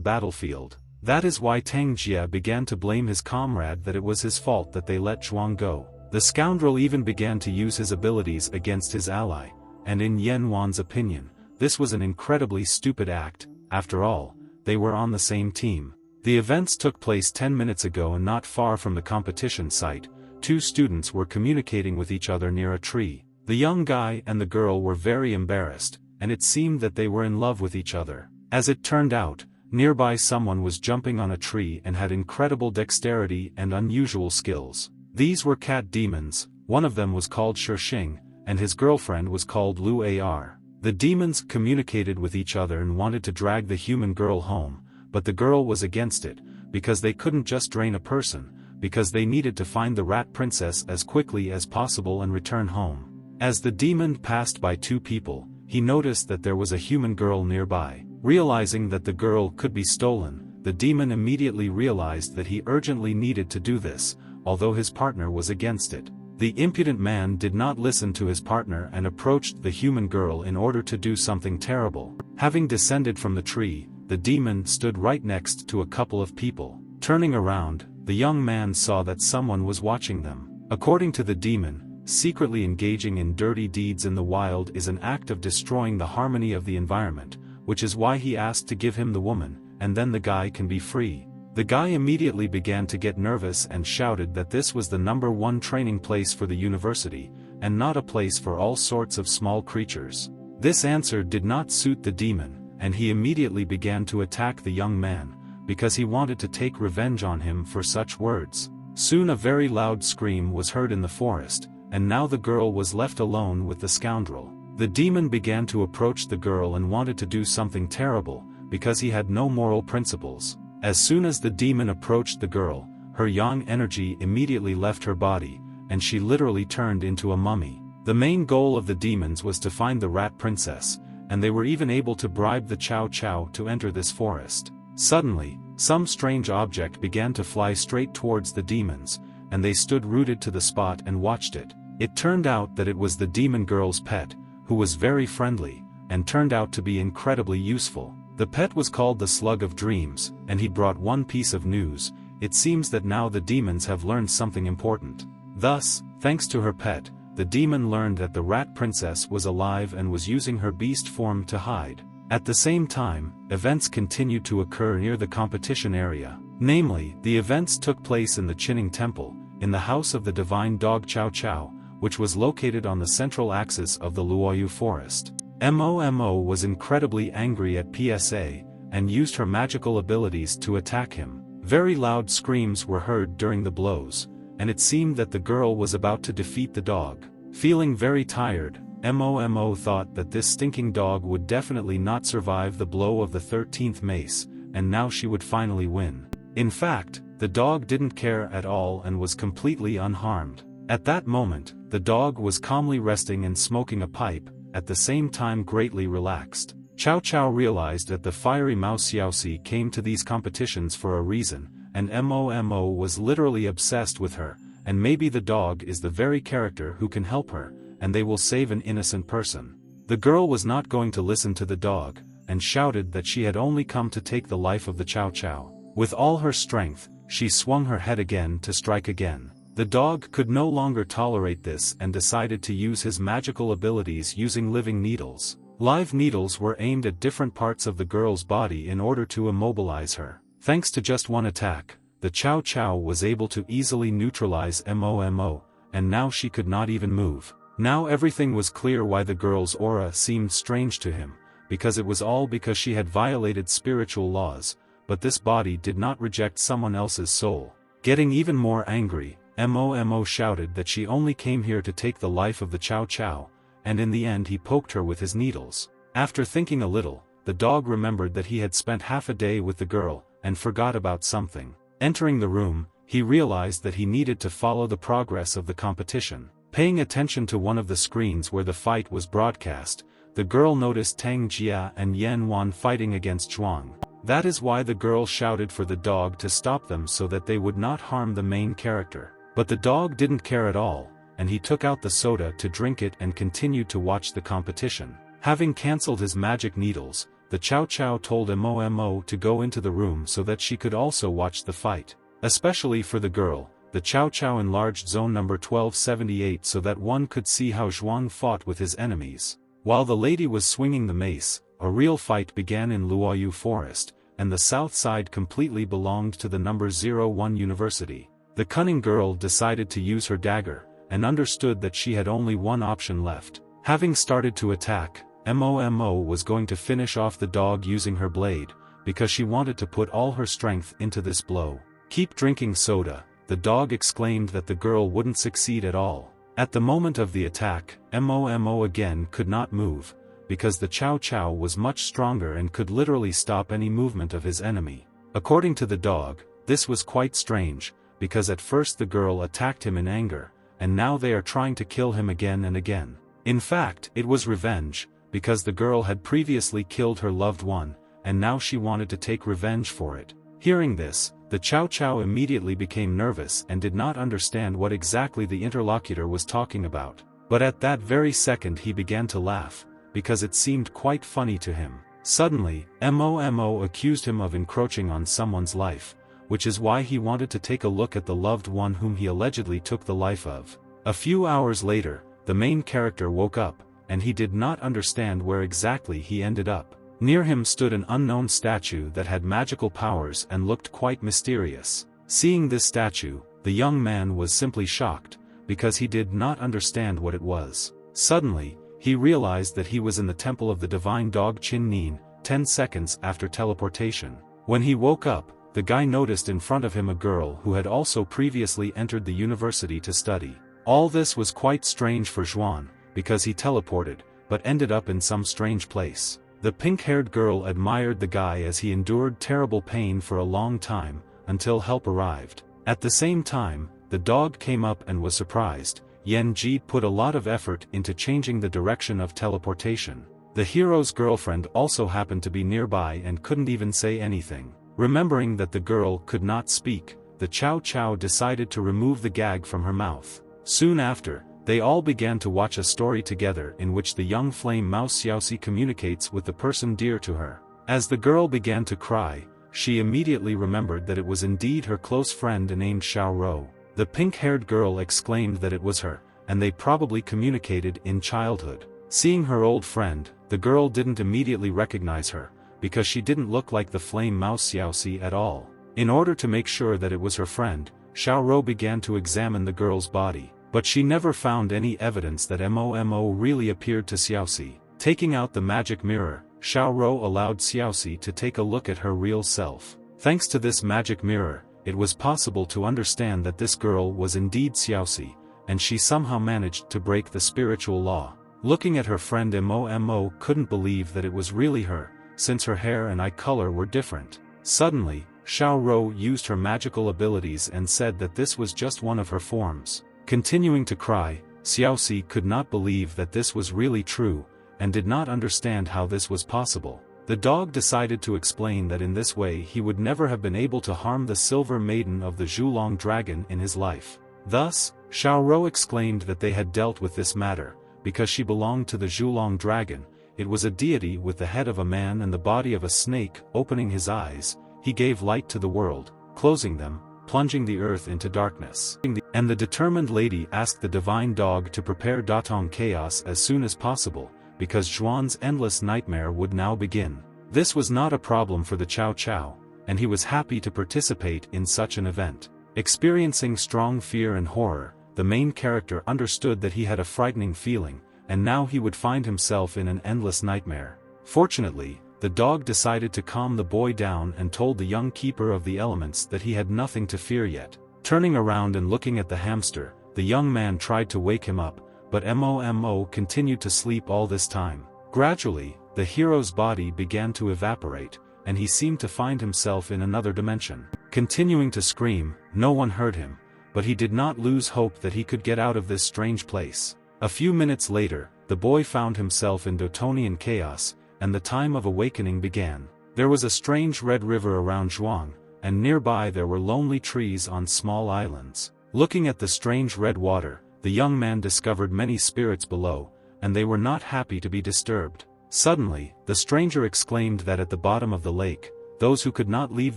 battlefield. That is why Tang Jia began to blame his comrade that it was his fault that they let Zhuang go. The scoundrel even began to use his abilities against his ally, and in Yan Wan's opinion, this was an incredibly stupid act. After all, they were on the same team. The events took place 10 minutes ago and not far from the competition site. Two students were communicating with each other near a tree. The young guy and the girl were very embarrassed, and it seemed that they were in love with each other. As it turned out, nearby someone was jumping on a tree and had incredible dexterity and unusual skills. These were cat demons. One of them was called Shixing, and his girlfriend was called Lu Ar. The demons communicated with each other and wanted to drag the human girl home, but the girl was against it, because they couldn't just drain a person, because they needed to find the rat princess as quickly as possible and return home. As the demon passed by two people, he noticed that there was a human girl nearby. Realizing that the girl could be stolen, the demon immediately realized that he urgently needed to do this, although his partner was against it. The impudent man did not listen to his partner and approached the human girl in order to do something terrible. Having descended from the tree, the demon stood right next to a couple of people. Turning around, the young man saw that someone was watching them. According to the demon, secretly engaging in dirty deeds in the wild is an act of destroying the harmony of the environment, which is why he asked to give him the woman, and then the guy can be free. The guy immediately began to get nervous and shouted that this was the #1 training place for the university, and not a place for all sorts of small creatures. This answer did not suit the demon, and he immediately began to attack the young man, because he wanted to take revenge on him for such words. Soon a very loud scream was heard in the forest, and now the girl was left alone with the scoundrel. The demon began to approach the girl and wanted to do something terrible, because he had no moral principles. As soon as the demon approached the girl, her yang energy immediately left her body, and she literally turned into a mummy. The main goal of the demons was to find the rat princess, and they were even able to bribe the Chow Chow to enter this forest. Suddenly, some strange object began to fly straight towards the demons, and they stood rooted to the spot and watched it. It turned out that it was the demon girl's pet, who was very friendly, and turned out to be incredibly useful. The pet was called the Slug of Dreams, and he brought one piece of news. It seems that now the demons have learned something important. Thus, thanks to her pet, the demon learned that the rat princess was alive and was using her beast form to hide. At the same time, events continued to occur near the competition area. Namely, the events took place in the Qinning Temple, in the house of the divine dog Chow Chow, which was located on the central axis of the Luoyu forest. Momo was incredibly angry at PSA, and used her magical abilities to attack him. Very loud screams were heard during the blows, and it seemed that the girl was about to defeat the dog. Feeling very tired, Momo thought that this stinking dog would definitely not survive the blow of the 13th mace, and now she would finally win. In fact, the dog didn't care at all and was completely unharmed. At that moment, the dog was calmly resting and smoking a pipe, at the same time greatly relaxed. Chow Chow realized that the fiery mouse Xiaoxi came to these competitions for a reason, and Momo was literally obsessed with her, and maybe the dog is the very character who can help her, and they will save an innocent person. The girl was not going to listen to the dog, and shouted that she had only come to take the life of the Chow Chow. With all her strength, she swung her head again to strike again. The dog could no longer tolerate this and decided to use his magical abilities using living needles. Live needles were aimed at different parts of the girl's body in order to immobilize her. Thanks to just one attack, the Chow Chow was able to easily neutralize Momo, and now she could not even move. Now everything was clear why the girl's aura seemed strange to him, because it was all because she had violated spiritual laws, but this body did not reject someone else's soul. Getting even more angry, Mo shouted that she only came here to take the life of the Chow Chow, and in the end he poked her with his needles. After thinking a little, the dog remembered that he had spent half a day with the girl, and forgot about something. Entering the room, he realized that he needed to follow the progress of the competition. Paying attention to one of the screens where the fight was broadcast, the girl noticed Tang Jia and Yan Wan fighting against Zhuang. That is why the girl shouted for the dog to stop them so that they would not harm the main character. But the dog didn't care at all, and he took out the soda to drink it and continued to watch the competition. Having cancelled his magic needles, the Chow Chow told Mo to go into the room so that she could also watch the fight. Especially for the girl, the Chow Chow enlarged zone number 1278 so that one could see how Zhuang fought with his enemies. While the lady was swinging the mace, a real fight began in Luoyu Forest, and the south side completely belonged to the number 01 University. The cunning girl decided to use her dagger, and understood that she had only one option left. Having started to attack, Mo was going to finish off the dog using her blade, because she wanted to put all her strength into this blow. "Keep drinking soda," the dog exclaimed that the girl wouldn't succeed at all. At the moment of the attack, Mo again could not move, because the Chow Chow was much stronger and could literally stop any movement of his enemy. According to the dog, this was quite strange, because at first the girl attacked him in anger, and now they are trying to kill him again and again. In fact, it was revenge, because the girl had previously killed her loved one, and now she wanted to take revenge for it. Hearing this, the Chow Chow immediately became nervous and did not understand what exactly the interlocutor was talking about. But at that very second he began to laugh, because it seemed quite funny to him. Suddenly, Mo accused him of encroaching on someone's life, which is why he wanted to take a look at the loved one whom he allegedly took the life of. A few hours later, the main character woke up, and he did not understand where exactly he ended up. Near him stood an unknown statue that had magical powers and looked quite mysterious. Seeing this statue, the young man was simply shocked, because he did not understand what it was. Suddenly, he realized that he was in the temple of the divine dog Qin Nin, 10 seconds after teleportation. When he woke up, the guy noticed in front of him a girl who had also previously entered the university to study. All this was quite strange for Zhuan, because he teleported, but ended up in some strange place. The pink-haired girl admired the guy as he endured terrible pain for a long time, until help arrived. At the same time, the dog came up and was surprised. Yan Ji put a lot of effort into changing the direction of teleportation. The hero's girlfriend also happened to be nearby and couldn't even say anything. Remembering that the girl could not speak, the Chow Chow decided to remove the gag from her mouth. Soon after, they all began to watch a story together in which the young flame mouse Xiaoxi communicates with the person dear to her. As the girl began to cry, she immediately remembered that it was indeed her close friend named Xiaoro. The pink-haired girl exclaimed that it was her, and they probably communicated in childhood. Seeing her old friend, the girl didn't immediately recognize her, because she didn't look like the flame mouse Xiaoxi at all. In order to make sure that it was her friend, Xiaoro began to examine the girl's body. But she never found any evidence that Mo really appeared to Xiaoxi. Taking out the magic mirror, Xiaoro allowed Xiaoxi to take a look at her real self. Thanks to this magic mirror, it was possible to understand that this girl was indeed Xiaoxi, and she somehow managed to break the spiritual law. Looking at her friend Mo couldn't believe that it was really her, since her hair and eye color were different. Suddenly, Xiaoro used her magical abilities and said that this was just one of her forms. Continuing to cry, Xiaoxi could not believe that this was really true, and did not understand how this was possible. The dog decided to explain that in this way he would never have been able to harm the silver maiden of the Zhulong dragon in his life. Thus, Xiaoro exclaimed that they had dealt with this matter, because she belonged to the Zhulong dragon. It was a deity with the head of a man and the body of a snake. Opening his eyes, he gave light to the world, closing them, plunging the earth into darkness. And the determined lady asked the divine dog to prepare Datong chaos as soon as possible, because Zhuan's endless nightmare would now begin. This was not a problem for the Chow Chow, and he was happy to participate in such an event. Experiencing strong fear and horror, the main character understood that he had a frightening feeling, and now he would find himself in an endless nightmare. Fortunately, the dog decided to calm the boy down and told the young keeper of the elements that he had nothing to fear yet. Turning around and looking at the hamster, the young man tried to wake him up, but Momo continued to sleep all this time. Gradually, the hero's body began to evaporate, and he seemed to find himself in another dimension. Continuing to scream, no one heard him, but he did not lose hope that he could get out of this strange place. A few minutes later, the boy found himself in Dotonian chaos, and the time of awakening began. There was a strange red river around Zhuang, and nearby there were lonely trees on small islands. Looking at the strange red water, the young man discovered many spirits below, and they were not happy to be disturbed. Suddenly, the stranger exclaimed that at the bottom of the lake, those who could not leave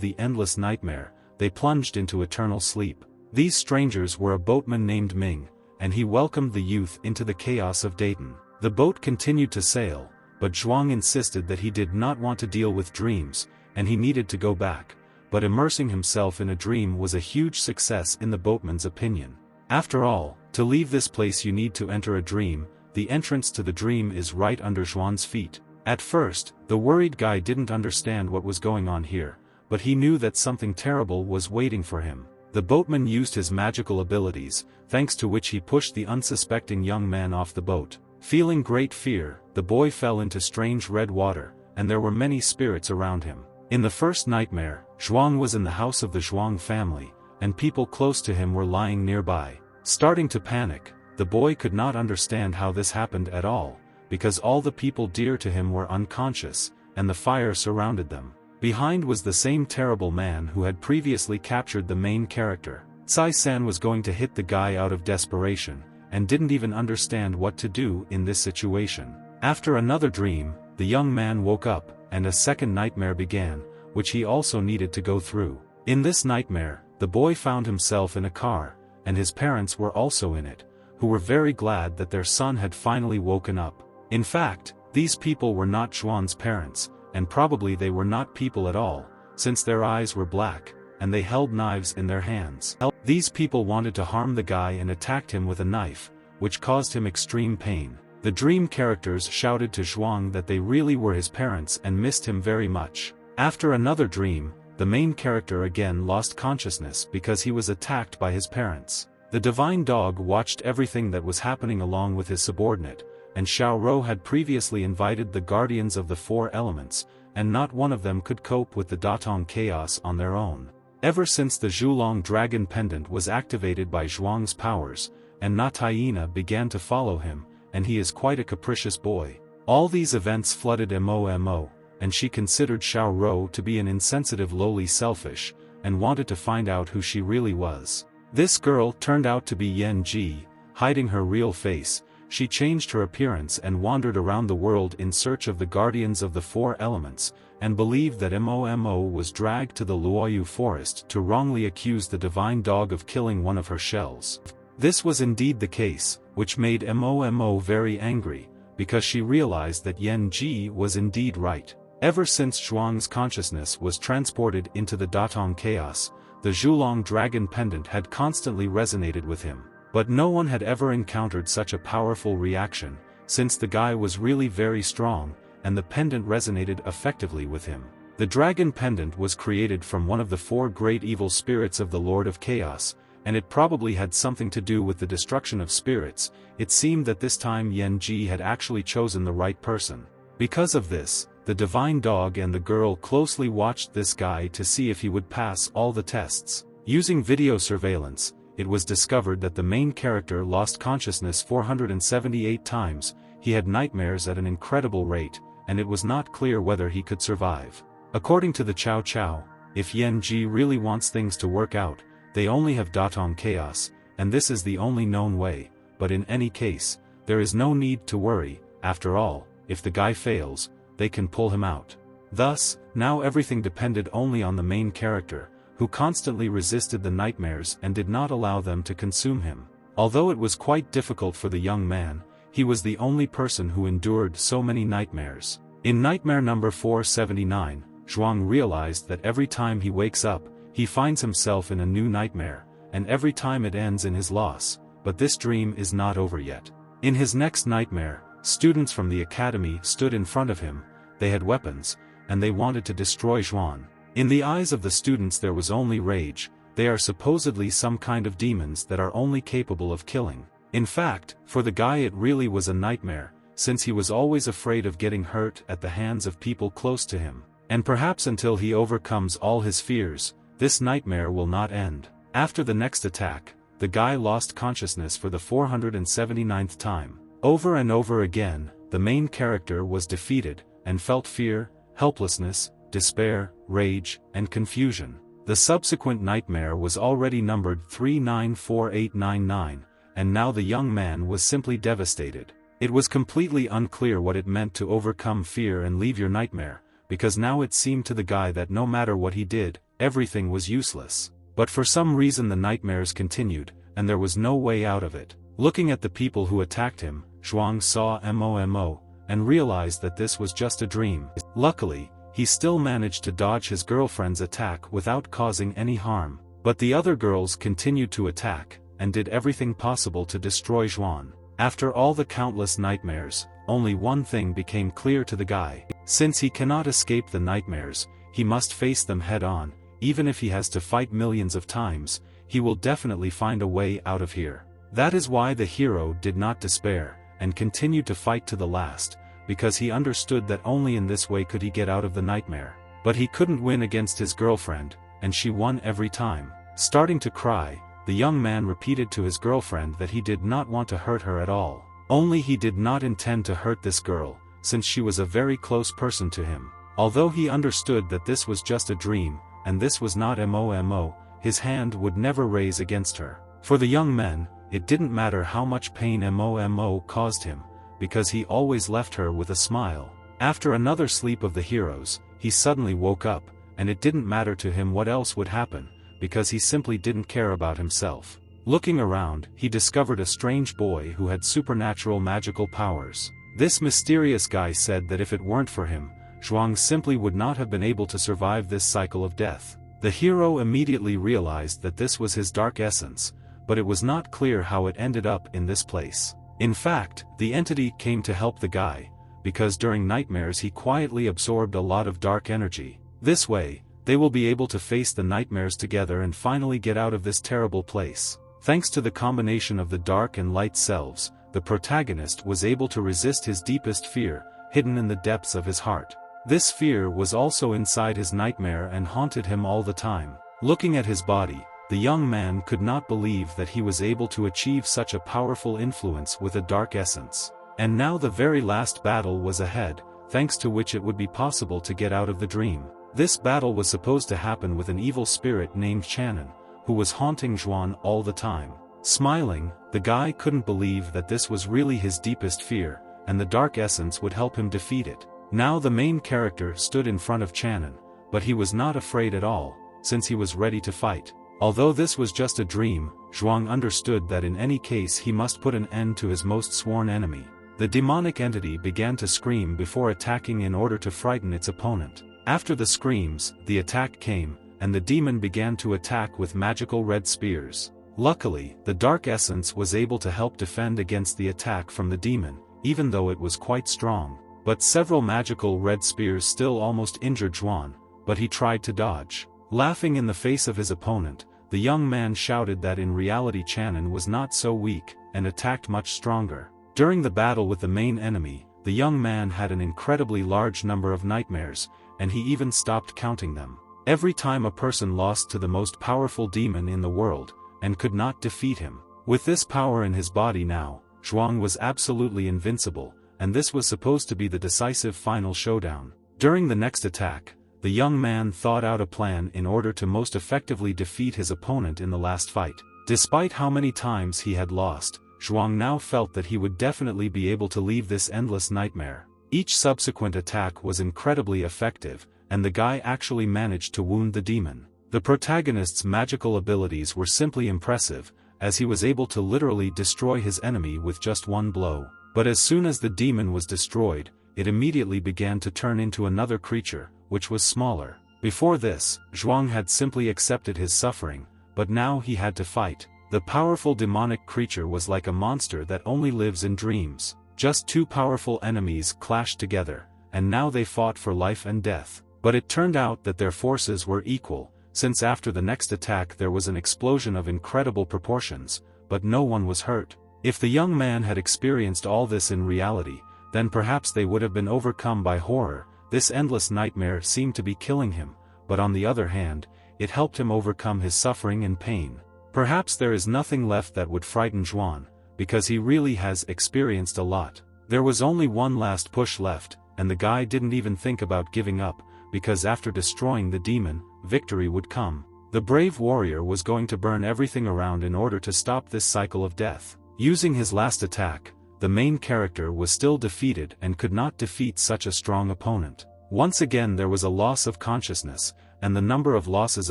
the endless nightmare, they plunged into eternal sleep. These strangers were a boatman named Ming, and he welcomed the youth into the chaos of Dayton. The boat continued to sail, but Zhuang insisted that he did not want to deal with dreams, and he needed to go back. But immersing himself in a dream was a huge success in the boatman's opinion. After all, to leave this place you need to enter a dream. The entrance to the dream is right under Zhuang's feet. At first, the worried guy didn't understand what was going on here, but he knew that something terrible was waiting for him. The boatman used his magical abilities, thanks to which he pushed the unsuspecting young man off the boat. Feeling great fear, the boy fell into strange red water, and there were many spirits around him. In the first nightmare, Zhuang was in the house of the Zhuang family, and people close to him were lying nearby. Starting to panic, the boy could not understand how this happened at all, because all the people dear to him were unconscious, and the fire surrounded them. Behind was the same terrible man who had previously captured the main character. Sai-san was going to hit the guy out of desperation, and didn't even understand what to do in this situation. After another dream, the young man woke up, and a second nightmare began, which he also needed to go through. In this nightmare, the boy found himself in a car, and his parents were also in it, who were very glad that their son had finally woken up. In fact, these people were not Zhuang's parents, and probably they were not people at all, since their eyes were black, and they held knives in their hands. These people wanted to harm the guy and attacked him with a knife, which caused him extreme pain. The dream characters shouted to Zhuang that they really were his parents and missed him very much. After another dream, the main character again lost consciousness because he was attacked by his parents. The divine dog watched everything that was happening along with his subordinate, and Xiao Rou had previously invited the guardians of the four elements, and not one of them could cope with the Datong chaos on their own. Ever since the Zhulong dragon pendant was activated by Zhuang's powers, and Nataina began to follow him, and he is quite a capricious boy. All these events flooded Momo, and she considered Xiao Rou to be an insensitive lowly selfish, and wanted to find out who she really was. This girl turned out to be Yan Ji. Hiding her real face, she changed her appearance and wandered around the world in search of the guardians of the four elements, and believed that Momo was dragged to the Luoyu forest to wrongly accuse the divine dog of killing one of her shells. This was indeed the case, which made Momo very angry, because she realized that Yan Ji was indeed right. Ever since Zhuang's consciousness was transported into the Datong chaos, the Zhulong dragon pendant had constantly resonated with him. But no one had ever encountered such a powerful reaction, since the guy was really very strong, and the pendant resonated effectively with him. The dragon pendant was created from one of the four great evil spirits of the Lord of Chaos, and it probably had something to do with the destruction of spirits. It seemed that this time Yan Ji had actually chosen the right person. Because of this, the divine dog and the girl closely watched this guy to see if he would pass all the tests. Using video surveillance, it was discovered that the main character lost consciousness 478 times, he had nightmares at an incredible rate, and it was not clear whether he could survive. According to the Chow Chow, if Yan Ji really wants things to work out, they only have Datong chaos, and this is the only known way, but in any case, there is no need to worry. After all, if the guy fails, they can pull him out. Thus, now everything depended only on the main character, who constantly resisted the nightmares and did not allow them to consume him. Although it was quite difficult for the young man, he was the only person who endured so many nightmares. In nightmare number 479, Zhuang realized that every time he wakes up, he finds himself in a new nightmare, and every time it ends in his loss. But this dream is not over yet. In his next nightmare, students from the academy stood in front of him. They had weapons, and they wanted to destroy Zhuang. In the eyes of the students there was only rage, they are supposedly some kind of demons that are only capable of killing. In fact, for the guy it really was a nightmare, since he was always afraid of getting hurt at the hands of people close to him. And perhaps until he overcomes all his fears, this nightmare will not end. After the next attack, the guy lost consciousness for the 479th time. Over and over again, the main character was defeated, and felt fear, helplessness, despair, rage, and confusion. The subsequent nightmare was already numbered 394899, and now the young man was simply devastated. It was completely unclear what it meant to overcome fear and leave your nightmare, because now it seemed to the guy that no matter what he did, everything was useless. But for some reason the nightmares continued, and there was no way out of it. Looking at the people who attacked him, Zhuang saw Momo, and realized that this was just a dream. Luckily, he still managed to dodge his girlfriend's attack without causing any harm. But the other girls continued to attack, and did everything possible to destroy Zhuang. After all the countless nightmares, only one thing became clear to the guy. Since he cannot escape the nightmares, he must face them head-on. Even if he has to fight millions of times, he will definitely find a way out of here. That is why the hero did not despair, and continued to fight to the last, because he understood that only in this way could he get out of the nightmare. But he couldn't win against his girlfriend, and she won every time. Starting to cry, the young man repeated to his girlfriend that he did not want to hurt her at all. Only he did not intend to hurt this girl, since she was a very close person to him. Although he understood that this was just a dream, and this was not Momo, his hand would never raise against her. For the young man, it didn't matter how much pain Momo caused him, because he always left her with a smile. After another sleep of the heroes, he suddenly woke up, and it didn't matter to him what else would happen, because he simply didn't care about himself. Looking around, he discovered a strange boy who had supernatural magical powers. This mysterious guy said that if it weren't for him, Zhuang simply would not have been able to survive this cycle of death. The hero immediately realized that this was his dark essence, but it was not clear how it ended up in this place. In fact, the entity came to help the guy, because during nightmares he quietly absorbed a lot of dark energy. This way, they will be able to face the nightmares together and finally get out of this terrible place. Thanks to the combination of the dark and light selves, the protagonist was able to resist his deepest fear, hidden in the depths of his heart. This fear was also inside his nightmare and haunted him all the time. Looking at his body, the young man could not believe that he was able to achieve such a powerful influence with a dark essence. And now the very last battle was ahead, thanks to which it would be possible to get out of the dream. This battle was supposed to happen with an evil spirit named Shannon, who was haunting Zhuang all the time. Smiling, the guy couldn't believe that this was really his deepest fear, and the dark essence would help him defeat it. Now the main character stood in front of Shannon, but he was not afraid at all, since he was ready to fight. Although this was just a dream, Zhuang understood that in any case he must put an end to his most sworn enemy. The demonic entity began to scream before attacking in order to frighten its opponent. After the screams, the attack came, and the demon began to attack with magical red spears. Luckily, the dark essence was able to help defend against the attack from the demon, even though it was quite strong. But several magical red spears still almost injured Zhuang, but he tried to dodge. Laughing in the face of his opponent, the young man shouted that in reality Shannon was not so weak, and attacked much stronger. During the battle with the main enemy, the young man had an incredibly large number of nightmares, and he even stopped counting them. Every time a person lost to the most powerful demon in the world, and could not defeat him. With this power in his body now, Zhuang was absolutely invincible, and this was supposed to be the decisive final showdown. During the next attack, the young man thought out a plan in order to most effectively defeat his opponent in the last fight. Despite how many times he had lost, Zhuang now felt that he would definitely be able to leave this endless nightmare. Each subsequent attack was incredibly effective, and the guy actually managed to wound the demon. The protagonist's magical abilities were simply impressive, as he was able to literally destroy his enemy with just one blow. But as soon as the demon was destroyed, it immediately began to turn into another creature, which was smaller. Before this, Zhuang had simply accepted his suffering, but now he had to fight. The powerful demonic creature was like a monster that only lives in dreams. Just two powerful enemies clashed together, and now they fought for life and death. But it turned out that their forces were equal, since after the next attack there was an explosion of incredible proportions, but no one was hurt. If the young man had experienced all this in reality, then perhaps they would have been overcome by horror. This endless nightmare seemed to be killing him, but on the other hand, it helped him overcome his suffering and pain. Perhaps there is nothing left that would frighten Zhuan, because he really has experienced a lot. There was only one last push left, and the guy didn't even think about giving up, because after destroying the demon, victory would come. The brave warrior was going to burn everything around in order to stop this cycle of death. Using his last attack, the main character was still defeated and could not defeat such a strong opponent. Once again there was a loss of consciousness, and the number of losses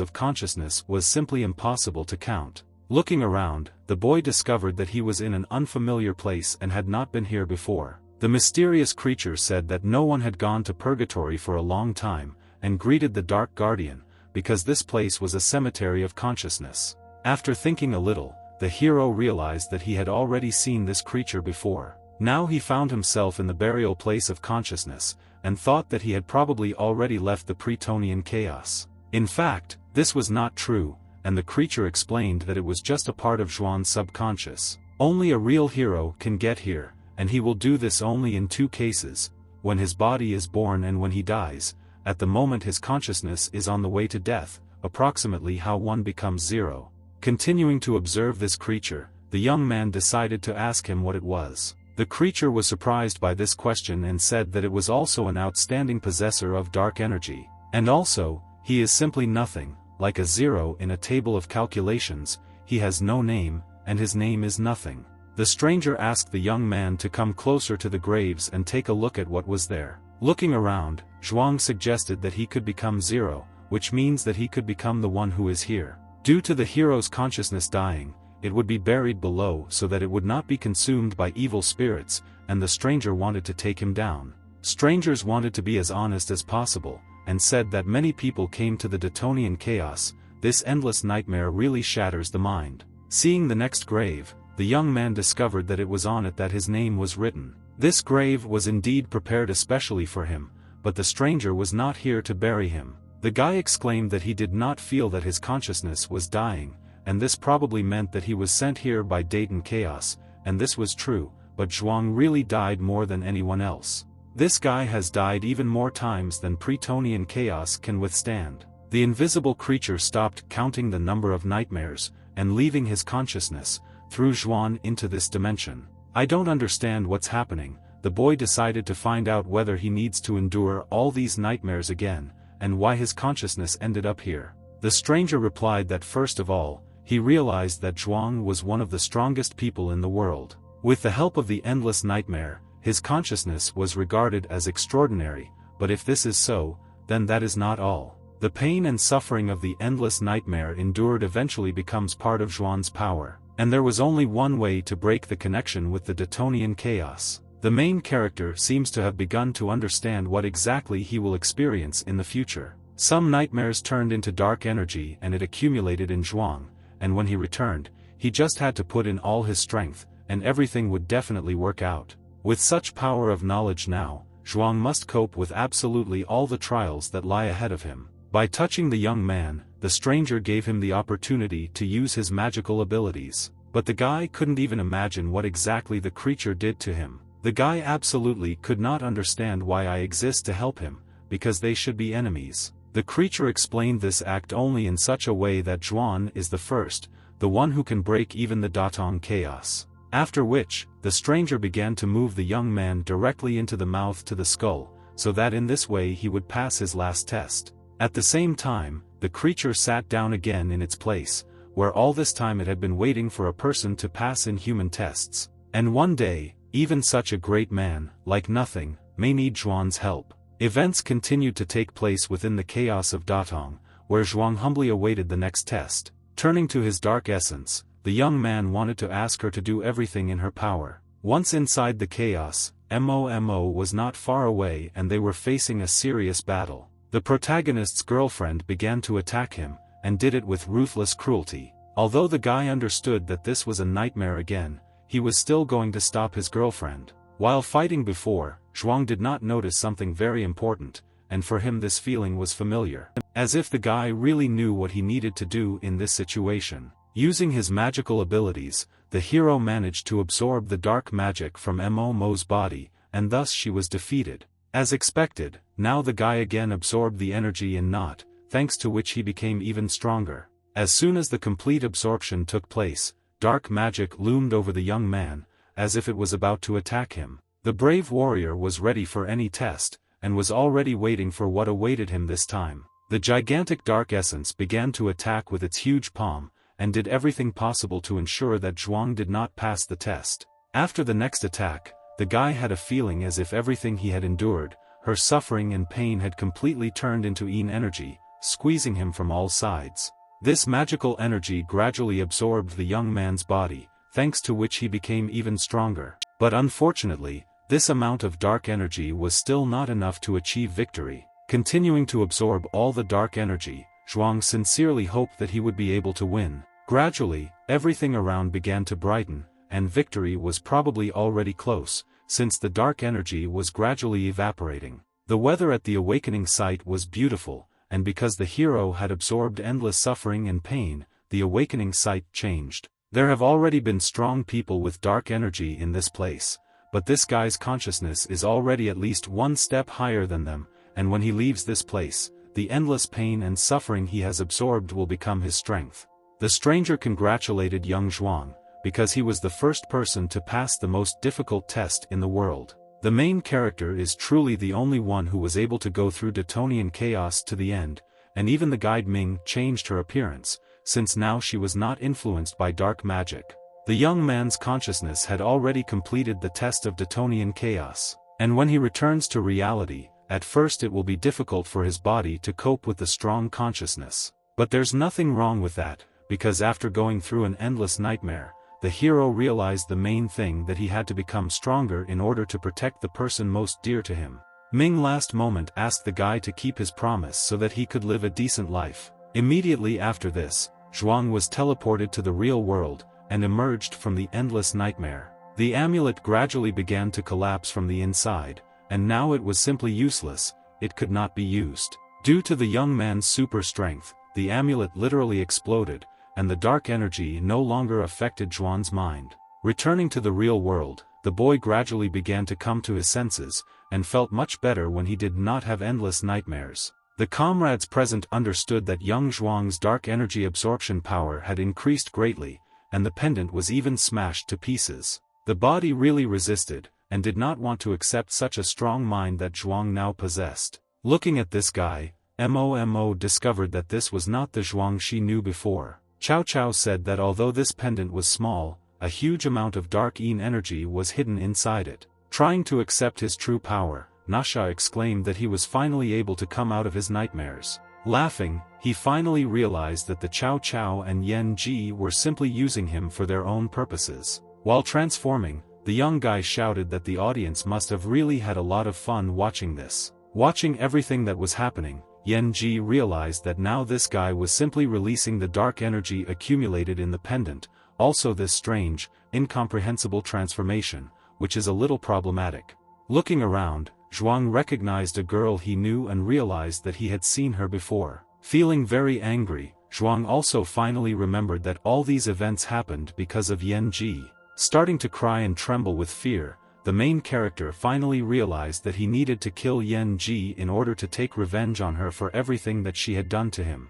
of consciousness was simply impossible to count. Looking around, the boy discovered that he was in an unfamiliar place and had not been here before. The mysterious creature said that no one had gone to purgatory for a long time, and greeted the Dark Guardian, because this place was a cemetery of consciousness. After thinking a little, the hero realized that he had already seen this creature before. Now he found himself in the burial place of consciousness, and thought that he had probably already left the Pretonian chaos. In fact, this was not true, and the creature explained that it was just a part of Zhuan's subconscious. Only a real hero can get here, and he will do this only in two cases: when his body is born and when he dies. At the moment his consciousness is on the way to death, approximately how one becomes zero. Continuing to observe this creature, the young man decided to ask him what it was. The creature was surprised by this question and said that it was also an outstanding possessor of dark energy. And also, he is simply nothing, like a zero in a table of calculations. He has no name, and his name is nothing. The stranger asked the young man to come closer to the graves and take a look at what was there. Looking around, Zhuang suggested that he could become zero, which means that he could become the one who is here. Due to the hero's consciousness dying, it would be buried below so that it would not be consumed by evil spirits, and the stranger wanted to take him down. Strangers wanted to be as honest as possible, and said that many people came to the Detonian chaos. This endless nightmare really shatters the mind. Seeing the next grave, the young man discovered that it was on it that his name was written. This grave was indeed prepared especially for him, but the stranger was not here to bury him. The guy exclaimed that he did not feel that his consciousness was dying, and this probably meant that he was sent here by Dayton Chaos, and this was true, but Zhuang really died more than anyone else. This guy has died even more times than Pretonian Chaos can withstand. The invisible creature stopped counting the number of nightmares, and leaving his consciousness, threw Zhuang into this dimension. I don't understand what's happening. The boy decided to find out whether he needs to endure all these nightmares again, and why his consciousness ended up here. The stranger replied that first of all, he realized that Zhuang was one of the strongest people in the world. With the help of the endless nightmare, his consciousness was regarded as extraordinary, but if this is so, then that is not all. The pain and suffering of the endless nightmare endured eventually becomes part of Zhuang's power, and there was only one way to break the connection with the Detonian chaos. The main character seems to have begun to understand what exactly he will experience in the future. Some nightmares turned into dark energy and it accumulated in Zhuang, and when he returned, he just had to put in all his strength, and everything would definitely work out. With such power of knowledge now, Zhuang must cope with absolutely all the trials that lie ahead of him. By touching the young man, the stranger gave him the opportunity to use his magical abilities. But the guy couldn't even imagine what exactly the creature did to him. The guy absolutely could not understand why I exist to help him, because they should be enemies. The creature explained this act only in such a way that Zhuang is the first, the one who can break even the Datong chaos. After which, the stranger began to move the young man directly into the mouth to the skull, so that in this way he would pass his last test. At the same time, the creature sat down again in its place, where all this time it had been waiting for a person to pass in human tests. And one day, even such a great man, like nothing, may need Zhuang's help. Events continued to take place within the chaos of Datong, where Zhuang humbly awaited the next test. Turning to his dark essence, the young man wanted to ask her to do everything in her power. Once inside the chaos, Momo was not far away and they were facing a serious battle. The protagonist's girlfriend began to attack him, and did it with ruthless cruelty. Although the guy understood that this was a nightmare again, he was still going to stop his girlfriend. While fighting before, Zhuang did not notice something very important, and for him this feeling was familiar. As if the guy really knew what he needed to do in this situation. Using his magical abilities, the hero managed to absorb the dark magic from Momo's body, and thus she was defeated. As expected, now the guy again absorbed the energy in Not, thanks to which he became even stronger. As soon as the complete absorption took place, dark magic loomed over the young man, as if it was about to attack him. The brave warrior was ready for any test, and was already waiting for what awaited him this time. The gigantic dark essence began to attack with its huge palm, and did everything possible to ensure that Zhuang did not pass the test. After the next attack, the guy had a feeling as if everything he had endured, her suffering and pain had completely turned into Yin energy, squeezing him from all sides. This magical energy gradually absorbed the young man's body, thanks to which he became even stronger. But unfortunately, this amount of dark energy was still not enough to achieve victory. Continuing to absorb all the dark energy, Zhuang sincerely hoped that he would be able to win. Gradually, everything around began to brighten, and victory was probably already close, since the dark energy was gradually evaporating. The weather at the awakening site was beautiful, and because the hero had absorbed endless suffering and pain, the awakening site changed. There have already been strong people with dark energy in this place, but this guy's consciousness is already at least one step higher than them, and when he leaves this place, the endless pain and suffering he has absorbed will become his strength. The stranger congratulated young Zhuang, because he was the first person to pass the most difficult test in the world. The main character is truly the only one who was able to go through Detonian chaos to the end, and even the guide Ming changed her appearance, since now she was not influenced by dark magic. The young man's consciousness had already completed the test of Detonian chaos, and when he returns to reality, at first it will be difficult for his body to cope with the strong consciousness. But there's nothing wrong with that, because after going through an endless nightmare, the hero realized the main thing, that he had to become stronger in order to protect the person most dear to him. Ming last moment asked the guy to keep his promise so that he could live a decent life. Immediately after this, Zhuang was teleported to the real world, and emerged from the endless nightmare. The amulet gradually began to collapse from the inside, and now it was simply useless, it could not be used. Due to the young man's super strength, the amulet literally exploded, and the dark energy no longer affected Zhuang's mind. Returning to the real world, the boy gradually began to come to his senses, and felt much better when he did not have endless nightmares. The comrades present understood that young Zhuang's dark energy absorption power had increased greatly, and the pendant was even smashed to pieces. The body really resisted, and did not want to accept such a strong mind that Zhuang now possessed. Looking at this guy, Momo discovered that this was not the Zhuang she knew before. Cao Cao said that although this pendant was small, a huge amount of dark Yin energy was hidden inside it. Trying to accept his true power, Nasha exclaimed that he was finally able to come out of his nightmares. Laughing, he finally realized that the Cao Cao and Yen Ji were simply using him for their own purposes. While transforming, the young guy shouted that the audience must have really had a lot of fun watching this. Watching everything that was happening, Yen Ji realized that now this guy was simply releasing the dark energy accumulated in the pendant, also this strange, incomprehensible transformation, which is a little problematic. Looking around, Zhuang recognized a girl he knew and realized that he had seen her before. Feeling very angry, Zhuang also finally remembered that all these events happened because of Yen Ji. Starting to cry and tremble with fear, the main character finally realized that he needed to kill Yen Ji in order to take revenge on her for everything that she had done to him.